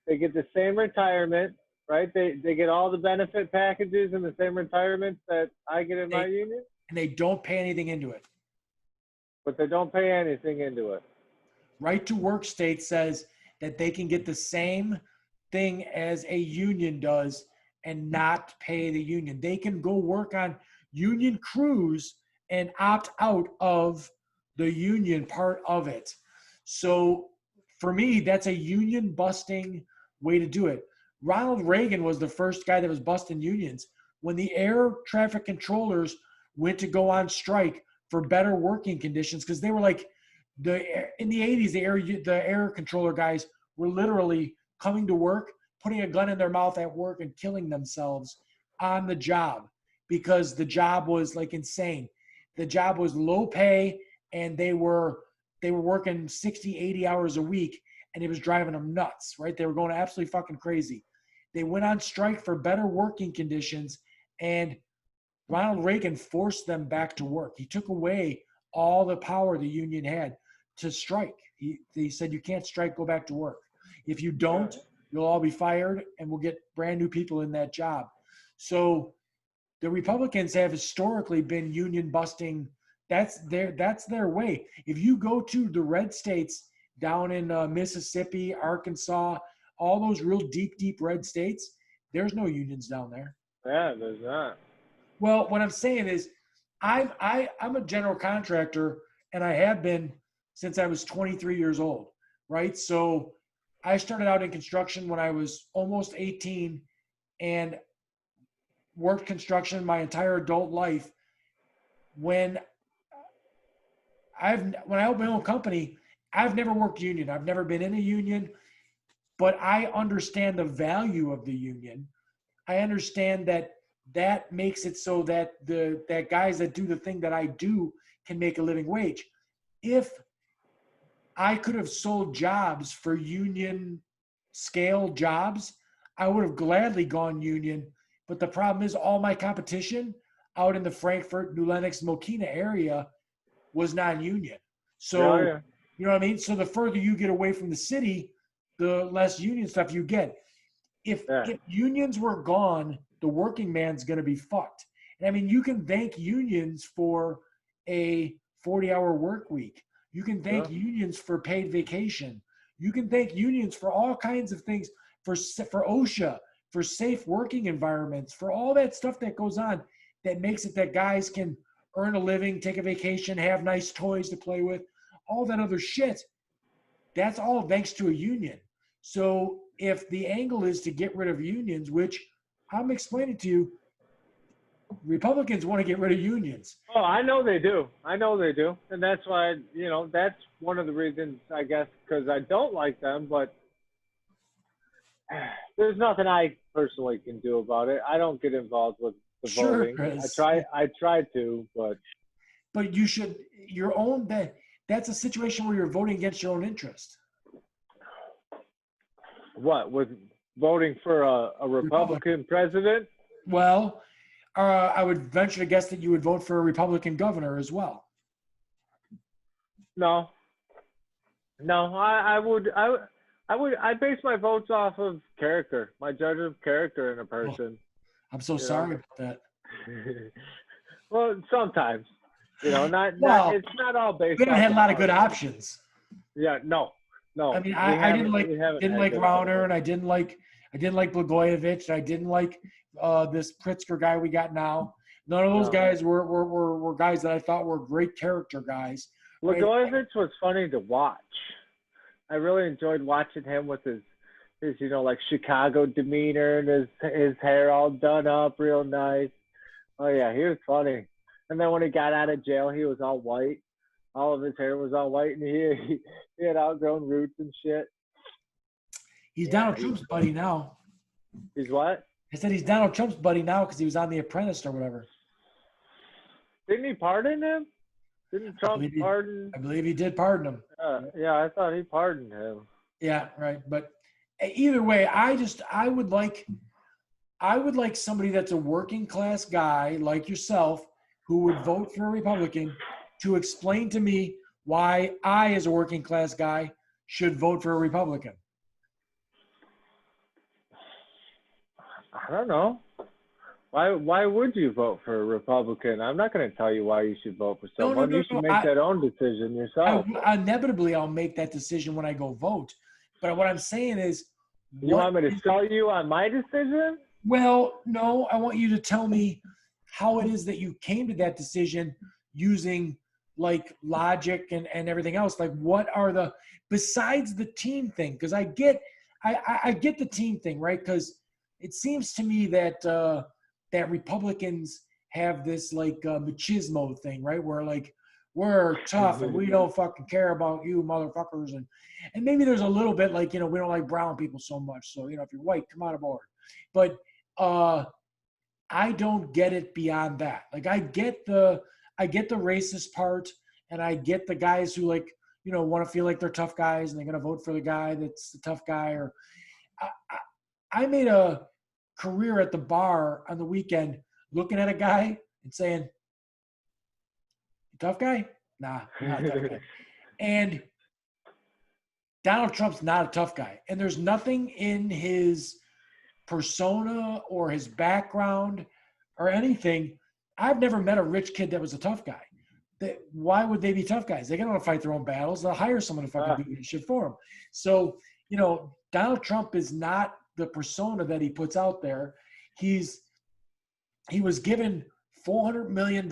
C: They get the same retirement, right? They get all the benefit packages and the same retirement that I get in my union.
D: And they don't pay anything into it.
C: But they don't pay anything into it.
D: Right to work state says that they can get the same thing as a union does and not pay the union. They can go work on union crews and opt out of the union part of it. So for me, that's a union busting way to do it. Ronald Reagan was the first guy that was busting unions. When the air traffic controllers went to go on strike for better working conditions, because they were like, in the 80s, the air controller guys were literally coming to work, putting a gun in their mouth at work and killing themselves on the job because the job was like insane. The job was low pay and they were working 60, 80 hours a week and it was driving them nuts, right? They were going absolutely fucking crazy. They went on strike for better working conditions and Ronald Reagan forced them back to work. He took away all the power the union had to strike. They said you can't strike, go back to work. If you don't, you'll all be fired, and we'll get brand new people in that job. So the Republicans have historically been union busting. That's their way. If you go to the red states down in Mississippi, Arkansas, all those real deep red states, there's no unions down there.
C: Yeah, there's not.
D: Well, what I'm saying is, I'm a general contractor, and I have been since I was 23 years old, right? So I started out in construction when I was almost 18, and worked construction my entire adult life. When I opened my own company, I've never worked union. I've never been in a union, but I understand the value of the union. I understand that makes it so that that guys that do the thing that I do can make a living wage. If I could have sold jobs for union scale jobs, I would have gladly gone union. But the problem is all my competition out in the Frankfurt, New Lenox, Mokina area was non-union. So, you know what I mean? So the further you get away from the city, the less union stuff you get. If unions were gone, the working man's going to be fucked. And I mean, you can thank unions for a 40-hour work week. You can thank unions for paid vacation. You can thank unions for all kinds of things, for OSHA, for safe working environments, for all that stuff that goes on that makes it that guys can earn a living, take a vacation, have nice toys to play with, all that other shit. That's all thanks to a union. So if the angle is to get rid of unions, which I'm explaining to you, Republicans want to get rid of unions.
C: Oh, I know they do. And that's why, that's one of the reasons, I guess, because I don't like them, but there's nothing I personally can do about it. I don't get involved with the voting.
D: Chris.
C: I try to,
D: but you should that's a situation where you're voting against your own interest.
C: What, with voting for a Republican president?
D: Well, I would venture to guess that you would vote for a Republican governor as well.
C: No, I base my votes off of character, my judgment of character in a person.
D: I'm so sorry about that.
C: Well, sometimes, it's not all based.
D: We haven't had a lot of good options.
C: Yeah, no.
D: I mean, I didn't like Rauner, and I didn't like Blagojevich. I didn't like this Pritzker guy we got now. None of those guys were guys that I thought were great character guys.
C: Blagojevich was funny to watch. I really enjoyed watching him with his like Chicago demeanor and his hair all done up real nice. Oh yeah, he was funny. And then when he got out of jail, he was all white. All of his hair was all white, and he had outgrown roots and shit.
D: He's Donald Trump's buddy now.
C: He's what?
D: I said he's Donald Trump's buddy now because he was on The Apprentice or whatever.
C: Didn't he pardon him? Didn't Trump pardon?
D: I believe he did pardon him.
C: Yeah, I thought he pardoned him.
D: Yeah, right. But either way, I would like somebody that's a working class guy like yourself who would vote for a Republican to explain to me why I, as a working class guy, should vote for a Republican.
C: I don't know. Why would you vote for a Republican? I'm not going to tell you why you should vote for someone. You should make that own decision yourself.
D: Inevitably, I'll make that decision when I go vote. But what I'm saying is...
C: You want me to sell you on my decision?
D: Well, no. I want you to tell me how it is that you came to that decision using like logic and everything else. Like what are besides the team thing? Because I get the team thing, right? Because it seems to me that that Republicans have this like machismo thing, right? Where like we're tough and we don't fucking care about you motherfuckers, and maybe there's a little bit like we don't like brown people so much, so if you're white, come on aboard. But I don't get it beyond that. Like I get the racist part, and I get the guys who like want to feel like they're tough guys and they're gonna vote for the guy that's the tough guy. Or I made a career at the bar on the weekend looking at a guy and saying, tough guy? Nah, not a tough guy. And Donald Trump's not a tough guy. And there's nothing in his persona or his background or anything. I've never met a rich kid that was a tough guy. Why would they be tough guys? They don't want to fight their own battles. They'll hire someone to fucking do that shit for them. So, Donald Trump is not the persona that he puts out there. He was given $400 million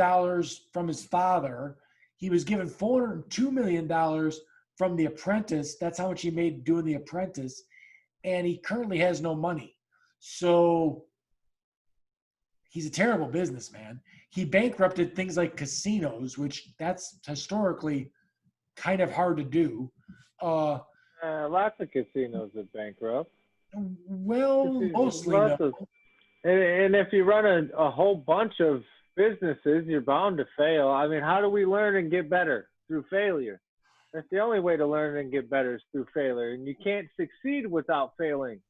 D: from his father. He was given $402 million from The Apprentice. That's how much he made doing The Apprentice. And he currently has no money. So he's a terrible businessman. He bankrupted things like casinos, which that's historically kind of hard to do.
C: Lots of casinos are bankrupt.
D: Well, mostly no.
C: And if you run a whole bunch of businesses, you're bound to fail. I mean, how do we learn and get better? Through failure. That's the only way to learn and get better is through failure. And you can't succeed without failing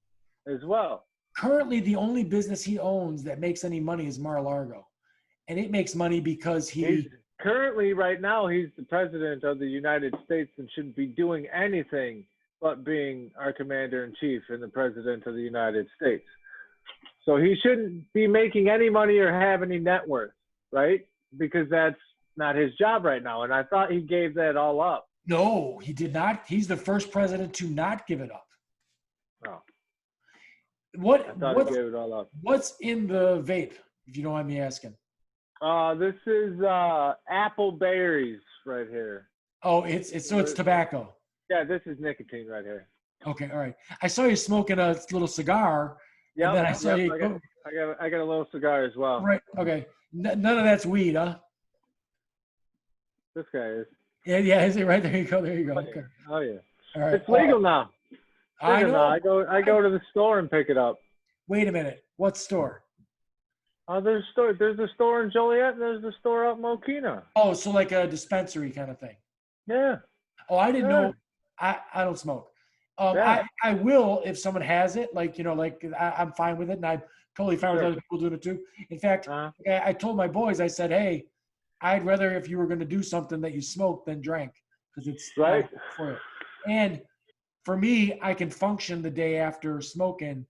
C: as well.
D: Currently, the only business he owns that makes any money is Mar-a-Lago. And it makes money because
C: currently, right now, he's the president of the United States and shouldn't be doing anything but being our commander-in-chief and the president of the United States. So he shouldn't be making any money or have any net worth, right? Because that's not his job right now. And I thought he gave that all up.
D: No, he did not. He's the first president to not give it up.
C: Oh.
D: He
C: gave it all up.
D: What's in the vape, if you don't mind me asking?
C: This is apple berries right here.
D: Oh, it's tobacco.
C: Yeah, this is nicotine right here.
D: Okay, all right. I saw you smoking a little cigar.
C: Yeah,
D: and then I saw you.
C: I got a little cigar as well.
D: Right. Okay. None of that's weed, huh?
C: This guy is.
D: Yeah. Is it right? There you go. Okay.
C: Oh yeah.
D: All right.
C: It's legal now.
D: I know.
C: I go to the store and pick it up.
D: Wait a minute. What store?
C: There's a store in Joliet and there's a store out in Mokina.
D: Oh, so like a dispensary kind of thing.
C: Yeah.
D: Oh, I didn't know. I don't smoke. I will if someone has it. I'm fine with it, and I'm totally fine with other people doing it too. In fact, I told my boys, I said, hey, I'd rather if you were going to do something that you smoked than drank because it's
C: right
D: for it. And for me, I can function the day after smoking,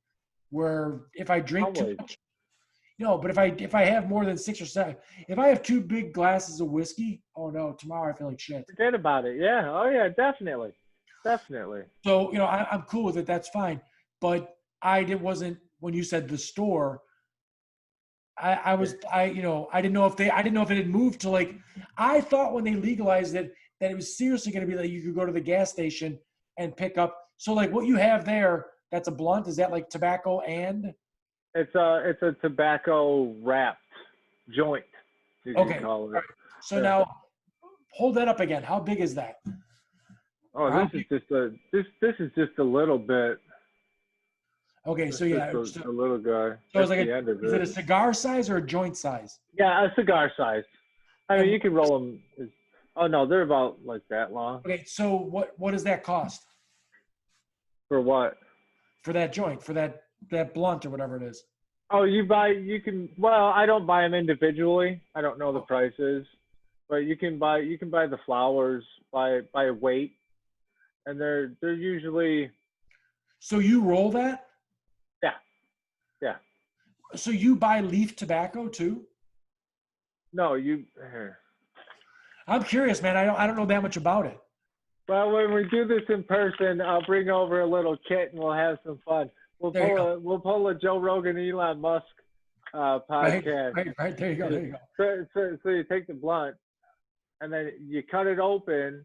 D: where if I drink too much, but if I have more than 6 or 7, if I have 2 big glasses of whiskey, oh no, tomorrow I feel like shit.
C: Forget about it. Yeah. Oh yeah, definitely.
D: So, I'm cool with it. That's fine. But wasn't, when you said the store, I didn't know if it had moved to I thought when they legalized it, that it was seriously going to be like you could go to the gas station and pick up. So what you have there, that's a blunt. Is that like tobacco and?
C: It's a tobacco wrapped joint. You can call it.
D: Right. So now hold that up again. How big is that?
C: Oh, this is just a little bit.
D: Okay, so
C: just a little guy.
D: So it's is it a cigar size or a joint size?
C: Yeah, a cigar size. I mean, you can roll them. Oh no, they're about like that long.
D: Okay, so what does that cost?
C: For what?
D: For that joint, for that blunt or whatever it is.
C: Oh, I don't buy them individually. I don't know the prices, but you can buy the flowers by weight. And they're usually.
D: So you roll that?
C: Yeah.
D: So you buy leaf tobacco too?
C: No,
D: I'm curious, man. I don't know that much about it.
C: Well, when we do this in person, I'll bring over a little kit and we'll have some fun. We'll pull a Joe Rogan, Elon Musk podcast.
D: Right. There you go.
C: So you take the blunt, and then you cut it open.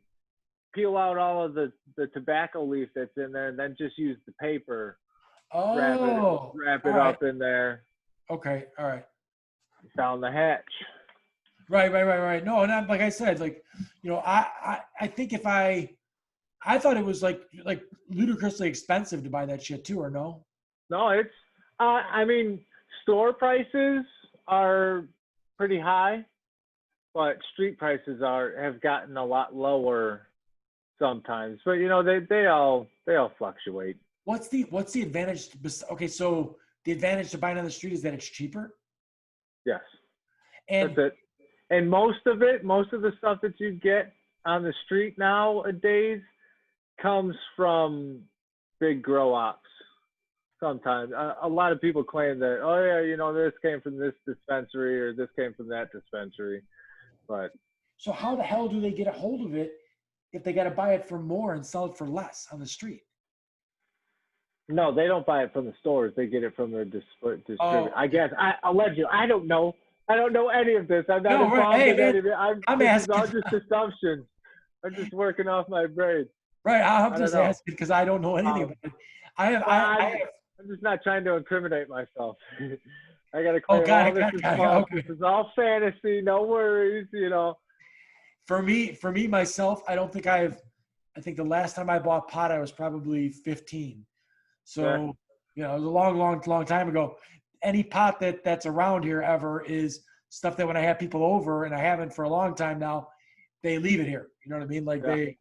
C: Peel out all of the tobacco leaf that's in there, and then just use the paper. Wrap it up in there.
D: Okay, all right.
C: Down the hatch.
D: Right. No, and like I said, I think if I thought it was like ludicrously expensive to buy that shit too, or no?
C: No, it's. I mean, store prices are pretty high, but street prices have gotten a lot lower. Sometimes, but they all fluctuate.
D: What's the advantage? Okay, so the advantage to buying on the street is that it's cheaper.
C: Yes,
D: and
C: that's it. And most of the stuff that you get on the street nowadays comes from big grow ops. Sometimes a lot of people claim that, oh yeah, this came from this dispensary or this came from that dispensary, but
D: So how the hell do they get a hold of it if they got to buy it for more and sell it for less on the street?
C: no, they don't buy it from the stores. They get it from their distributor.
D: Oh,
C: I guess allegedly. I don't know. I don't know any of this. I'm not
D: No, right.
C: involved
D: Hey,
C: in
D: man,
C: any of it.
D: I'm
C: This is
D: asking.
C: all just assumptions. I'm just working off my brain.
D: Right, I'm
C: I
D: just
C: don't know.
D: asking because I don't know anything about it. I have.
C: I'm just not trying to incriminate myself. I got to
D: Oh,
C: claim
D: got
C: all
D: it,
C: this
D: got it,
C: is
D: got it.
C: false.
D: Okay.
C: This is all fantasy. No worries.
D: For me myself, I don't think I think the last time I bought pot, I was probably 15. So, it was a long time ago. Any pot that's around here ever is stuff that when I have people over, and I haven't for a long time now, they leave it here. You know what I mean? Like they,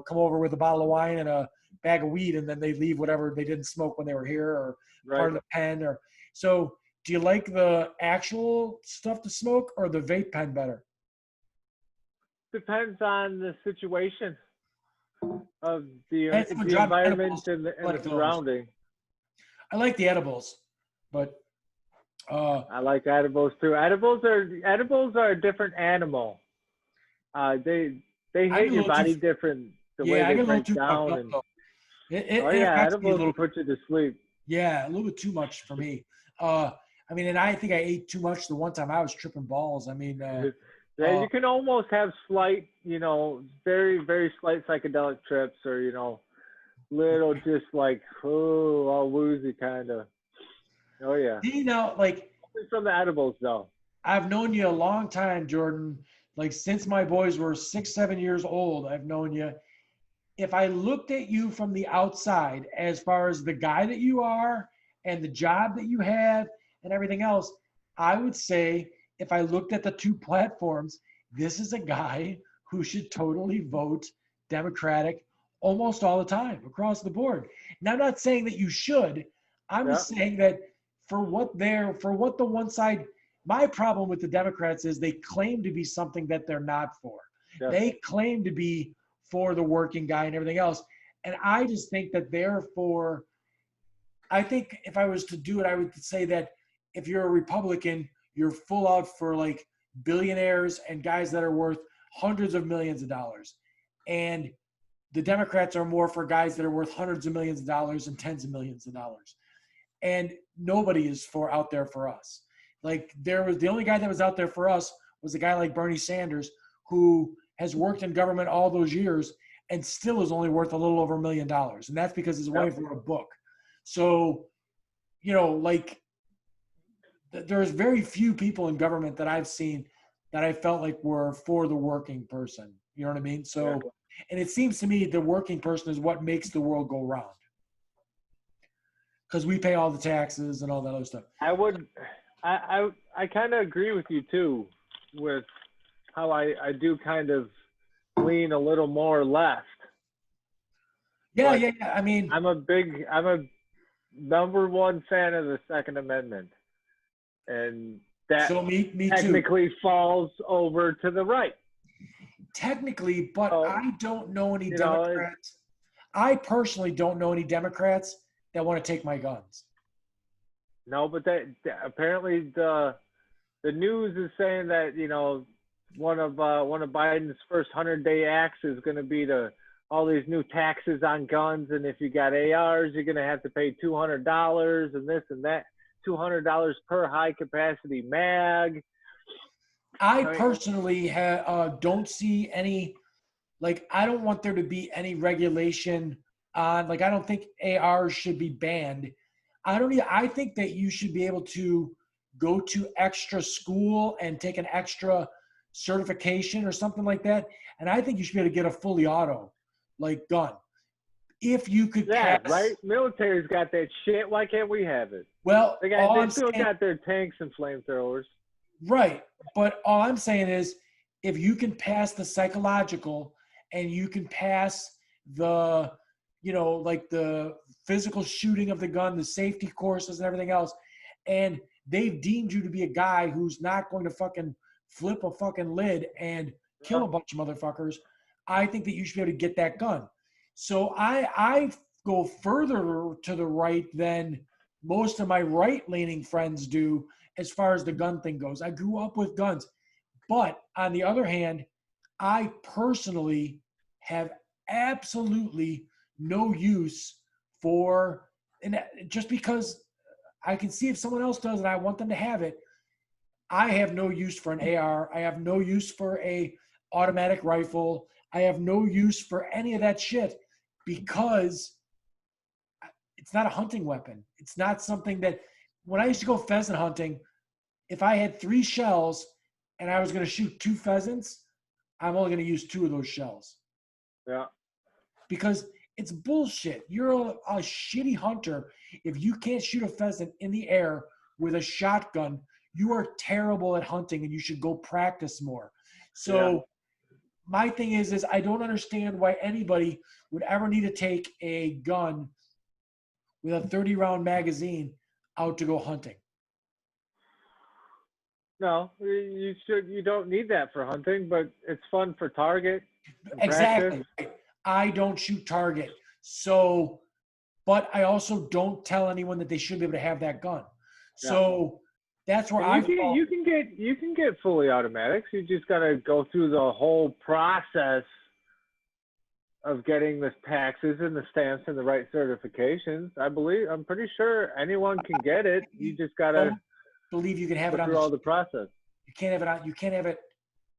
D: come over with a bottle of wine and a bag of weed, and then they leave whatever they didn't smoke when they were here, or part of the pen. Or so. Do you like the actual stuff to smoke or the vape pen better?
C: Depends on the situation of the
D: Drop
C: environment
D: edibles,
C: and
D: like
C: the
D: those.
C: surrounding.
D: I like the edibles, but
C: I like edibles too. Edibles are a different animal. They hit your body different the way they break down. And edibles will put you to sleep.
D: Yeah, a little bit too much for me. And I think I ate too much the one time I was tripping balls.
C: You can almost have slight, very, very slight psychedelic trips or, little just like, all woozy kind of. Oh, yeah. From the edibles, though.
D: I've known you a long time, Jordan. Like since my boys were 6, 7 years old, I've known you. If I looked at you from the outside, as far as the guy that you are and the job that you have and everything else, I would say if I looked at the two platforms, this is a guy who should totally vote Democratic almost all the time across the board. Now, I'm not saying that you should. I'm just saying that for what the one side, my problem with the Democrats is they claim to be something that they're not for. Yeah. They claim to be for the working guy and everything else. And I just think that I think if I was to do it, I would say that if you're a Republican, you're full out for like billionaires and guys that are worth hundreds of millions of dollars. And the Democrats are more for guys that are worth hundreds of millions of dollars and tens of millions of dollars. And nobody is out there for us. Like the only guy that was out there for us was a guy like Bernie Sanders, who has worked in government all those years and still is only worth a little over $1 million. And that's because his wife wrote a book. So, there's very few people in government that I've seen that I felt like were for the working person. You know what I mean? So, and it seems to me the working person is what makes the world go round. Because we pay all the taxes and all that other stuff.
C: I kind of agree with you too, with how I do kind of lean a little more left.
D: Yeah.
C: I'm a number one fan of the Second Amendment, and that me technically too. Falls over to the right.
D: Technically, but I don't know any Democrats. I personally don't know any Democrats that want to take my guns.
C: No, but apparently the news is saying that one of Biden's first 100-day acts is going to be all these new taxes on guns, and if you got ARs, you're going to have to pay $200 and this and that, $200 per high capacity mag.
D: I personally don't see any, I don't want there to be any regulation on, I don't think ARs should be banned. I think that you should be able to go to extra school and take an extra certification or something like that. And I think you should be able to get a fully auto, gun. If you could pass.
C: Right? Military's got that shit. Why can't we have it?
D: Well,
C: they still got their tanks and flamethrowers.
D: Right. But all I'm saying is if you can pass the psychological and you can pass the, the physical shooting of the gun, the safety courses and everything else, and they've deemed you to be a guy who's not going to fucking flip a fucking lid and kill a bunch of motherfuckers, I think that you should be able to get that gun. So I go further to the right than most of my right-leaning friends do as far as the gun thing goes. I grew up with guns. But on the other hand, I personally have absolutely no use for, and just because I can see if someone else does and I want them to have it, I have no use for an AR. I have no use for a automatic rifle. I have no use for any of that shit because it's not a hunting weapon. It's not something that, when I used to go pheasant hunting, if I had 3 shells and I was going to shoot 2 pheasants, I'm only going to use 2 of those shells.
C: Yeah.
D: Because it's bullshit. You're a shitty hunter if you can't shoot a pheasant in the air with a shotgun. You are terrible at hunting and you should go practice more. So my thing is I don't understand why anybody would ever need to take a gun with a 30-round magazine out to go hunting.
C: No, you should. You don't need that for hunting, but it's fun for target.
D: Exactly. I don't shoot target. So, but I also don't tell anyone that they should be able to have that gun. So that's where
C: you can get fully automatics. You just got to go through the whole process of getting the taxes and the stamps and the right certifications. I'm pretty sure anyone can get it. You just got to
D: believe you can have it on
C: through all the process.
D: You can't have it on. You can't have it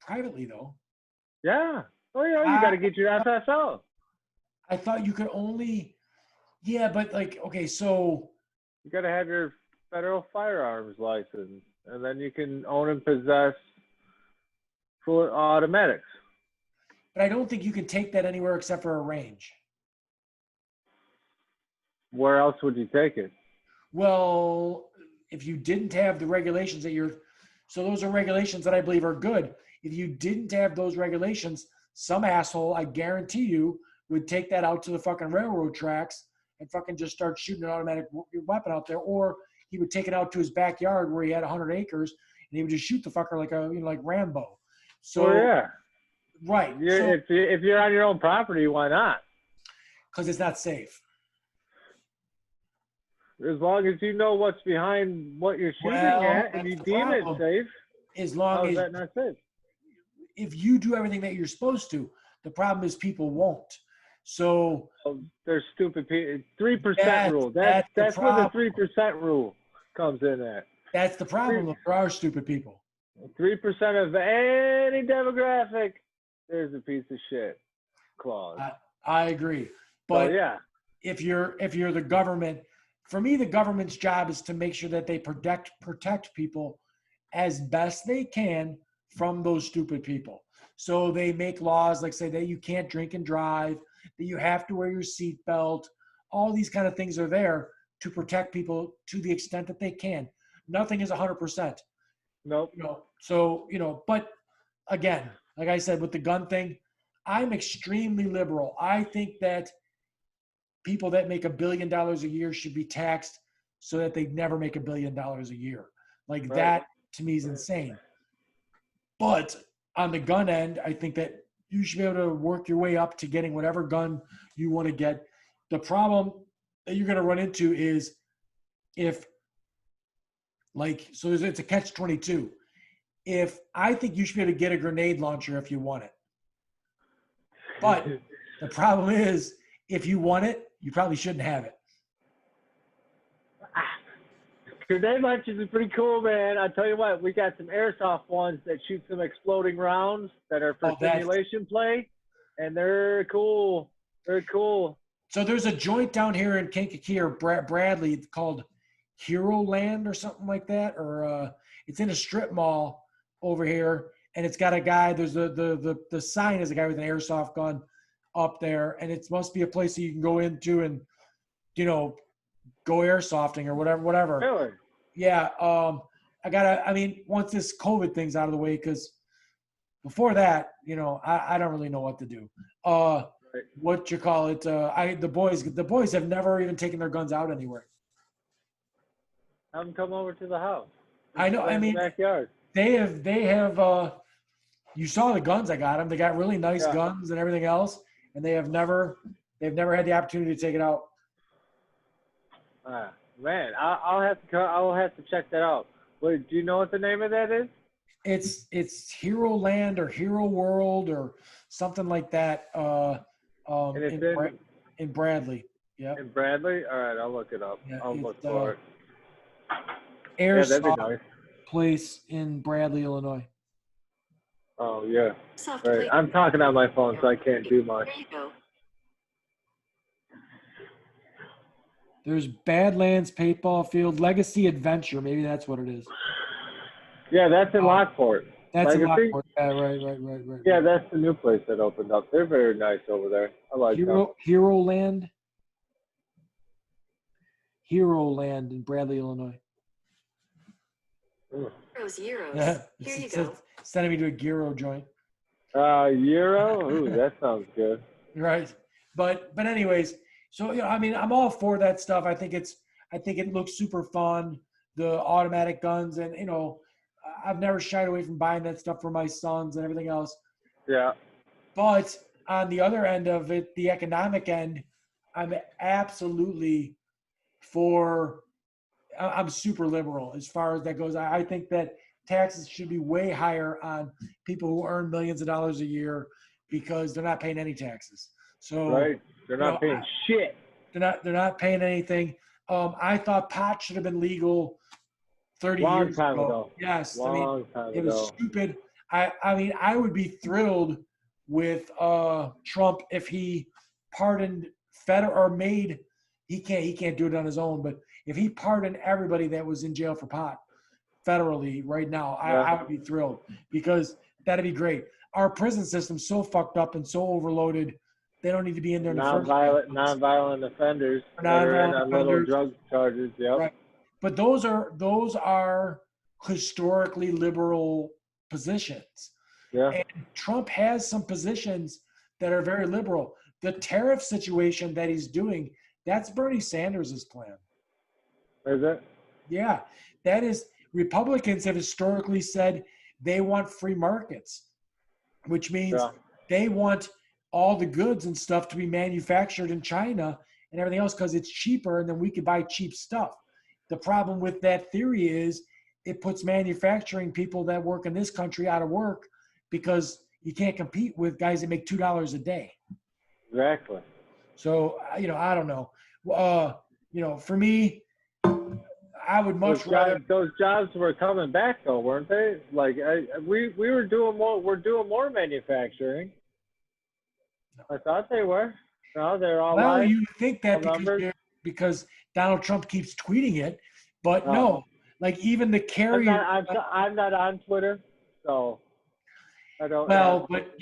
D: privately though.
C: Yeah. Oh yeah. You got to get your FFL.
D: I thought you could only. Yeah, but like, okay, so
C: you got to have your federal firearms license, and then you can own and possess full automatics.
D: But I don't think you can take that anywhere except for a range.
C: Where else would you take it?
D: Well, if you didn't have the regulations that so those are regulations that I believe are good. If you didn't have those regulations, some asshole, I guarantee you, would take that out to the fucking railroad tracks and fucking just start shooting an automatic weapon out there. Or he would take it out to his backyard where he had 100 acres and he would just shoot the fucker like Rambo. So, right.
C: If you're on your own property, why not?
D: Because it's not safe.
C: As long as you know what's behind what you're shooting at and you deem it safe,
D: as long as
C: that not safe?
D: If you do everything that you're supposed to, the problem is people won't. So
C: they're stupid people. 3% rule. That's where the 3% rule comes in at.
D: That's the problem. There are stupid people.
C: 3% of any demographic, there's a piece of shit clause.
D: I agree. But if you're the government, for me, the government's job is to make sure that they protect people as best they can from those stupid people. So they make laws like say that you can't drink and drive, that you have to wear your seatbelt. All these kind of things are there to protect people to the extent that they can. Nothing is 100%.
C: Nope.
D: So, but again, like I said, with the gun thing, I'm extremely liberal. I think that people that make $1 billion a year should be taxed so that they never make $1 billion a year. Like that to me is insane. But on the gun end, I think that you should be able to work your way up to getting whatever gun you want to get. The problem that you're going to run into is it's a catch-22. If I think you should be able to get a grenade launcher if you want it. But the problem is, if you want it, you probably shouldn't have it.
C: Grenade launchers are pretty cool, man. I tell you what, we got some airsoft ones that shoot some exploding rounds that are for simulation play, and they're cool. They're cool.
D: So there's a joint down here in Kankakee or Bradley called Hero Land or something like that, or it's in a strip mall over here, and it's got a guy. There's the sign is a guy with an airsoft gun up there, and it must be a place that you can go into and go airsofting or whatever.
C: Really?
D: Yeah. Once this COVID thing's out of the way, because before that, I don't really know what to do. What you call it? The boys have never even taken their guns out anywhere.
C: Have them come over to the house.
D: I know. I mean,
C: backyard.
D: They have. You saw the guns I got them. They got really nice guns and everything else, and they have never They've never had the opportunity to take it out.
C: Man, I'll have to check that out. Wait, do you know what the name of that is?
D: It's Hero Land or Hero World or something like that.
C: And it's
D: in Bradley. Yeah.
C: in Bradley. All right, I'll look it up.
D: Yeah,
C: I'll look for it.
D: Air
C: That'd be nice.
D: place in Bradley, Illinois.
C: Oh yeah. Right. I'm talking on my phone, so I can't do much.
E: There you go.
D: There's Badlands Paintball Field, Legacy Adventure. Maybe that's what it is.
C: Yeah, that's in Lockport.
D: That's
C: Legacy?
D: in Lockport. Yeah, right.
C: Yeah, that's the new place that opened up. They're very nice over there. I like them.
D: Hero Land. Hero Land in Bradley, Illinois.
E: Euros.
D: Yeah.
E: Here you
D: It's
E: go.
D: sending me to a gyro joint.
C: Euro? Ooh, that sounds good.
D: Right. But anyways, so I mean, I'm all for that stuff. I think it looks super fun, the automatic guns, and I've never shied away from buying that stuff for my sons and everything else.
C: Yeah.
D: But on the other end of it, the economic end, I'm absolutely I'm super liberal as far as that goes. I think that taxes should be way higher on people who earn millions of dollars a year because they're not paying any taxes. So
C: Right. They're not paying shit.
D: they're not paying anything. I thought pot should have been legal 30
C: Long
D: years
C: time
D: ago.
C: ago.
D: Yes,
C: Long time
D: it was
C: ago.
D: stupid. I mean, I would be thrilled with Trump if he pardoned he can't do it on his own, but if he pardoned everybody that was in jail for pot federally right now, I would be thrilled because that'd be great. Our prison system's so fucked up and so overloaded, they don't need to be in there in the first place.
C: Non-violent offenders.
D: Non-violent
C: Little
D: offenders.
C: drug charges. Yep.
D: Right. But those are historically liberal positions.
C: Yeah.
D: And Trump has some positions that are very liberal. The tariff situation that he's doing, that's Bernie Sanders' plan.
C: Is it?
D: Yeah, that is. Republicans have historically said they want free markets, which means they want all the goods and stuff to be manufactured in China and everything else because it's cheaper and then we could buy cheap stuff. The problem with that theory is it puts manufacturing people that work in this country out of work because you can't compete with guys that make $2 a day.
C: Exactly.
D: So, I don't know. For me, I would much rather.
C: Those jobs were coming back though, weren't they? Like we were doing more. We're doing more manufacturing. I thought they were. No, they're all.
D: Well, you think that because Donald Trump keeps tweeting it, but no. Like even the carrier.
C: I'm not on Twitter, so I don't.
D: Well, but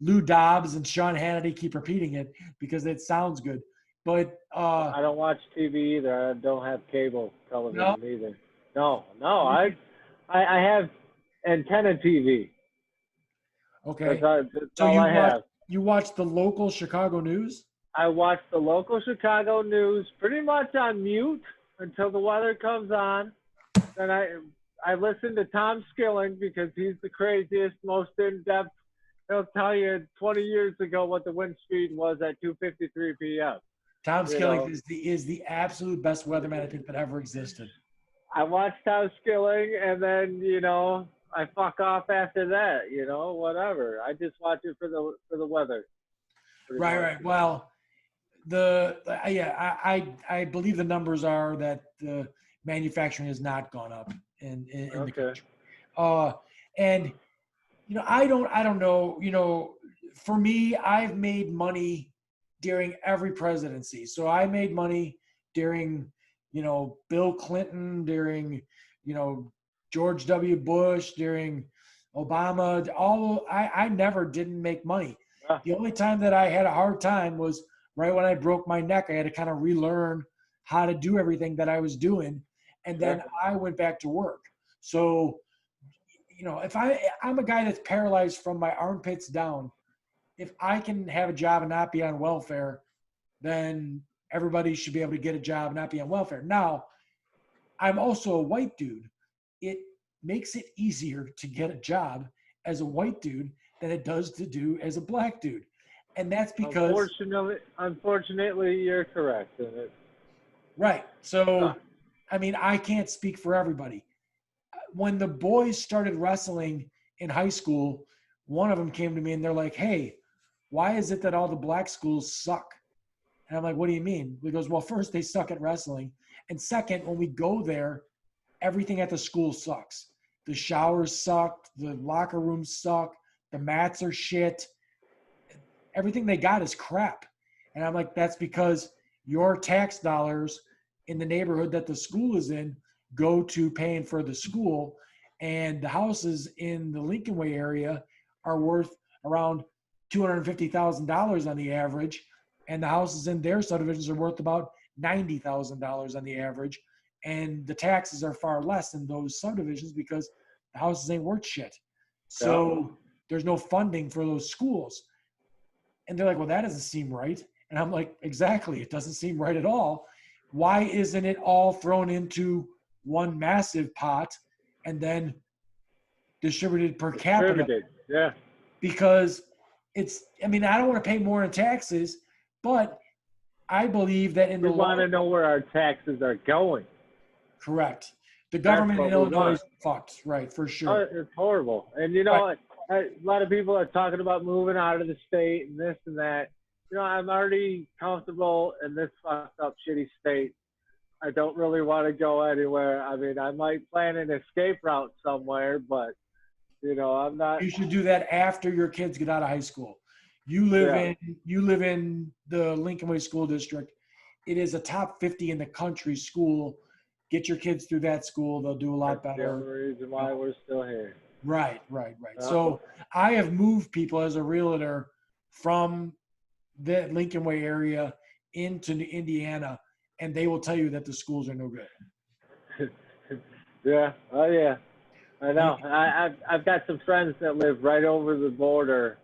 D: Lou Dobbs and Sean Hannity keep repeating it because it sounds good. But
C: I don't watch TV either. I don't have cable television either. No. I have antenna TV.
D: Okay.
C: That's all I have.
D: You watch the local Chicago news?
C: I watch the local Chicago news pretty much on mute until the weather comes on. Then I listen to Tom Skilling because he's the craziest, most in-depth. He'll tell you 20 years ago what the wind speed was at 2:53 p.m.
D: Tom Skilling is the absolute best weatherman I think that ever existed.
C: I watch Tom Skilling, and then I fuck off after that. Whatever. I just watch it for the weather.
D: Right. Well, I believe the numbers are that the manufacturing has not gone up in the country. And I don't know. For me, I've made money during every presidency. So I made money during, Bill Clinton, during, George W. Bush, during Obama. I never didn't make money. The only time that I had a hard time was right when I broke my neck. I had to kind of relearn how to do everything that I was doing. And then I went back to work. So, if I'm a guy that's paralyzed from my armpits down, if I can have a job and not be on welfare, then everybody should be able to get a job and not be on welfare. Now, I'm also a white dude. It makes it easier to get a job as a white dude than it does to do as a black dude. And that's because
C: Unfortunately, you're correct. And it
D: right. So
C: sucks.
D: I mean, I can't speak for everybody. When the boys started wrestling in high school, one of them came to me and they're like, "Hey, why is it that all the black schools suck?" And I'm like, "What do you mean?" He goes, "Well, first they suck at wrestling, and second, when we go there, everything at the school sucks. The showers suck, the locker rooms suck, the mats are shit. Everything they got is crap." And I'm like, "That's because your tax dollars in the neighborhood that the school is in go to paying for the school, and the houses in the Lincoln Way area are worth around $250,000 on the average, and the houses in their subdivisions are worth about $90,000 on the average, and the taxes are far less in those subdivisions because the houses ain't worth shit. So there's no funding for those schools." And they're like, "Well, that doesn't seem right." And I'm like, "Exactly. It doesn't seem right at all. Why isn't it all thrown into one massive pot and then distributed per capita?"
C: Distributed. Yeah.
D: Because I mean, I don't want to pay more in taxes, but I believe that in
C: We
D: the
C: want to
D: long
C: know where our taxes are going.
D: correct. The government in
C: what we
D: Illinois
C: want.
D: is fucked, right, for
C: Oh,
D: sure.
C: it's horrible. And you know, a lot of people are talking about moving out of the state and this and that. You know, I'm already comfortable in this fucked up, shitty state. I don't really want to go anywhere. I mean, I might plan an escape route somewhere, but you know, I'm not.
D: You should do that after your kids get out of high school. You live
C: Yeah.
D: in the Lincoln Way School District. It is a top 50 in the country school. Get your kids through that school. They'll do a lot
C: That's the only
D: better.
C: reason why we're still here.
D: Right. So I have moved people as a realtor from the Lincoln Way area into Indiana, and they will tell you that the schools are no good.
C: Yeah. Oh yeah. I know. I've got some friends that live right over the border,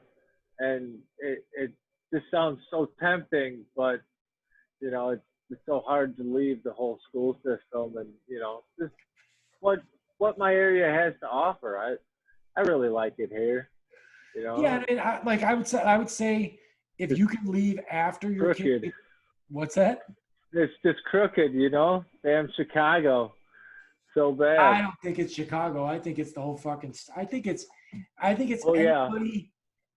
C: and it just sounds so tempting, but you know, it's so hard to leave the whole school system, and you know, just what my area has to offer. I really like it here. You know,
D: Yeah, and I would say if you can leave after your
C: crooked.
D: kid. What's that?
C: It's just crooked, you know. Damn Chicago, so bad.
D: I don't think it's Chicago. I think it's the whole fucking. I think it's
C: Oh, yeah.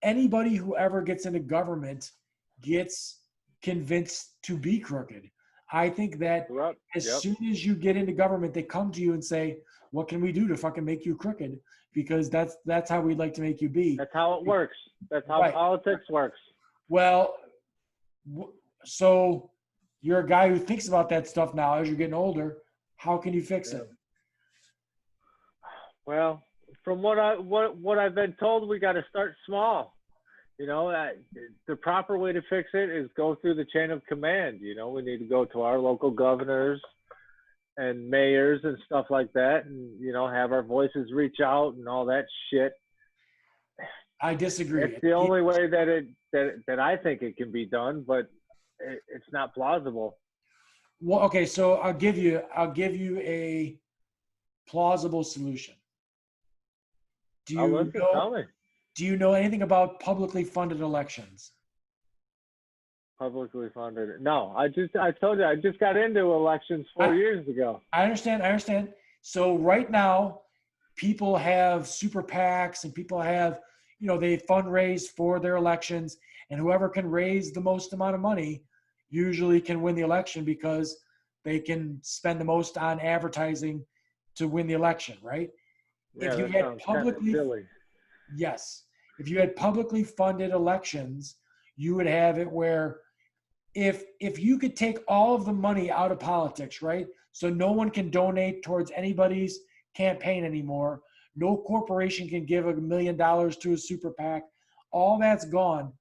D: anybody who ever gets into government gets convinced to be crooked. I think that
C: Corrupt.
D: as
C: Yep.
D: soon as you get into government, they come to you and say, "What can we do to fucking make you crooked?" Because that's how we'd like to make you be.
C: That's how it works. That's how
D: Right.
C: politics works.
D: Well, so you're a guy who thinks about that stuff now as you're getting older. How can you fix it?
C: Well, from what I've been told, we got to start small. You know, the proper way to fix it is go through the chain of command. You know, we need to go to our local governors and mayors and stuff like that, and you know, have our voices reach out and all that shit.
D: I disagree.
C: It's the only way that I think it can be done, but it's not plausible.
D: Well, okay, so I'll give you a plausible solution. Do
C: I'll
D: you
C: listen, tell me.
D: do you know anything about publicly funded elections?
C: Publicly funded. No, I told you I just got into elections 4 years ago.
D: I understand. So right now, people have super PACs and people have, you know, they fundraise for their elections, and whoever can raise the most amount of money usually can win the election because they can spend the most on advertising to win the election, right?
C: Yeah,
D: If you
C: that
D: had
C: sounds kind of silly.
D: yes, if you had publicly funded elections, you would have it where if you could take all of the money out of politics, right? So no one can donate towards anybody's campaign anymore. No corporation can give $1 million to a super PAC. All that's gone.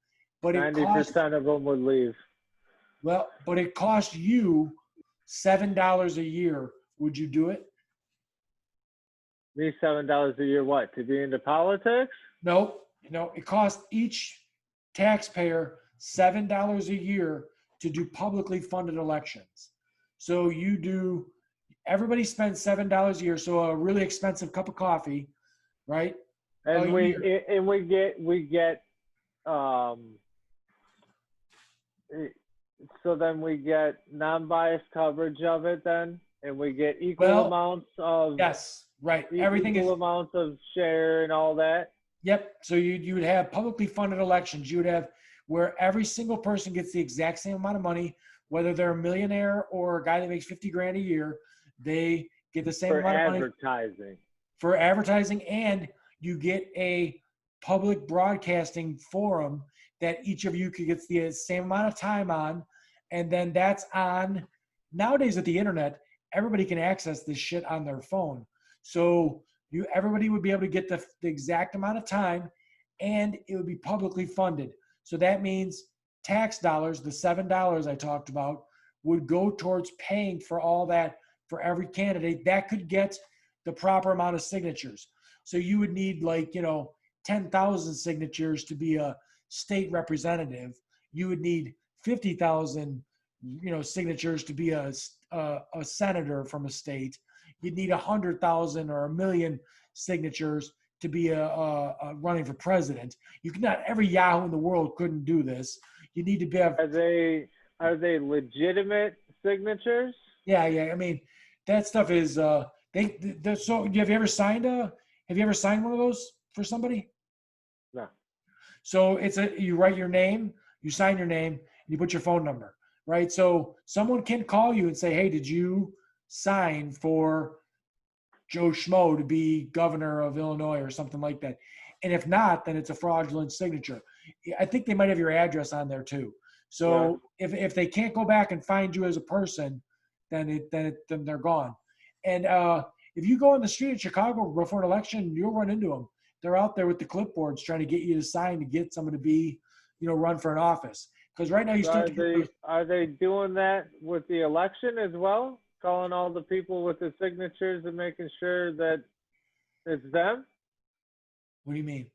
D: But
C: 90% of them would leave.
D: Well, but it cost you $7 a year. Would you do it?
C: Me $7 a year, what, to be into politics?
D: No, it costs each taxpayer $7 a year to do publicly funded elections. So everybody spends $7 a year. So a really expensive cup of coffee, right?
C: And we get So then we get non-biased coverage of it then, and we get equal
D: Well,
C: amounts of
D: Yes, right. Everything is.
C: equal amounts of share and all that.
D: Yep. So you would have publicly funded elections. You would have where every single person gets the exact same amount of money, whether they're a millionaire or a guy that makes 50 grand a year. They get the same
C: For
D: amount of money
C: advertising.
D: for advertising, and you get a public broadcasting forum that each of you could get the same amount of time on, and then that's on. Nowadays with the internet, everybody can access this shit on their phone. So everybody would be able to get the exact amount of time, and it would be publicly funded. So that means tax dollars, the $7 I talked about, would go towards paying for all that for every candidate that could get the proper amount of signatures. So you would need 10,000 signatures to be a state representative. You would need 50,000 signatures to be a senator from a state. You'd need 100,000 or 1,000,000 signatures to be a running for president. You could not. Every Yahoo in the world couldn't do this. You need to have.
C: Are they legitimate signatures?
D: Yeah. I mean, that stuff is. So have you ever signed one of those for somebody?
C: No.
D: So you write your name, you sign your name, and you put your phone number, right? So someone can call you and say, hey, did you sign for Joe Schmo to be governor of Illinois or something like that? And if not, then it's a fraudulent signature. I think they might have your address on there too. So if they can't go back and find you as a person, then they're gone. And if you go on the street in Chicago before an election, you'll run into them. They're out there with the clipboards trying to get you to sign to get someone to be, run for an office. Because right now you still
C: are they doing that with the election as well? Calling all the people with the signatures and making sure that it's them?
D: What do you mean?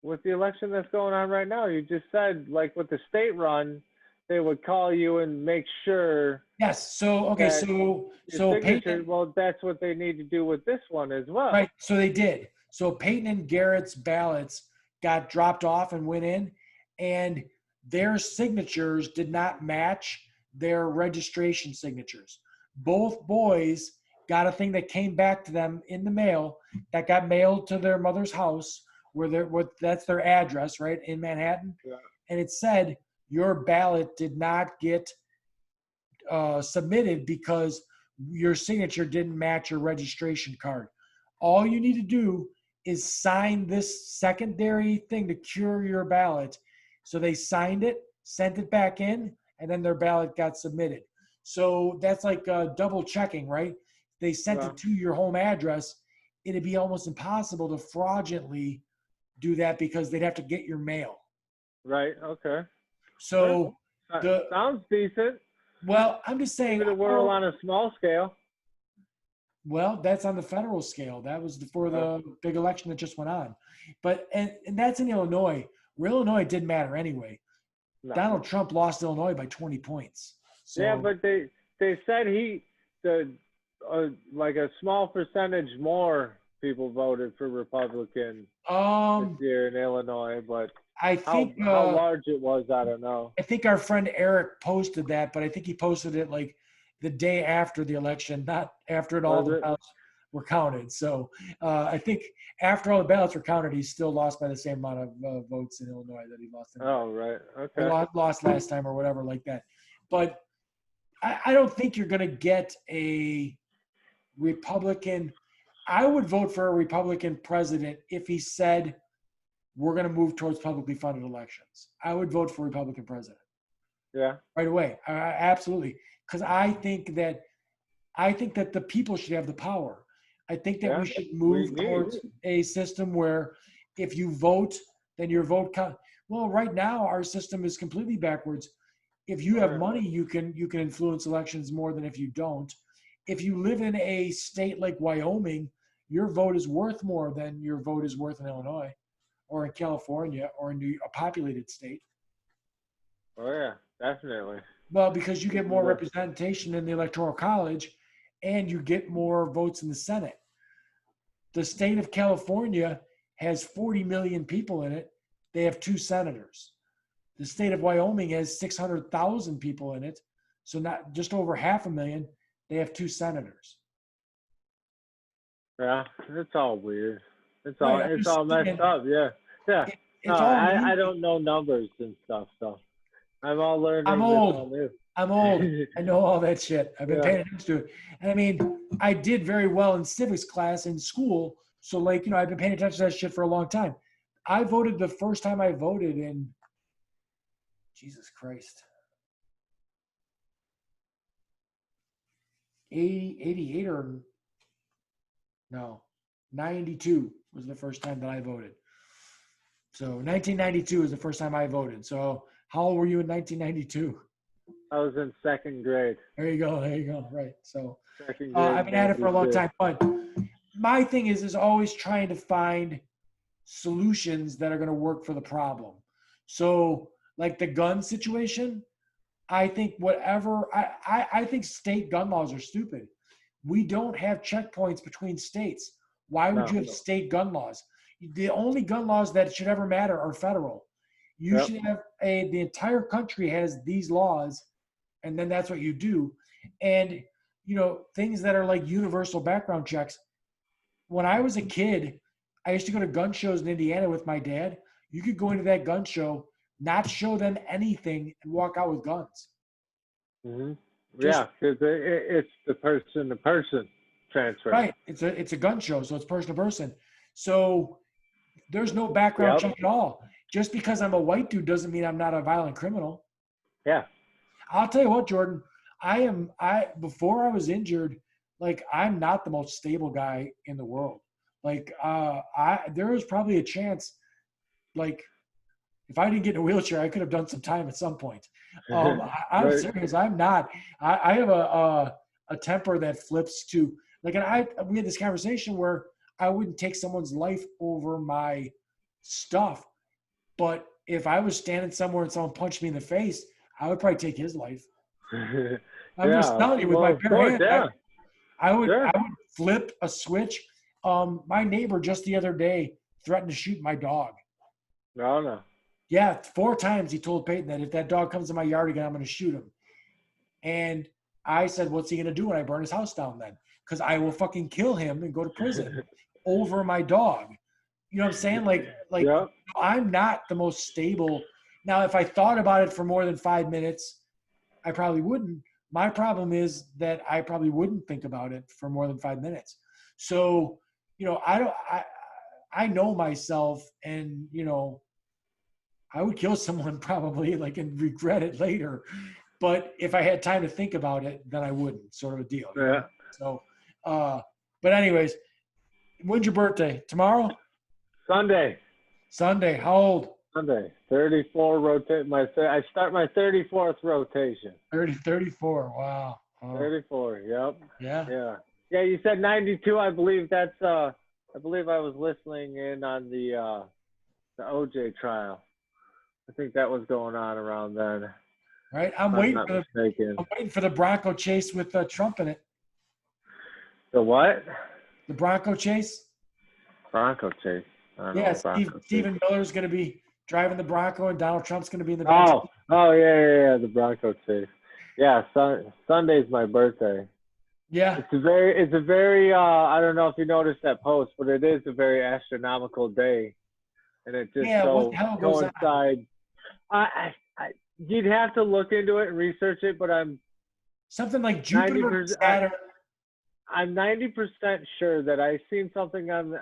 C: With the election that's going on right now, you just said with the state run, they would call you and make sure.
D: Yes. So okay. So Peyton.
C: Well, that's what they need to do with this one as well.
D: Right. So they did. So Peyton and Garrett's ballots got dropped off and went in, and their signatures did not match their registration signatures. Both boys got a thing that came back to them in the mail that got mailed to their mother's house that's their address, right, in Manhattan.
C: Yeah.
D: And it said your ballot did not get submitted because your signature didn't match your registration card. All you need to do is sign this secondary thing to cure your ballot. So they signed it, sent it back in, and then their ballot got submitted. So that's like double checking, right? They sent it to your home address. It'd be almost impossible to fraudulently do that because they'd have to get your mail.
C: Right. Okay.
D: So
C: sounds decent.
D: Well, I'm just saying.
C: Give it a whirl on a small scale.
D: Well, that's on the federal scale. That was for the big election that just went on. But and that's in Illinois. Where Illinois didn't matter anyway. No. Donald Trump lost Illinois by 20 points. So,
C: yeah, but they said like a small percentage more people voted for Republican this year in Illinois, but
D: I think
C: how large it was, I don't know.
D: I think our friend Eric posted that, but I think he posted it like the day after the election, not after all the ballots were counted. So I think after all the ballots were counted, he still lost by the same amount of votes in Illinois that he lost.
C: Oh, right. Okay.
D: Lost last time or whatever like that. But I don't think you're going to get a Republican. I would vote for a Republican president if he said we're going to move towards publicly funded elections. I would vote for Republican president.
C: Yeah.
D: Right away. Absolutely. Because I think that the people should have the power. I think that we should move towards a system where if you vote, then your vote counts. Well, right now our system is completely backwards. If you have money, you can influence elections more than if you don't. If you live in a state like Wyoming, your vote is worth more than your vote is worth in Illinois or in California or in a populated state.
C: Oh, yeah, definitely.
D: Well, because you get more representation in the Electoral College and you get more votes in the Senate. The state of California has 40 million people in it. They have 2 senators. The state of Wyoming has 600,000 people in it. So not just over 500,000. They have 2 senators.
C: Yeah, it's all weird. It's
D: Right,
C: all messed up. Yeah. Yeah.
D: It's
C: No,
D: all
C: I don't know numbers and stuff, so I'm all learning.
D: I'm
C: this
D: old.
C: all new.
D: I'm old. I know all that shit. I've been
C: Yeah.
D: paying attention to it. And I mean, I did very well in civics class in school. So like, I've been paying attention to that shit for a long time. I voted the first time I voted in, Jesus Christ, 88 or no, 92 was the first time that I voted. So 1992 is the first time I voted. So how old were you in 1992?
C: I was in second grade.
D: There you go. There you go. Right. So
C: Second grade.
D: I've been at it for a long
C: 92.
D: time. But my thing is always trying to find solutions that are going to work for the problem. So like the gun situation, I think I think state gun laws are stupid. We don't have checkpoints between states. Why would you have state gun laws? The only gun laws that should ever matter are federal. You should have the entire country has these laws, and then that's what you do. And things that are like universal background checks. When I was a kid, I used to go to gun shows in Indiana with my dad. You could go into that gun show, not show them anything, and walk out with guns.
C: Mm-hmm. Yeah, because it's the person-to-person transfer.
D: Right. It's a gun show, so it's person to person. So there's no background check at all. Just because I'm a white dude doesn't mean I'm not a violent criminal.
C: Yeah.
D: I'll tell you what, Jordan. Before I was injured, like I'm not the most stable guy in the world. Like there was probably a chance, like if I didn't get in a wheelchair, I could have done some time at some point. I'm serious. I'm not. I have a temper that flips to like, and we had this conversation where I wouldn't take someone's life over my stuff, but if I was standing somewhere and someone punched me in the face, I would probably take his life. I'm just telling you, with my bare hand, I would flip a switch. My neighbor just the other day threatened to shoot my dog.
C: No.
D: Yeah, 4 times he told Peyton that if that dog comes in my yard again, I'm going to shoot him. And I said, what's he going to do when I burn his house down then? Because I will fucking kill him and go to prison over my dog. You know what I'm saying? Like I'm not the most stable. Now, if I thought about it for more than 5 minutes, I probably wouldn't. My problem is that I probably wouldn't think about it for more than 5 minutes. So, I know myself, and, I would kill someone probably, like, and regret it later. But if I had time to think about it, then I wouldn't, sort of a deal.
C: Yeah.
D: So, but anyways, when's your birthday? Tomorrow?
C: Sunday.
D: How old?
C: Sunday. 34 rotate. I start my 34th rotation.
D: 34. Wow. Oh.
C: 34. Yep.
D: Yeah.
C: Yeah. You said 92. I believe that's. I believe I was listening in on the OJ trial. I think that was going on around then.
D: Right. I'm waiting for the Bronco chase with Trump in it.
C: The what?
D: The Bronco chase.
C: Bronco chase.
D: Yeah, Stephen Miller's going to be driving the Bronco, and Donald Trump's going to be in the back.
C: Oh yeah, the Bronco chase. Yeah, Sunday's my birthday.
D: Yeah.
C: It's a very I don't know if you noticed that post, but it is a very astronomical day, and it just coincides. You'd have to look into it and research it, but I'm
D: something like Jupiter, Saturn.
C: I'm 90% sure that I've seen something on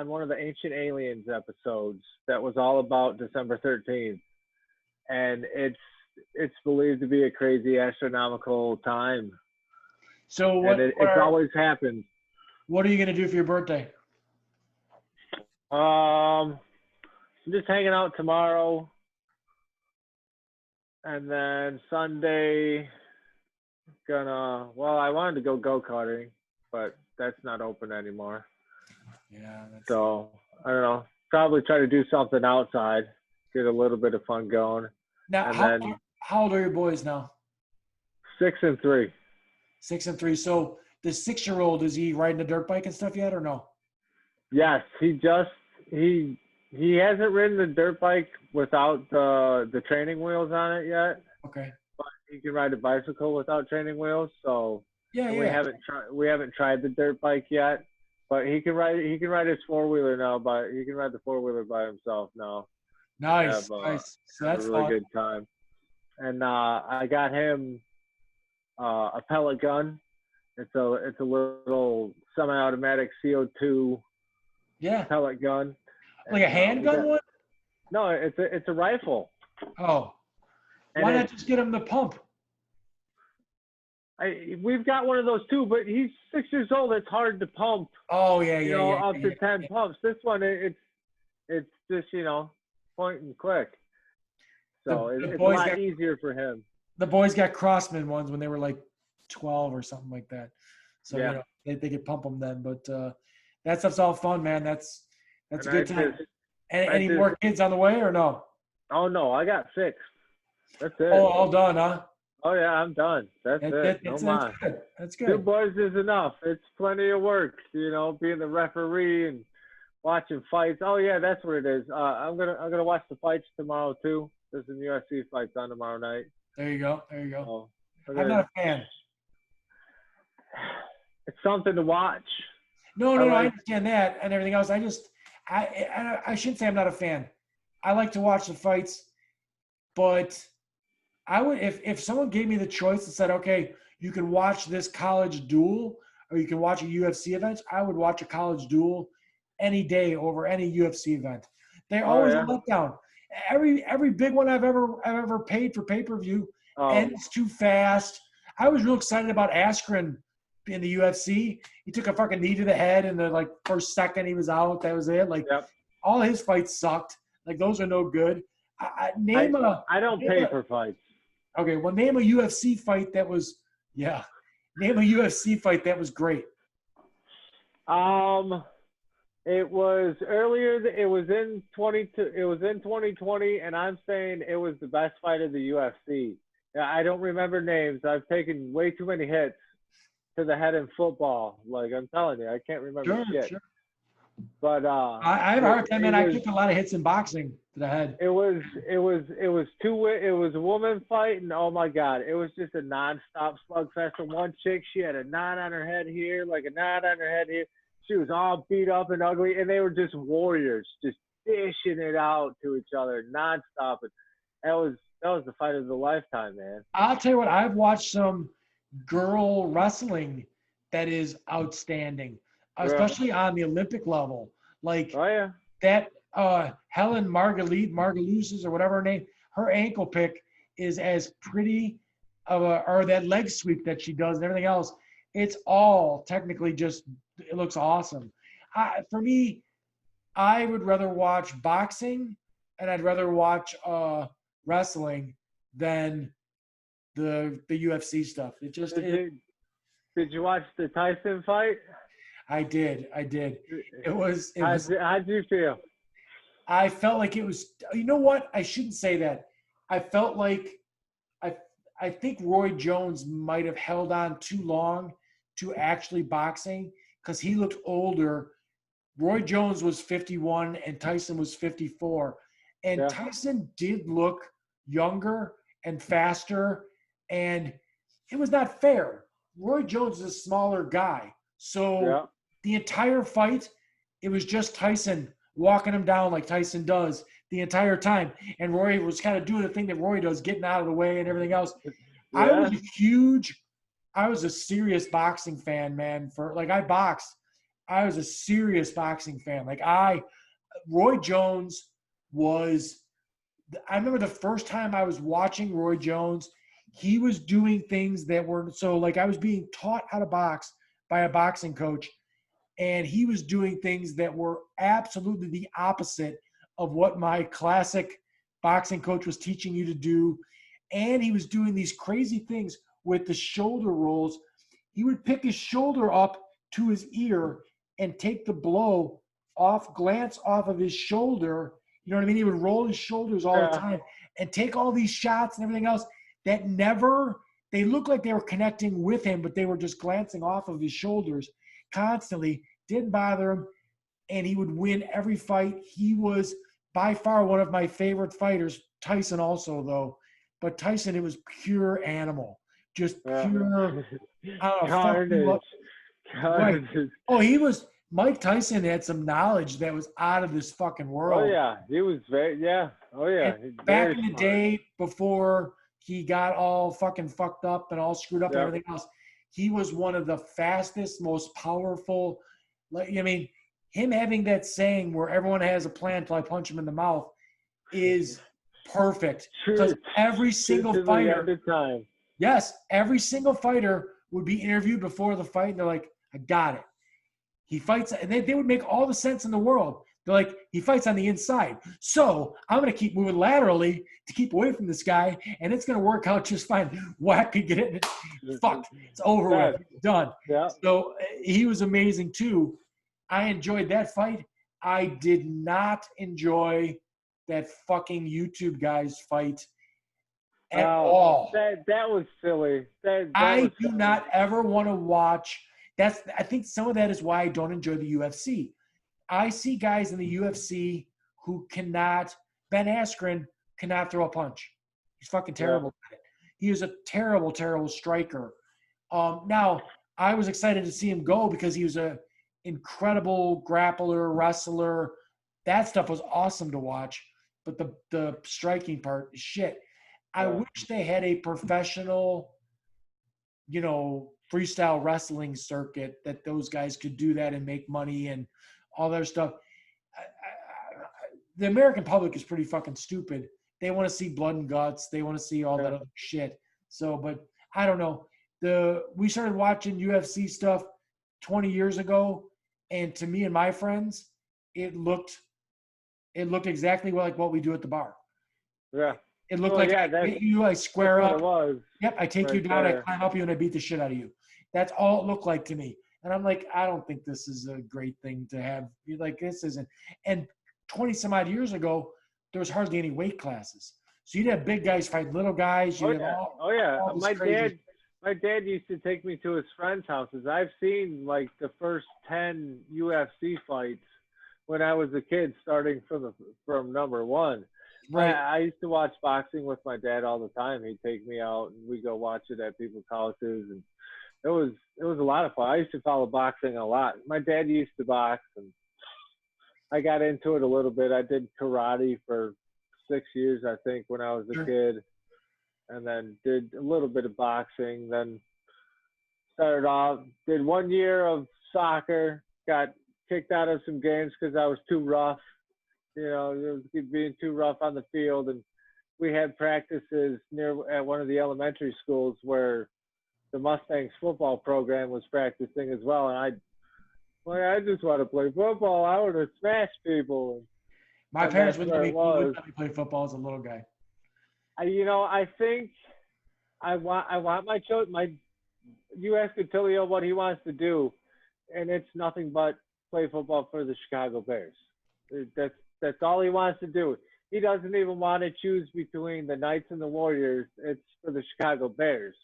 C: one of the Ancient Aliens episodes that was all about December 13th, and it's believed to be a crazy astronomical time.
D: So
C: it's always happened.
D: What are you gonna do for your birthday?
C: I'm just hanging out tomorrow, and then Sunday I wanted to go karting, but that's not open anymore.
D: Yeah.
C: So I don't know. Probably try to do something outside, get a little bit of fun going.
D: Now, how old are your boys now?
C: 6 and 3.
D: 6 and 3. So the 6-year-old, is he riding a dirt bike and stuff yet, or no?
C: Yes, he He hasn't ridden the dirt bike without the training wheels on it yet.
D: Okay.
C: But he can ride a bicycle without training wheels. So
D: Yeah,
C: and
D: yeah.
C: we haven't tried the dirt bike yet. But he can ride his 4-wheeler now. But he can ride the 4-wheeler by himself now.
D: Nice,
C: Have,
D: nice. So
C: have
D: that's
C: a really
D: fun.
C: good time. And I got him a pellet gun. It's a little semi-automatic CO2
D: Yeah.
C: pellet gun.
D: Like a handgun one?
C: No, it's a rifle.
D: Oh.
C: And
D: Why not just get him the pump?
C: We've got one of those too, but he's 6 years old. It's hard to pump.
D: Oh, yeah, yeah, yeah.
C: Up to 10 pumps. This one, it's just point and click. So it's a lot easier for him.
D: The boys got Crossman ones when they were like 12 or something like that. So
C: Yeah.
D: they could pump them then. But that stuff's all fun, man. That's a good time. Any more kids on the way or no?
C: Oh no, I got 6. That's it.
D: Oh, all done, huh?
C: Oh yeah, I'm done. That's it. No more.
D: That's good.
C: 2 boys is enough. It's plenty of work, being the referee and watching fights. Oh yeah, that's what it is. I'm gonna watch the fights tomorrow too. There's some UFC fights on tomorrow night.
D: There you go. There you go.
C: So,
D: I'm not a fan.
C: It's something to watch.
D: No, I understand that and everything else. I shouldn't say I'm not a fan. I like to watch the fights, but I would if someone gave me the choice and said, okay, you can watch this college duel or you can watch a UFC event, I would watch a college duel any day over any UFC event. They're always a letdown. Every big one I've ever paid for pay-per-view ends too fast. I was real excited about Askren in the UFC. He took a fucking knee to the head in the first second he was out. That was it. All his fights sucked. Those are no good. I don't
C: pay for fights.
D: Okay, well, name a UFC fight that was Name a UFC fight that was great.
C: It was earlier. It was in 2020, and I'm saying it was the best fight of the UFC. I don't remember names. I've taken way too many hits to the head in football. I'm telling you, I can't remember shit. Sure. But
D: I have a hard time, man. I took a lot of hits in boxing to the head.
C: It was a woman fight, and oh my god, it was just a nonstop slugfest. And one chick, she had a knot on her head here, a knot on her head here. She was all beat up and ugly, and they were just warriors, just dishing it out to each other nonstop. And that was the fight of the lifetime, man.
D: I'll tell you what, I've watched some girl wrestling that is outstanding, especially on the Olympic level. That Helen Margalusis or whatever her name, her ankle pick is as pretty or that leg sweep that she does and everything else. It's all technically it looks awesome. For me, I would rather watch boxing and I'd rather watch wrestling than the UFC stuff. Did you watch the Tyson fight? I did.
C: How'd you feel?
D: I felt like it was. You know what? I shouldn't say that. I felt like I think Roy Jones might have held on too long to actually boxing because he looked older. Roy Jones was 51 and Tyson was 54. And Tyson did look younger and faster, and it was not fair. Roy Jones is a smaller guy. So the entire fight, it was just Tyson walking him down like Tyson does the entire time. And Roy was kind of doing the thing that Roy does, getting out of the way and everything else. Yeah. I was a serious boxing fan, man. I boxed. I was a serious boxing fan. Roy Jones was, I remember the first time I was watching Roy Jones, he was doing things that were, I was being taught how to box by a boxing coach, and he was doing things that were absolutely the opposite of what my classic boxing coach was teaching you to do. And he was doing these crazy things with the shoulder rolls. He would pick his shoulder up to his ear and take the blow glance off of his shoulder. You know what I mean? He would roll his shoulders all the time and take all these shots and everything else that they looked like they were connecting with him, but they were just glancing off of his shoulders constantly. Didn't bother him, and he would win every fight. He was by far one of my favorite fighters. Tyson also, though. But Tyson, it was pure animal. Just pure, I don't know, fuck you up. Right.
C: Carnage.
D: Oh, Mike Tyson had some knowledge that was out of this fucking world.
C: Oh yeah, he was very Oh yeah.
D: And back in the day, before he got all fucking fucked up and all screwed up and everything else, he was one of the fastest, most powerful. Like, I mean, him having that saying where everyone has a plan till I punch him in the mouth is perfect. Because every single fighter, yes, every single fighter would be interviewed before the fight, and they're like, I got it. He fights, and they would make all the sense in the world. They're like, he fights on the inside. So I'm going to keep moving laterally to keep away from this guy, and it's going to work out just fine. Whack could get it. Fuck. It's over with. It's done.
C: Yeah.
D: So he was amazing, too. I enjoyed that fight. I did not enjoy that fucking YouTube guy's fight at all.
C: That was silly.
D: I do not ever want to watch. I think some of that is why I don't enjoy the UFC. I see guys in the UFC who cannot. Ben Askren cannot throw a punch. He's fucking terrible at it. He is a terrible, terrible striker. Now, I was excited to see him go because he was an incredible grappler, wrestler. That stuff was awesome to watch. But the striking part is shit. I wish they had a professional, freestyle wrestling circuit that those guys could do that and make money and all their stuff. The American public is pretty fucking stupid. They want to see blood and guts. They want to see all that other shit. So, but I don't know. We started watching UFC stuff 20 years ago, and to me and my friends, it looked exactly like what we do at the bar.
C: Yeah.
D: It looked like I hit you, I square up.
C: It was.
D: Yep, I take you down, I climb up you, and I beat the shit out of you. That's all it looked like to me. And I'm like, I don't think this is a great thing to have. Like, this isn't. And 20 some odd years ago, there was hardly any weight classes. So you'd have big guys fight little guys. All
C: My dad used to take me to his friends' houses. I've seen like the first 10 UFC fights when I was a kid, starting from number one.
D: Right.
C: I used to watch boxing with my dad all the time. He'd take me out and we'd go watch it at people's houses, and it was a lot of fun. I used to follow boxing a lot. My dad used to box, and I got into it a little bit. I did karate for 6 years, I think, when I was a kid, and then did a little bit of boxing. Then started off, did 1 year of soccer, got kicked out of some games because I was too rough. It was being too rough on the field, and we had practices at one of the elementary schools where the Mustangs football program was practicing as well. And I just want to play football. I want to smash people.
D: My parents wouldn't let me play football as a little guy.
C: I think I want my children. You ask Attilio what he wants to do, and it's nothing but play football for the Chicago Bears. That's all he wants to do. He doesn't even want to choose between the Knights and the Warriors. It's for the Chicago Bears.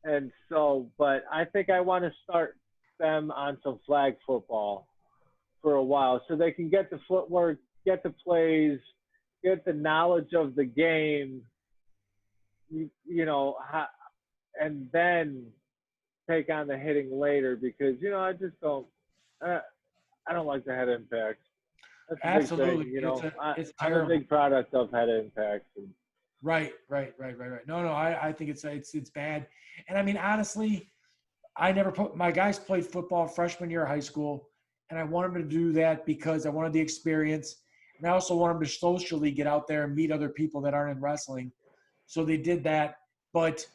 C: And so, but I think I want to start them on some flag football for a while so they can get the footwork, get the plays, get the knowledge of the game, and then take on the hitting later, because, I just don't I don't like the head impacts. That's a
D: Absolutely.
C: Big thing,
D: it's
C: I'm a big product of head impacts.
D: Right. No, I think it's bad. And I mean, honestly, my guys played football freshman year of high school, and I wanted them to do that because I wanted the experience. And I also want them to socially get out there and meet other people that aren't in wrestling. So they did that. But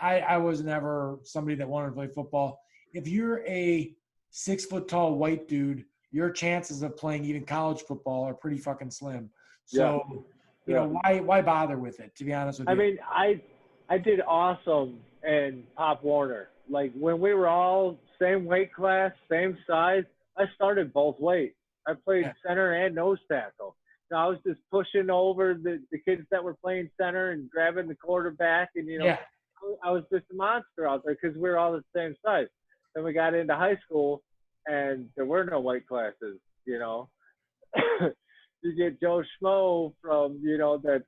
D: I was never somebody that wanted to play football. If you're a 6 foot tall white dude, your chances of playing even college football are pretty fucking slim. So, why bother with it, to be honest with you?
C: I mean, I did awesome in Pop Warner. Like, when we were all same weight class, same size, I started both ways. I played center and nose tackle. So I was just pushing over the kids that were playing center and grabbing the quarterback. And, I was just a monster out there because we were all the same size. Then we got into high school, and there were no weight classes, you get Joe Schmo from, that's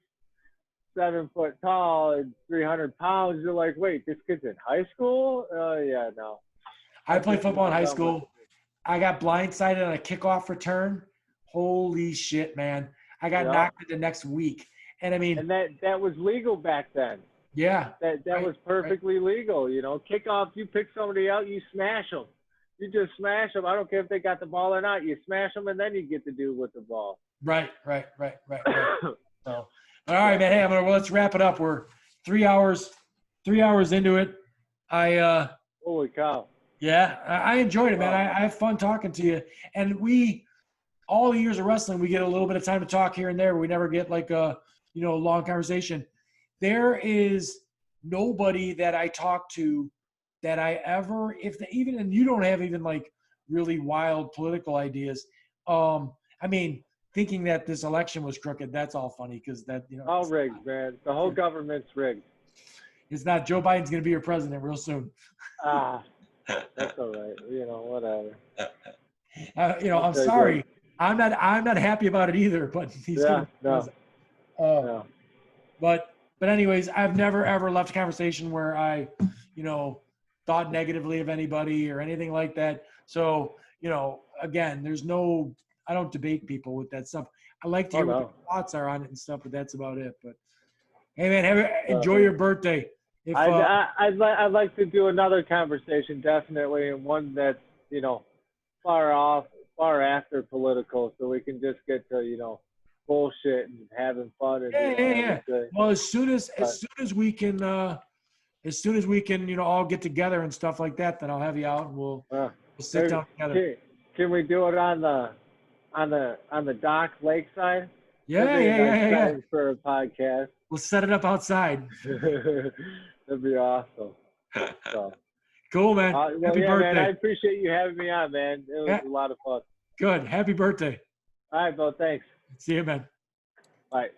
C: 7 foot tall and 300 pounds. You're like, wait, this kid's in high school? Yeah, no.
D: I played football in high school. I got blindsided on a kickoff return. Holy shit, man. I got knocked the next week. And I mean,
C: and that was legal back then.
D: Yeah.
C: That was perfectly legal. Kickoff, you pick somebody out, you smash them. You just smash them. I don't care if they got the ball or not. You smash them, and then you get to do with the ball.
D: Right. So, all right, man. Hey, let's wrap it up. We're 3 hours into it.
C: Holy cow.
D: Yeah, I enjoyed it, man. I have fun talking to you. And all the years of wrestling, we get a little bit of time to talk here and there. But we never get like a long conversation. There is nobody that I talk to that I ever, and you don't have even like really wild political ideas. I mean, thinking that this election was crooked, that's all funny because that,
C: all rigged, man. The whole government's rigged.
D: It's not. Joe Biden's going to be your president real soon.
C: That's all right. Whatever.
D: I'm sorry. Good. I'm not happy about it either, but he's going to be
C: no.
D: But anyways, I've never ever left a conversation where I, thought negatively of anybody or anything like that. So, again, I don't debate people with that stuff. I like to hear what their thoughts are on it and stuff, but that's about it. But hey, man, enjoy your birthday.
C: I'd like to do another conversation, definitely, and one that's, far after political, so we can just get to, bullshit and having fun. And,
D: yeah. Well, as soon as we can, all get together and stuff like that, then I'll have you out and we'll sit down together.
C: Can we do it on the dock lakeside?
D: Yeah.
C: For a podcast.
D: We'll set it up outside.
C: That'd be awesome. So.
D: Cool, man. Happy birthday.
C: Man, I appreciate you having me on, man. It was a lot of fun.
D: Good. Happy birthday.
C: All right, Bo. Thanks.
D: See you, man.
C: Bye.